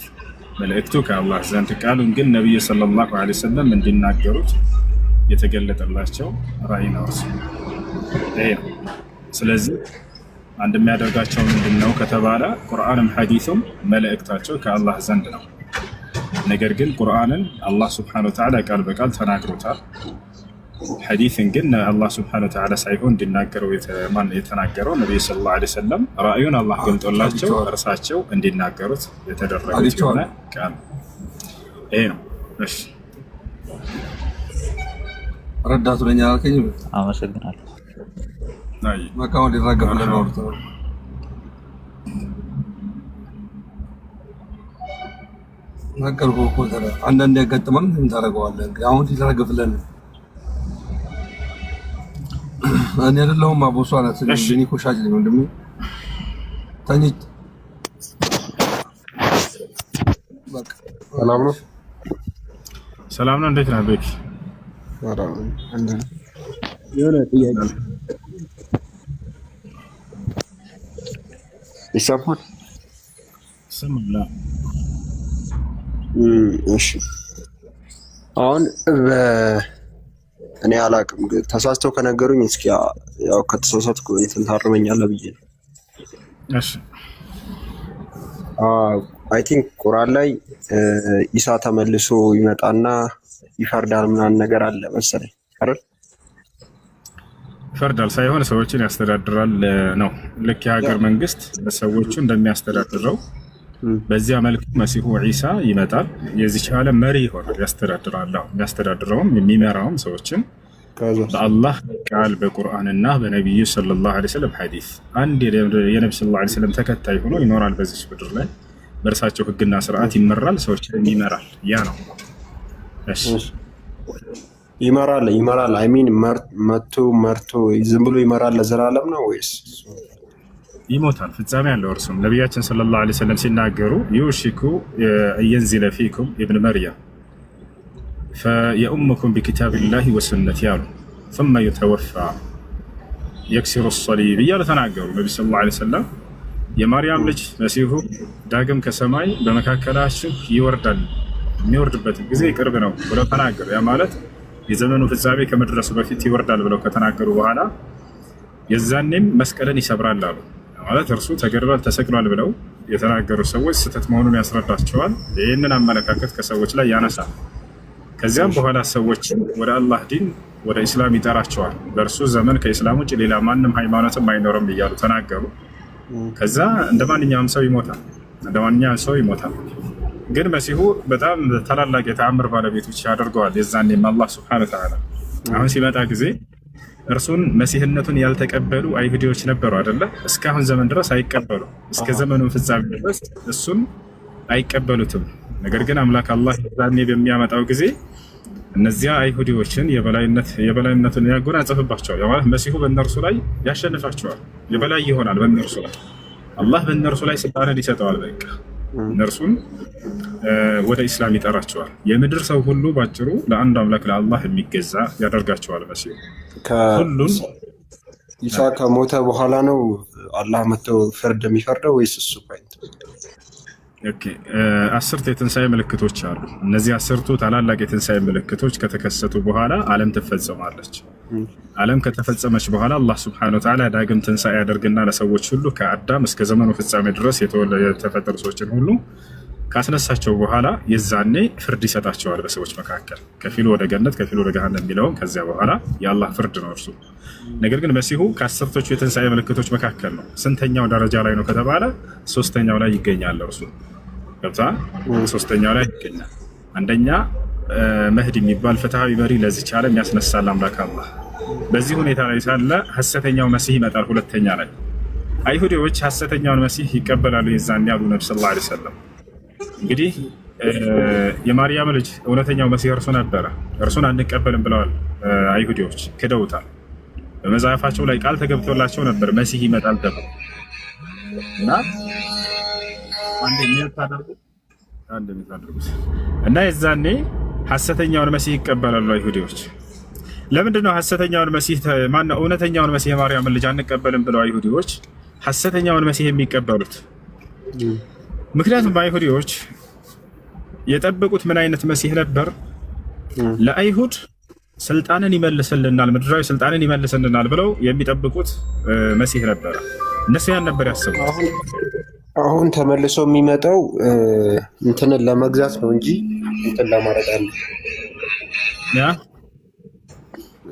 መልእክቱ ከአላህ ዘንድ ቃሉን ግን ነብዩ ሰለላሁ ዐለይሂ ወሰለም እንዲናገሩት የተገለጠላቸው ራእይ ነው። ይሄ ነው። ስለዚህ አንድ የሚያደርጋቸው ምንድን ነው ከተባለ ቁርአንም ሐዲሱም መልእክታቸው ከአላህ ዘንድ ነው። ነገር ግን ቁርአንን አላህ ሱብሓነሁ ወተዓላ ቃል በቃል ተናግሮታል። ሐዲስን ግን አላህ ሱብሓነሁ ወተዓላ ሳይሆን እንዲናገረው የተናገረው ነብዩ ሰለላሁ ዐለይሂ ወሰለም ራእዩን አላህ ገልጦላቸው እርሳቸው እንዲናገሩት የተደረገ የሆነ ቃል ይሄ ነው። እሺ ረዳቱ ነኝ አልከኝ። አመሰግናለሁ። አይ መቃወል ሊራገፍልን ነው። ነገርኩህ እኮ አንዳንድ ያጋጥማል። ምን ታደርገዋለህ? አሁን ሊራገፍልን ነው። እኔ አይደለሁም አቦሷ ናት። እኔ እኮ ሻጭ ነኝ ወንድሜ። ተኝት ሰላም ነው። ሰላም ነው። እንዴት ነህ ቤኪ? የሆነ ጥያቄ ይሰማል? ይሰማል። እሺ አሁን እኔ አላቅም፣ ግን ተሳስተው ከነገሩኝ እስኪ ያው ከተሳሳትኩ እንትን ታርመኛለህ ብዬ ነው። እሺ አይ ቲንክ ቁርአን ላይ ኢሳ ተመልሶ ይመጣና ይፈርዳል ምናምን ነገር አለ መሰለኝ አይደል? ይፈርዳል ሳይሆን ሰዎችን ያስተዳድራል ነው። ልክ የሀገር መንግስት ሰዎቹ እንደሚያስተዳድረው በዚያ መልኩ መሲሁ ዒሳ ይመጣል። የዚች ዓለም መሪ ይሆናል፣ ያስተዳድራል። የሚያስተዳድረውም የሚመራውም ሰዎችን በአላህ ቃል በቁርአንና በነቢዩ ሰለላሁ ዐለይሂ ወሰለም ሐዲስ አንድ የነብዩ ሰለላሁ ዐለይሂ ወሰለም ተከታይ ሆኖ ይኖራል። በዚች ምድር ላይ በእርሳቸው ህግና ስርዓት ይመራል፣ ሰዎችን ይመራል። ያ ነው። እሺ ይመራል አይ ሚን መርቶ ዝም ብሎ ይመራል ለዘላለም ነው ወይስ ይሞታል? ፍጻሜ ያለው እርሱም ነቢያችን ሰለላሁ ዐለይሂ ወሰለም ሲናገሩ ዩሽኩ የንዚለ ፊኩም ኢብን መርየም ፈየኡሙኩም ቢኪታቢላሂ ወሱነቲ ያሉ ثم يتوفى يكسر الصليب እያሉ ተናገሩ። ነቢ ሰለላሁ ዐለይሂ ወሰለም የማርያም ልጅ መሲሁ ዳግም ከሰማይ በመካከላችሁ ይወርዳል፣ የሚወርድበት ጊዜ ቅርብ ነው ብለው ተናገሩ። ያ ማለት የዘመኑ ፍጻሜ ከመድረሱ በፊት ይወርዳል ብለው ከተናገሩ በኋላ የዛኔም መስቀልን ይሰብራል አሉ። ማለት እርሱ ተገድሏል ተሰቅሏል ብለው የተናገሩ ሰዎች ስህተት መሆኑን ያስረዳቸዋል። ይህንን አመለካከት ከሰዎች ላይ ያነሳል። ከዚያም በኋላ ሰዎችን ወደ አላህ ዲን ወደ ኢስላም ይጠራቸዋል። በእርሱ ዘመን ከኢስላም ውጭ ሌላ ማንም ሃይማኖትም አይኖርም እያሉ ተናገሩ። ከዛ እንደ ማንኛውም ሰው ይሞታል። ግን መሲሁ በጣም ታላላቅ የተአምር ባለቤቶች ያደርገዋል። የዛኔም አላህ ሱብሓነሁ ወተዓላ አሁን ሲመጣ ጊዜ እርሱን መሲህነቱን ያልተቀበሉ አይሁዲዎች ነበሩ አይደለ? እስካሁን ዘመን ድረስ አይቀበሉ፣ እስከ ዘመኑ ፍጻሜ ድረስ እሱን አይቀበሉትም። ነገር ግን አምላክ አላህ ዛኔ በሚያመጣው ጊዜ እነዚያ አይሁዲዎችን የበላይነቱን ያጎናጸፍባቸዋል። ያው መሲሁ በእነርሱ ላይ ያሸንፋቸዋል፣ የበላይ ይሆናል በእነርሱ ላይ። አላህ በእነርሱ ላይ ስልጣንን ይሰጠዋል። በቃ እነርሱን ወደ ኢስላም ይጠራቸዋል። የምድር ሰው ሁሉ ባጭሩ ለአንድ አምላክ ለአላህ የሚገዛ ያደርጋቸዋል። መሲሁ ሁሉን ኢሳ ከሞተ በኋላ ነው አላህ መጥቶ ፍርድ የሚፈርደው ወይስ እሱ? ኦኬ 10 የትንሣኤ ምልክቶች አሉ። እነዚህ 10ቱ ታላላቅ የትንሣኤ ምልክቶች ከተከሰቱ በኋላ ዓለም ትፈጸማለች። ዓለም ከተፈጸመች በኋላ አላህ ሱብሓነሁ ወተዓላ ዳግም ትንሣኤ ያደርግና ለሰዎች ሁሉ ከአዳም እስከ ዘመኑ ፍጻሜ ድረስ የተፈጠሩ ሰዎችን ሁሉ ካስነሳቸው በኋላ የዛኔ ፍርድ ይሰጣቸዋል በሰዎች መካከል፣ ከፊሉ ወደ ገነት ከፊሉ ወደ ገሃነም የሚለውን። ከዚያ በኋላ የአላህ ፍርድ ነው እርሱ። ነገር ግን መሲሁ ከ10ቶቹ የትንሣኤ ምልክቶች መካከል ነው። ስንተኛው ደረጃ ላይ ነው ከተባለ 3ኛው ላይ ይገኛል እርሱ። ገብታ 3ኛው ላይ ይገኛል። አንደኛ መህዲ የሚባል ፍትሃዊ መሪ ለዚች ዓለም ያስነሳል አምላክ አላህ። በዚህ ሁኔታ ላይ ሳለ ሐሰተኛው መሲህ ይመጣል 2ኛ ላይ። አይሁዲዎች ሐሰተኛውን መሲህ ይቀበላሉ የዛኔ ያሉ ነብዩ ሰለላሁ ዐለይሂ ወሰለም። እንግዲህ የማርያም ልጅ እውነተኛው መሲህ እርሱ ነበረ፣ እርሱን አንቀበልም ብለዋል አይሁዲዎች፣ ክደውታል። በመጽሐፋቸው ላይ ቃል ተገብቶላቸው ነበር መሲህ ይመጣል ተብሎ እና እና የዛኔ ሐሰተኛውን መሲህ ይቀበላሉ አይሁዲዎች። ለምንድን ነው ሐሰተኛውን መሲህ ማነው እውነተኛውን መሲህ የማርያምን ልጅ አንቀበልም ብለው አይሁዲዎች ሐሰተኛውን መሲህ የሚቀበሉት? ምክንያቱም አይሁዲዎች የጠበቁት ምን አይነት መሲህ ነበር? ለአይሁድ ስልጣንን ይመልስልናል፣ ምድራዊ ስልጣንን ይመልስልናል ብለው የሚጠብቁት መሲህ ነበረ። እነሱ ያን ነበር ያሰቡት። አሁን ተመልሶ የሚመጣው እንትንን ለመግዛት ነው እንጂ እንትን ለማድረግ አለ ያ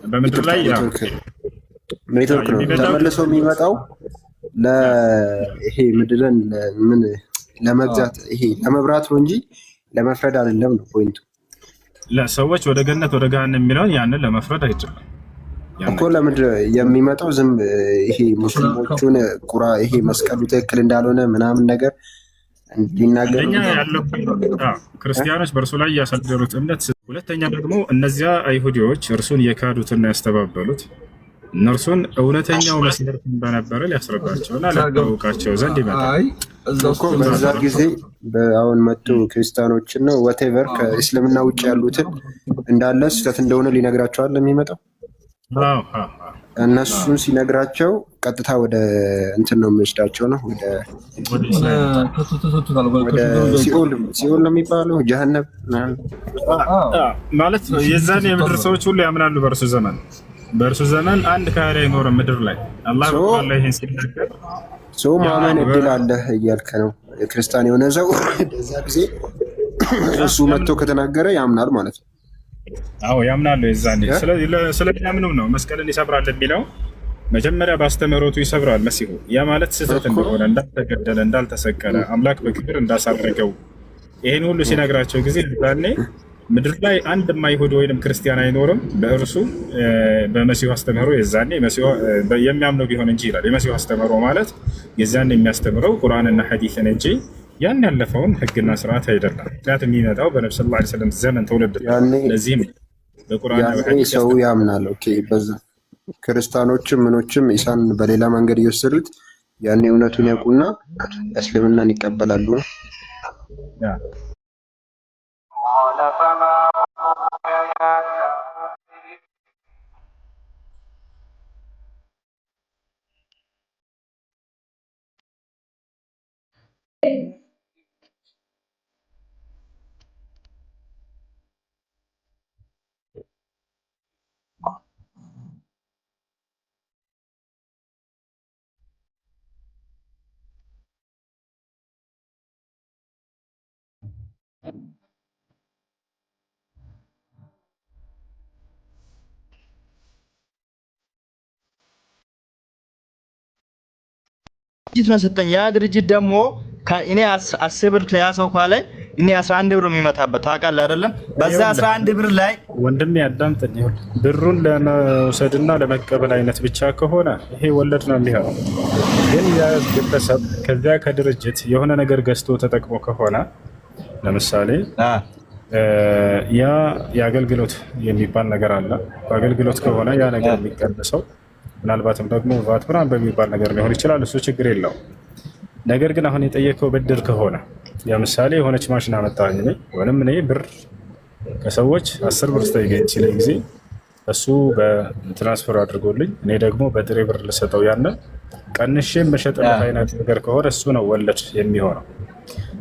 በምድር ላይ ኔትወርክ ነው ተመልሶ የሚመጣው ለይሄ ምድርን ምን ለመግዛት ይሄ ለመብራት ነው እንጂ ለመፍረድ አይደለም ነው ፖይንቱ። ለሰዎች ወደ ገነት ወደ ገሃነም የሚለውን ያንን ለመፍረድ አይደለም እኮ ለምድር የሚመጣው ዝም ይሄ ሙስሊሞቹን ቁራ ይሄ መስቀሉ ትክክል እንዳልሆነ ምናምን ነገር እንዲናገሩ ያለው ክርስቲያኖች በእርሱ ላይ ያሳደሩት እምነት። ሁለተኛ ደግሞ እነዚያ አይሁዲዎች እርሱን የካዱትና ያስተባበሉት እነርሱን እውነተኛው መሲህ እንደነበረ ሊያስረዳቸውና ሊያውቃቸው ዘንድ ይመጣል እኮ በዛ ጊዜ። አሁን መጡ ክርስቲያኖችን ነው ወቴቨር ከእስልምና ውጭ ያሉትን እንዳለ ስህተት እንደሆነ ሊነግራቸዋል የሚመጣው። እነሱን ሲነግራቸው ቀጥታ ወደ እንትን ነው የሚወስዳቸው ነው ወደ ሲኦል ነው የሚባለው ጀሃነም ማለት። የዛን የምድር ሰዎች ሁሉ ያምናሉ በእርሱ ዘመን አንድ ካህን አይኖርም ምድር ላይ። አላህ በቁርአን ላይ ይሄን ሲናገር ሰው ማመን እድል አለህ እያልከ ነው። ክርስቲያን የሆነ ሰው በዛ ጊዜ እሱ መጥቶ ከተናገረ ያምናል ማለት ነው። አዎ ያምናሉ የዛኔ። ስለሚያምኑም ነው መስቀልን ይሰብራል የሚለው። መጀመሪያ ባስተምህሮቱ ይሰብራል መሲሁ። ያ ማለት ስህተት እንደሆነ፣ እንዳልተገደለ፣ እንዳልተሰቀለ፣ አምላክ በክብር እንዳሳረገው ይሄን ሁሉ ሲነግራቸው ጊዜ ዛኔ ምድር ላይ አንድም አይሁድ ወይንም ክርስቲያን አይኖርም በእርሱ በመሲሁ አስተምህሮ። የዛኔ መሲሁ የሚያምነው ቢሆን እንጂ ይላል። የመሲሁ አስተምህሮ ማለት የዛኔ የሚያስተምረው ቁርአንና ሐዲስን እንጂ ያን ያለፈውን ህግና ስርዓት አይደለም። ምክንያቱም የሚመጣው በነብዩ ሰለላሁ ዐለይሂ ወሰለም ዘመን ትውልድ። ለዚህም በቁርአን ሰው ያምናል። ኦኬ በዛ ክርስቲያኖችም ምኖችም ኢሳን በሌላ መንገድ እየወሰዱት ያኔ እውነቱን ያውቁና እስልምናን ይቀበላሉ ነው። ድርጅት ነው ሰጠኝ። ያ ድርጅት ደግሞ እኔ 10 ብር ከያዘው ካለ እኔ 11 ብር የሚመታበት ታውቃለህ አይደለም? በዛ 11 ብር ላይ ወንድሜ አዳምጠኝ። ብሩን ለመውሰድና ለመቀበል አይነት ብቻ ከሆነ ይሄ ወለድ ነው የሚሆነው። ግን ያ ግለሰብ ከዚያ ከድርጅት የሆነ ነገር ገዝቶ ተጠቅሞ ከሆነ ለምሳሌ ያ የአገልግሎት የሚባል ነገር አለ። በአገልግሎት ከሆነ ያ ነገር የሚቀንሰው ምናልባትም ደግሞ ቫት ምናምን በሚባል ነገር ሊሆን ይችላል። እሱ ችግር የለውም። ነገር ግን አሁን የጠየቀው ብድር ከሆነ ለምሳሌ የሆነች ማሽን አመጣኝ እኔ ወይም እኔ ብር ከሰዎች 10 ብር ስጠይቀኝ ሲለኝ ጊዜ እሱ በትራንስፈር አድርጎልኝ እኔ ደግሞ በጥሬ ብር ልሰጠው ያንን ቀንሼ መሸጥለት አይነት ነገር ከሆነ እሱ ነው ወለድ የሚሆነው።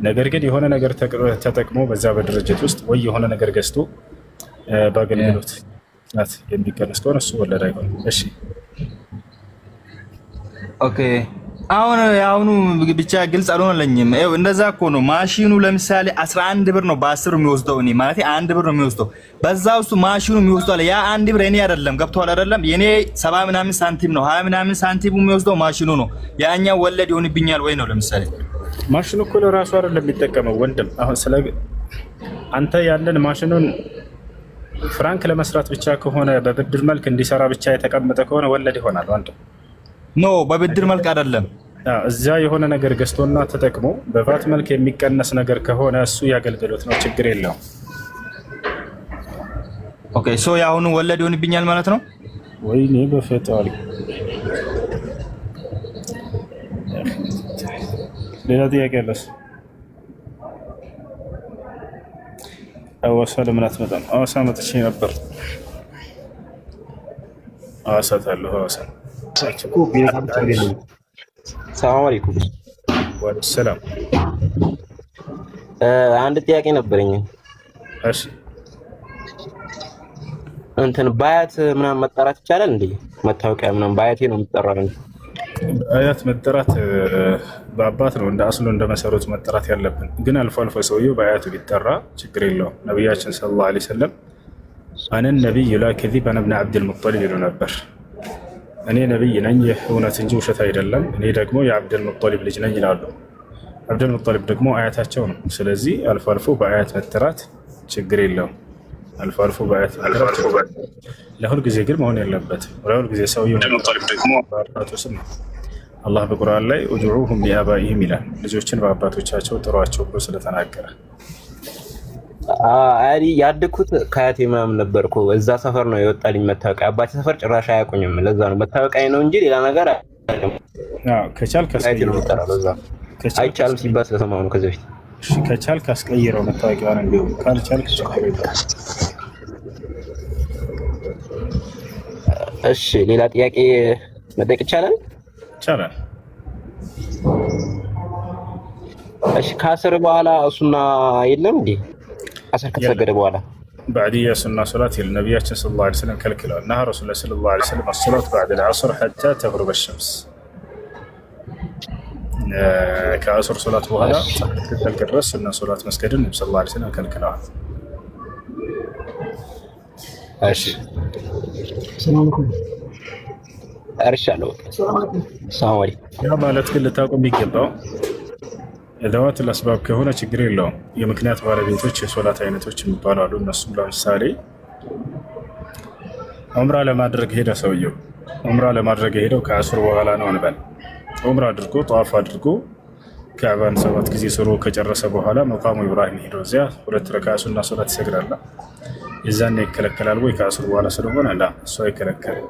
ነገር ግን የሆነ ነገር ተጠቅሞ በዛ በድርጅት ውስጥ ወይ የሆነ ነገር ገዝቶ በአገልግሎት ናት የሚቀንስ ከሆነ እሱ ወለድ አይሆንም። እሺ ኦኬ። አሁኑ ብቻ ግልጽ አልሆነልኝም። ይኸው እንደዛ እኮ ነው። ማሽኑ ለምሳሌ 11 ብር ነው በ10 የሚወስደው እኔ ማለት 1 ብር ነው የሚወስደው። በዛ ውስጥ ማሽኑ የሚወስደው አለ ያ 1 ብር እኔ አይደለም። ገብቷል አይደለም? የኔ 70 ምናምን ሳንቲም ነው 20 ምናምን ሳንቲም የሚወስደው ማሽኑ ነው። ያኛው ወለድ ይሆንብኛል ወይ ነው? ለምሳሌ ማሽኑ እኮ ለራሱ አይደለም የሚጠቀመው ወንድም። አሁን ስለ አንተ ያለን ማሽኑን ፍራንክ ለመስራት ብቻ ከሆነ በብድር መልክ እንዲሰራ ብቻ የተቀመጠ ከሆነ ወለድ ይሆናል ወንድም። ኖ በብድር መልክ አይደለም። እዛ የሆነ ነገር ገዝቶና ተጠቅሞ በቫት መልክ የሚቀነስ ነገር ከሆነ እሱ ያገልግሎት ነው፣ ችግር የለውም። ኦኬ ሶ ያሁኑ ወለድ ይሆንብኛል ማለት ነው። ወይኔ በፈጣሪ ሌላ ጥያቄ አለስ? ሐዋሳ ለምን አትመጣም? ሐዋሳ መጥቼ ነበር። ሐዋሳ ታለሁ ሐዋሳ ሰላም አለይኩም። ወአለይኩም ሰላም። አንድ ጥያቄ ነበረኝ። እሺ እንትን በአያት ምናምን መጠራት ይቻላል እንዴ? መታወቂያ ምናምን በአያቴ ነው የምጠራው እንዴ? አያት መጠራት በአባት ነው እንደ አስሉ እንደ መሰረቱ መጠራት ያለብን። ግን አልፎ አልፎ ሰውየው በአያቱ ቢጠራ ችግር የለውም። ነብያችን ሰለላሁ ዐለይሂ ወሰለም አነ ነብይ ላ ከዚብ አነ ብነ አብዱል ሙጠሊብ ይሉ ነበር። እኔ ነብይ ነኝ እውነት እንጂ ውሸት አይደለም፣ እኔ ደግሞ የአብዱል ሙጠሊብ ልጅ ነኝ ይላሉ። አብዱል ሙጠሊብ ደግሞ አያታቸው ነው። ስለዚህ አልፎ አልፎ በአያት መጠራት ችግር የለውም። አልፎ አልፎ በአያት መጠራት ለሁል ጊዜ ግን መሆን የለበትም። ለሁል ጊዜ ሰውየው ሙጠሊብ ደግሞ በአባቱ ስም ነው። አላህ በቁርአን ላይ ኡድዑሁም ሊአባኢሂም ይላል። ልጆችን በአባቶቻቸው ጥሯቸው ብሎ ስለተናገረ አይ ያደኩት ከአያቴ ምናምን ነበርኩ። እዛ ሰፈር ነው የወጣልኝ መታወቂያ። አባቴ ሰፈር ጭራሽ አያውቁኝም። ለዛ ነው መታወቂያ ነው እንጂ ሌላ ነገር አይደለም። ከቻልክ አይቻልም ሲባል ስለሰማሁ ነው ከዚህ በፊት። ከቻልክ አስቀይረው መታወቂያውን እንዲሁ ካልቻልክ እሺ ሌላ ጥያቄ መጠየቅ ይቻላል? ይቻላል። እሺ ከአስር በኋላ ሱና የለም እንዴ? አስር ከተሰገደ በኋላ بعدية سنة صلاة النبي صلى الله عليه وسلم كالكلا نهى رسول الله صلى الله عليه وسلم الصلاة بعد العصر حتى تغرب الشمس. كعصر صلاة وهذا كالكرس سنة صلاة مسجد النبي صلى الله عليه وسلم كالكلا. ماشي. السلام عليكم. أرشالو. السلام عليكم. يا مالك كل تاكم بيجبا. ذوات الأسباب كهونا ችግር የለውም። የምክንያት ባለቤቶች የሶላት አይነቶች የሚባሉ አሉ። እነሱም ለምሳሌ ዑምራ ለማድረግ ሄደ ሰውየው ዑምራ ለማድረግ ሄደው ከአስር በኋላ ነው እንበል። ዑምራ አድርጎ ጧፍ አድርጎ ካዕባን 7 ጊዜ ዞሮ ከጨረሰ በኋላ መቃሙ ኢብራሂም ሄዶ እዚያ 2 ረካዓ ሱና ሶላት ይሰግዳል። የዛኔ ይከለከላል ወይ? ከአስር በኋላ ስለሆነ ላ እሱ አይከለከልም።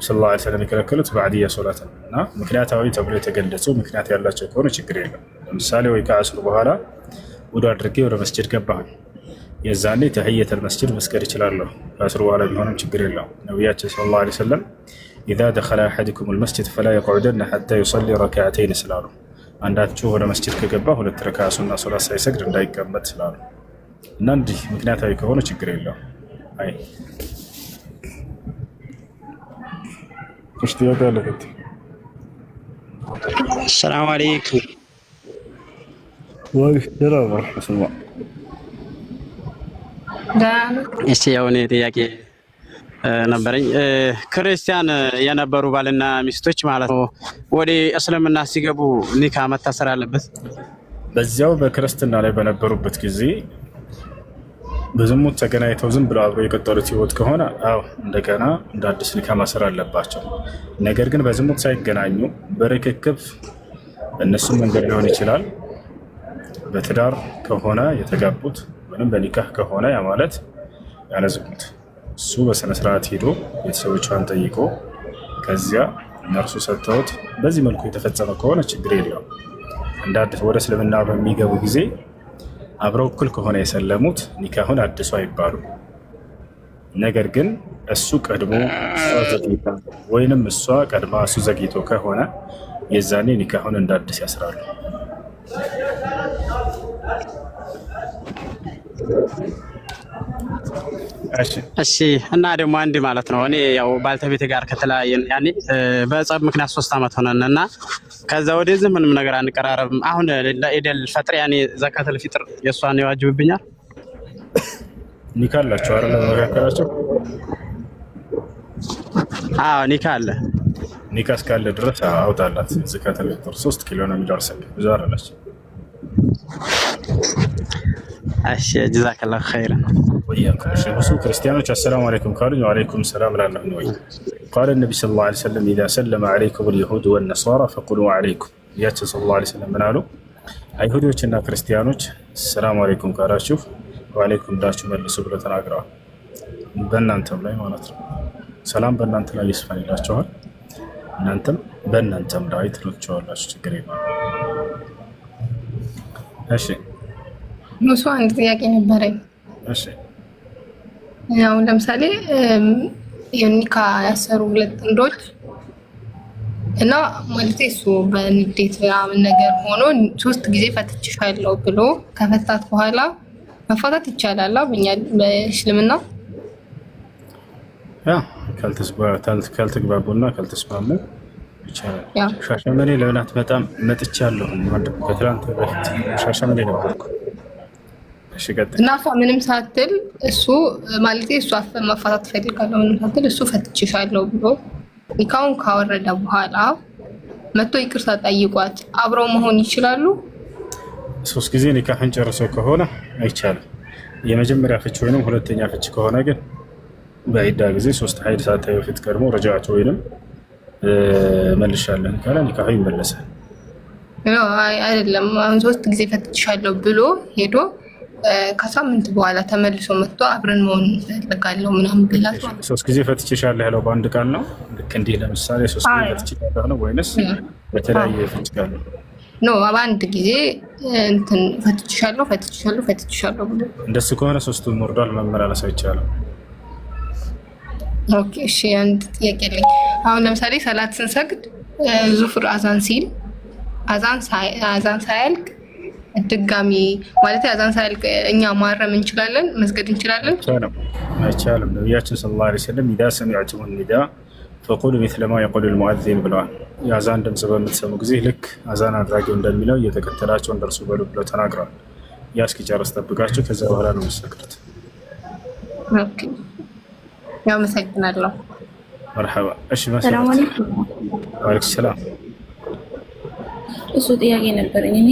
ሰለላሁ ዐለይሂ ወሰለም የከለከሉት ባዕድያ ሶላት ነው እና ምክንያታዊ ተብሎ የተገለጹ ምክንያት ያላቸው ከሆነ ችግር የለም። ለምሳሌ ወይ ከአስር በኋላ ውዱ አድርጌ ወደ መስጂድ ገባሁ፣ የዛኔ ተህየተል መስጂድ መስገድ እችላለሁ። ከአስር በኋላ ቢሆንም ችግር የለውም። ነቢያችን ሰለላሁ ዐለይሂ ወሰለም ኢዛ ደኸለ አሐዱኩም አልመስጂድ ፈላ የቅዑደነ ሐታ ዩሰሊ ረክዓተይን ስላሉ፣ አንዳችሁ ወደ መስጂድ ከገባ 2 ረካዓ ሱና ሶላት ሳይሰግድ እንዳይቀመጥ ስላሉ እና እንዲህ ምክንያታዊ ከሆነ ችግር የለውም። አይ السلام عليكم. ወይሰላም ወራህመቱላህ። እስቲ የሆነ ጥያቄ ነበረኝ። ክርስቲያን የነበሩ ባልና ሚስቶች ማለት ነው ወደ እስልምና ሲገቡ ኒካ መታሰር አለበት? በዚያው በክርስትና ላይ በነበሩበት ጊዜ በዝሙት ተገናኝተው ዝም ብለው አብረው የቀጠሉት ህይወት ከሆነ አዎ እንደገና እንደ አዲስ ኒካ ማሰር አለባቸው። ነገር ግን በዝሙት ሳይገናኙ በርክክብ እነሱም መንገድ ሊሆን ይችላል። በትዳር ከሆነ የተጋቡት አሁንም በኒካህ ከሆነ ያ ማለት ያለ ዝሙት እሱ በስነ ስርዓት ሄዶ ቤተሰቦቿን ጠይቆ ከዚያ እነርሱ ሰጥተውት በዚህ መልኩ የተፈጸመ ከሆነ ችግር የለውም። እንደ አዲስ ወደ እስልምና በሚገቡ ጊዜ አብረው እኩል ከሆነ የሰለሙት ኒካሁን አድሱ አይባሉም። ነገር ግን እሱ ቀድሞ እሷ ዘግይታ ወይንም እሷ ቀድማ እሱ ዘግይቶ ከሆነ የዛኔ ኒካሁን እንደ አዲስ ያስራሉ። እሺ እና ደግሞ አንድ ማለት ነው እኔ ያው ባልተቤት ጋር ከተለያየን ያኔ በጸብ ምክንያት 3 ዓመት ሆነን እና ከዛ ወደዚህ ምንም ነገር አንቀራረብም። አሁን ለኢደል ፈጥር ያኔ ዘካተል ፊጥር የሷን ይዋጅብብኛል? ኒካ አላቸው አይደል? መካከላቸው ኒካ አለ። ኒካ እስካለ ድረስ አውጣላት ዘካተል ፊጥር 3 ኪሎ ነው የሚደርሰው። ብዙ አይደለች። እሺ ጀዛከላሁ ኸይረን ወያኩም። እሱ ክርስቲያኖች አሰላሙ አለይኩም ካሉ ወአለይኩም ሰላም ላለው ነው። قال النبي صلى الله عليه وسلم اذا سلم عليكم اليهود والنصارى فقولوا عليكم ያቸው صلى الله عليه وسلم ምን አሉ? አይሁዶችና ክርስቲያኖች ሰላም አለይኩም ካላችሁ ወአለይኩም ዳችሁ መልሱ ብለው ተናግረዋል። በእናንተም ላይ ማለት ነው። ሰላም በእናንተ ላይ ይስፈን ይላችኋል። እናንተም በእናንተም ላይ ትሉቻላችሁ። ችግር የለም። እሺ ሙሱ አንድ ጥያቄ ነበረኝ። እሺ ያው ለምሳሌ የኒካ ያሰሩ ሁለት ጥንዶች እና ማለት እሱ በንዴት ምናምን ነገር ሆኖ 3 ጊዜ ፈትቼሻለሁ ብሎ ከፈታት በኋላ መፋታት ይቻላል በእስልምና? ያ ካልተግባቡና ካልተስማሙ ይቻላል። ሻሸመኔ ለምናት በጣም መጥቻለሁ። ከትላንት በፊት ሻሸመኔ ነበርኩ። እና ምንም ሳትል እሱ ማለት እሱ መፋታት ፈልጋለሁ ምንም ሳትል እሱ ፈትቼሻለሁ ብሎ ኒካውን ካወረደ በኋላ መጥቶ ይቅርታ ጠይቋት አብረው መሆን ይችላሉ? 3 ጊዜ ኒካህን ጨርሶ ከሆነ አይቻልም። የመጀመሪያ ፍች ወይንም ሁለተኛ ፍች ከሆነ ግን በዒዳ ጊዜ 3 ሀይድ ሰዓት በፊት ቀድሞ ረጃዕቱ ወይንም መልሻለን ካለ ኒካሁ ይመለሳል። አይደለም 3 ጊዜ ፈትቼሻለሁ ብሎ ሄዶ ከሳምንት በኋላ ተመልሶ መጥቶ አብረን መሆን ፈልጋለሁ ምናምን ብላት 3 ጊዜ ፈትቼሻለሁ ያለው በአንድ ቃል ነው? ልክ እንዲህ ለምሳሌ 3 ጊዜ ፈትቼሻለሁ ነው ወይንስ በተለያየ ፍች ቃል ነው? ኖ በአንድ ጊዜ እንትን ፈትቼሻለሁ ብሎ እንደሱ ከሆነ 3ቱም ወርዷል፣ መመላለስ አይቻልም። ኦኬ እሺ አንድ ጥያቄ አለኝ። አሁን ለምሳሌ ሰላት ስንሰግድ ዙፍር አዛን ሲል አዛን ሳያልቅ ድጋሚ ማለት አዛን ሳያልቅ እኛ ማረም እንችላለን? መስገድ እንችላለን? አይቻልም። ነቢያችን ሰለላሁ ዐለይሂ ወሰለም ኢዛ ሰሚዕቱሙ ኒዳ ፈቁሉ ሚስለ ማ የቁሉ ልሙአዚን ብለዋል። የአዛን ድምፅ በምትሰሙ ጊዜ ልክ አዛን አድራጊው እንደሚለው እየተከተላቸው እንደርሱ በሉ ብለው ተናግረዋል። ያ እስኪጨርስ ጠብቃቸው፣ ከዛ በኋላ ነው የሚሰግዱት። ኦኬ አመሰግናለሁ። መርሐባ። እሺ ሰላም አለይኩም። ወአለይኩም ሰላም። እሱ ጥያቄ ነበረኝ። እኔ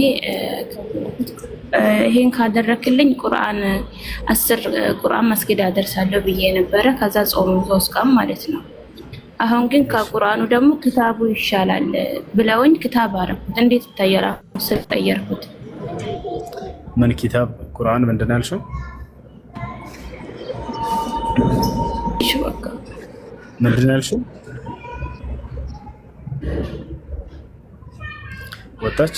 ይሄን ካደረክልኝ ቁርአን 10 ቁርአን መስጊድ አደርሳለሁ ብዬ ነበረ። ከዛ ጾሙ 3 ቀን ማለት ነው። አሁን ግን ከቁርአኑ ደግሞ ክታቡ ይሻላል ብለውኝ ክታብ አደረኩት። እንዴት ይታያል? ስለጠየርኩት ምን ኪታብ ቁርአን ምንድን ነው ያልሽው? እሺ በቃ ምንድን ነው ያልሽው? ወጣች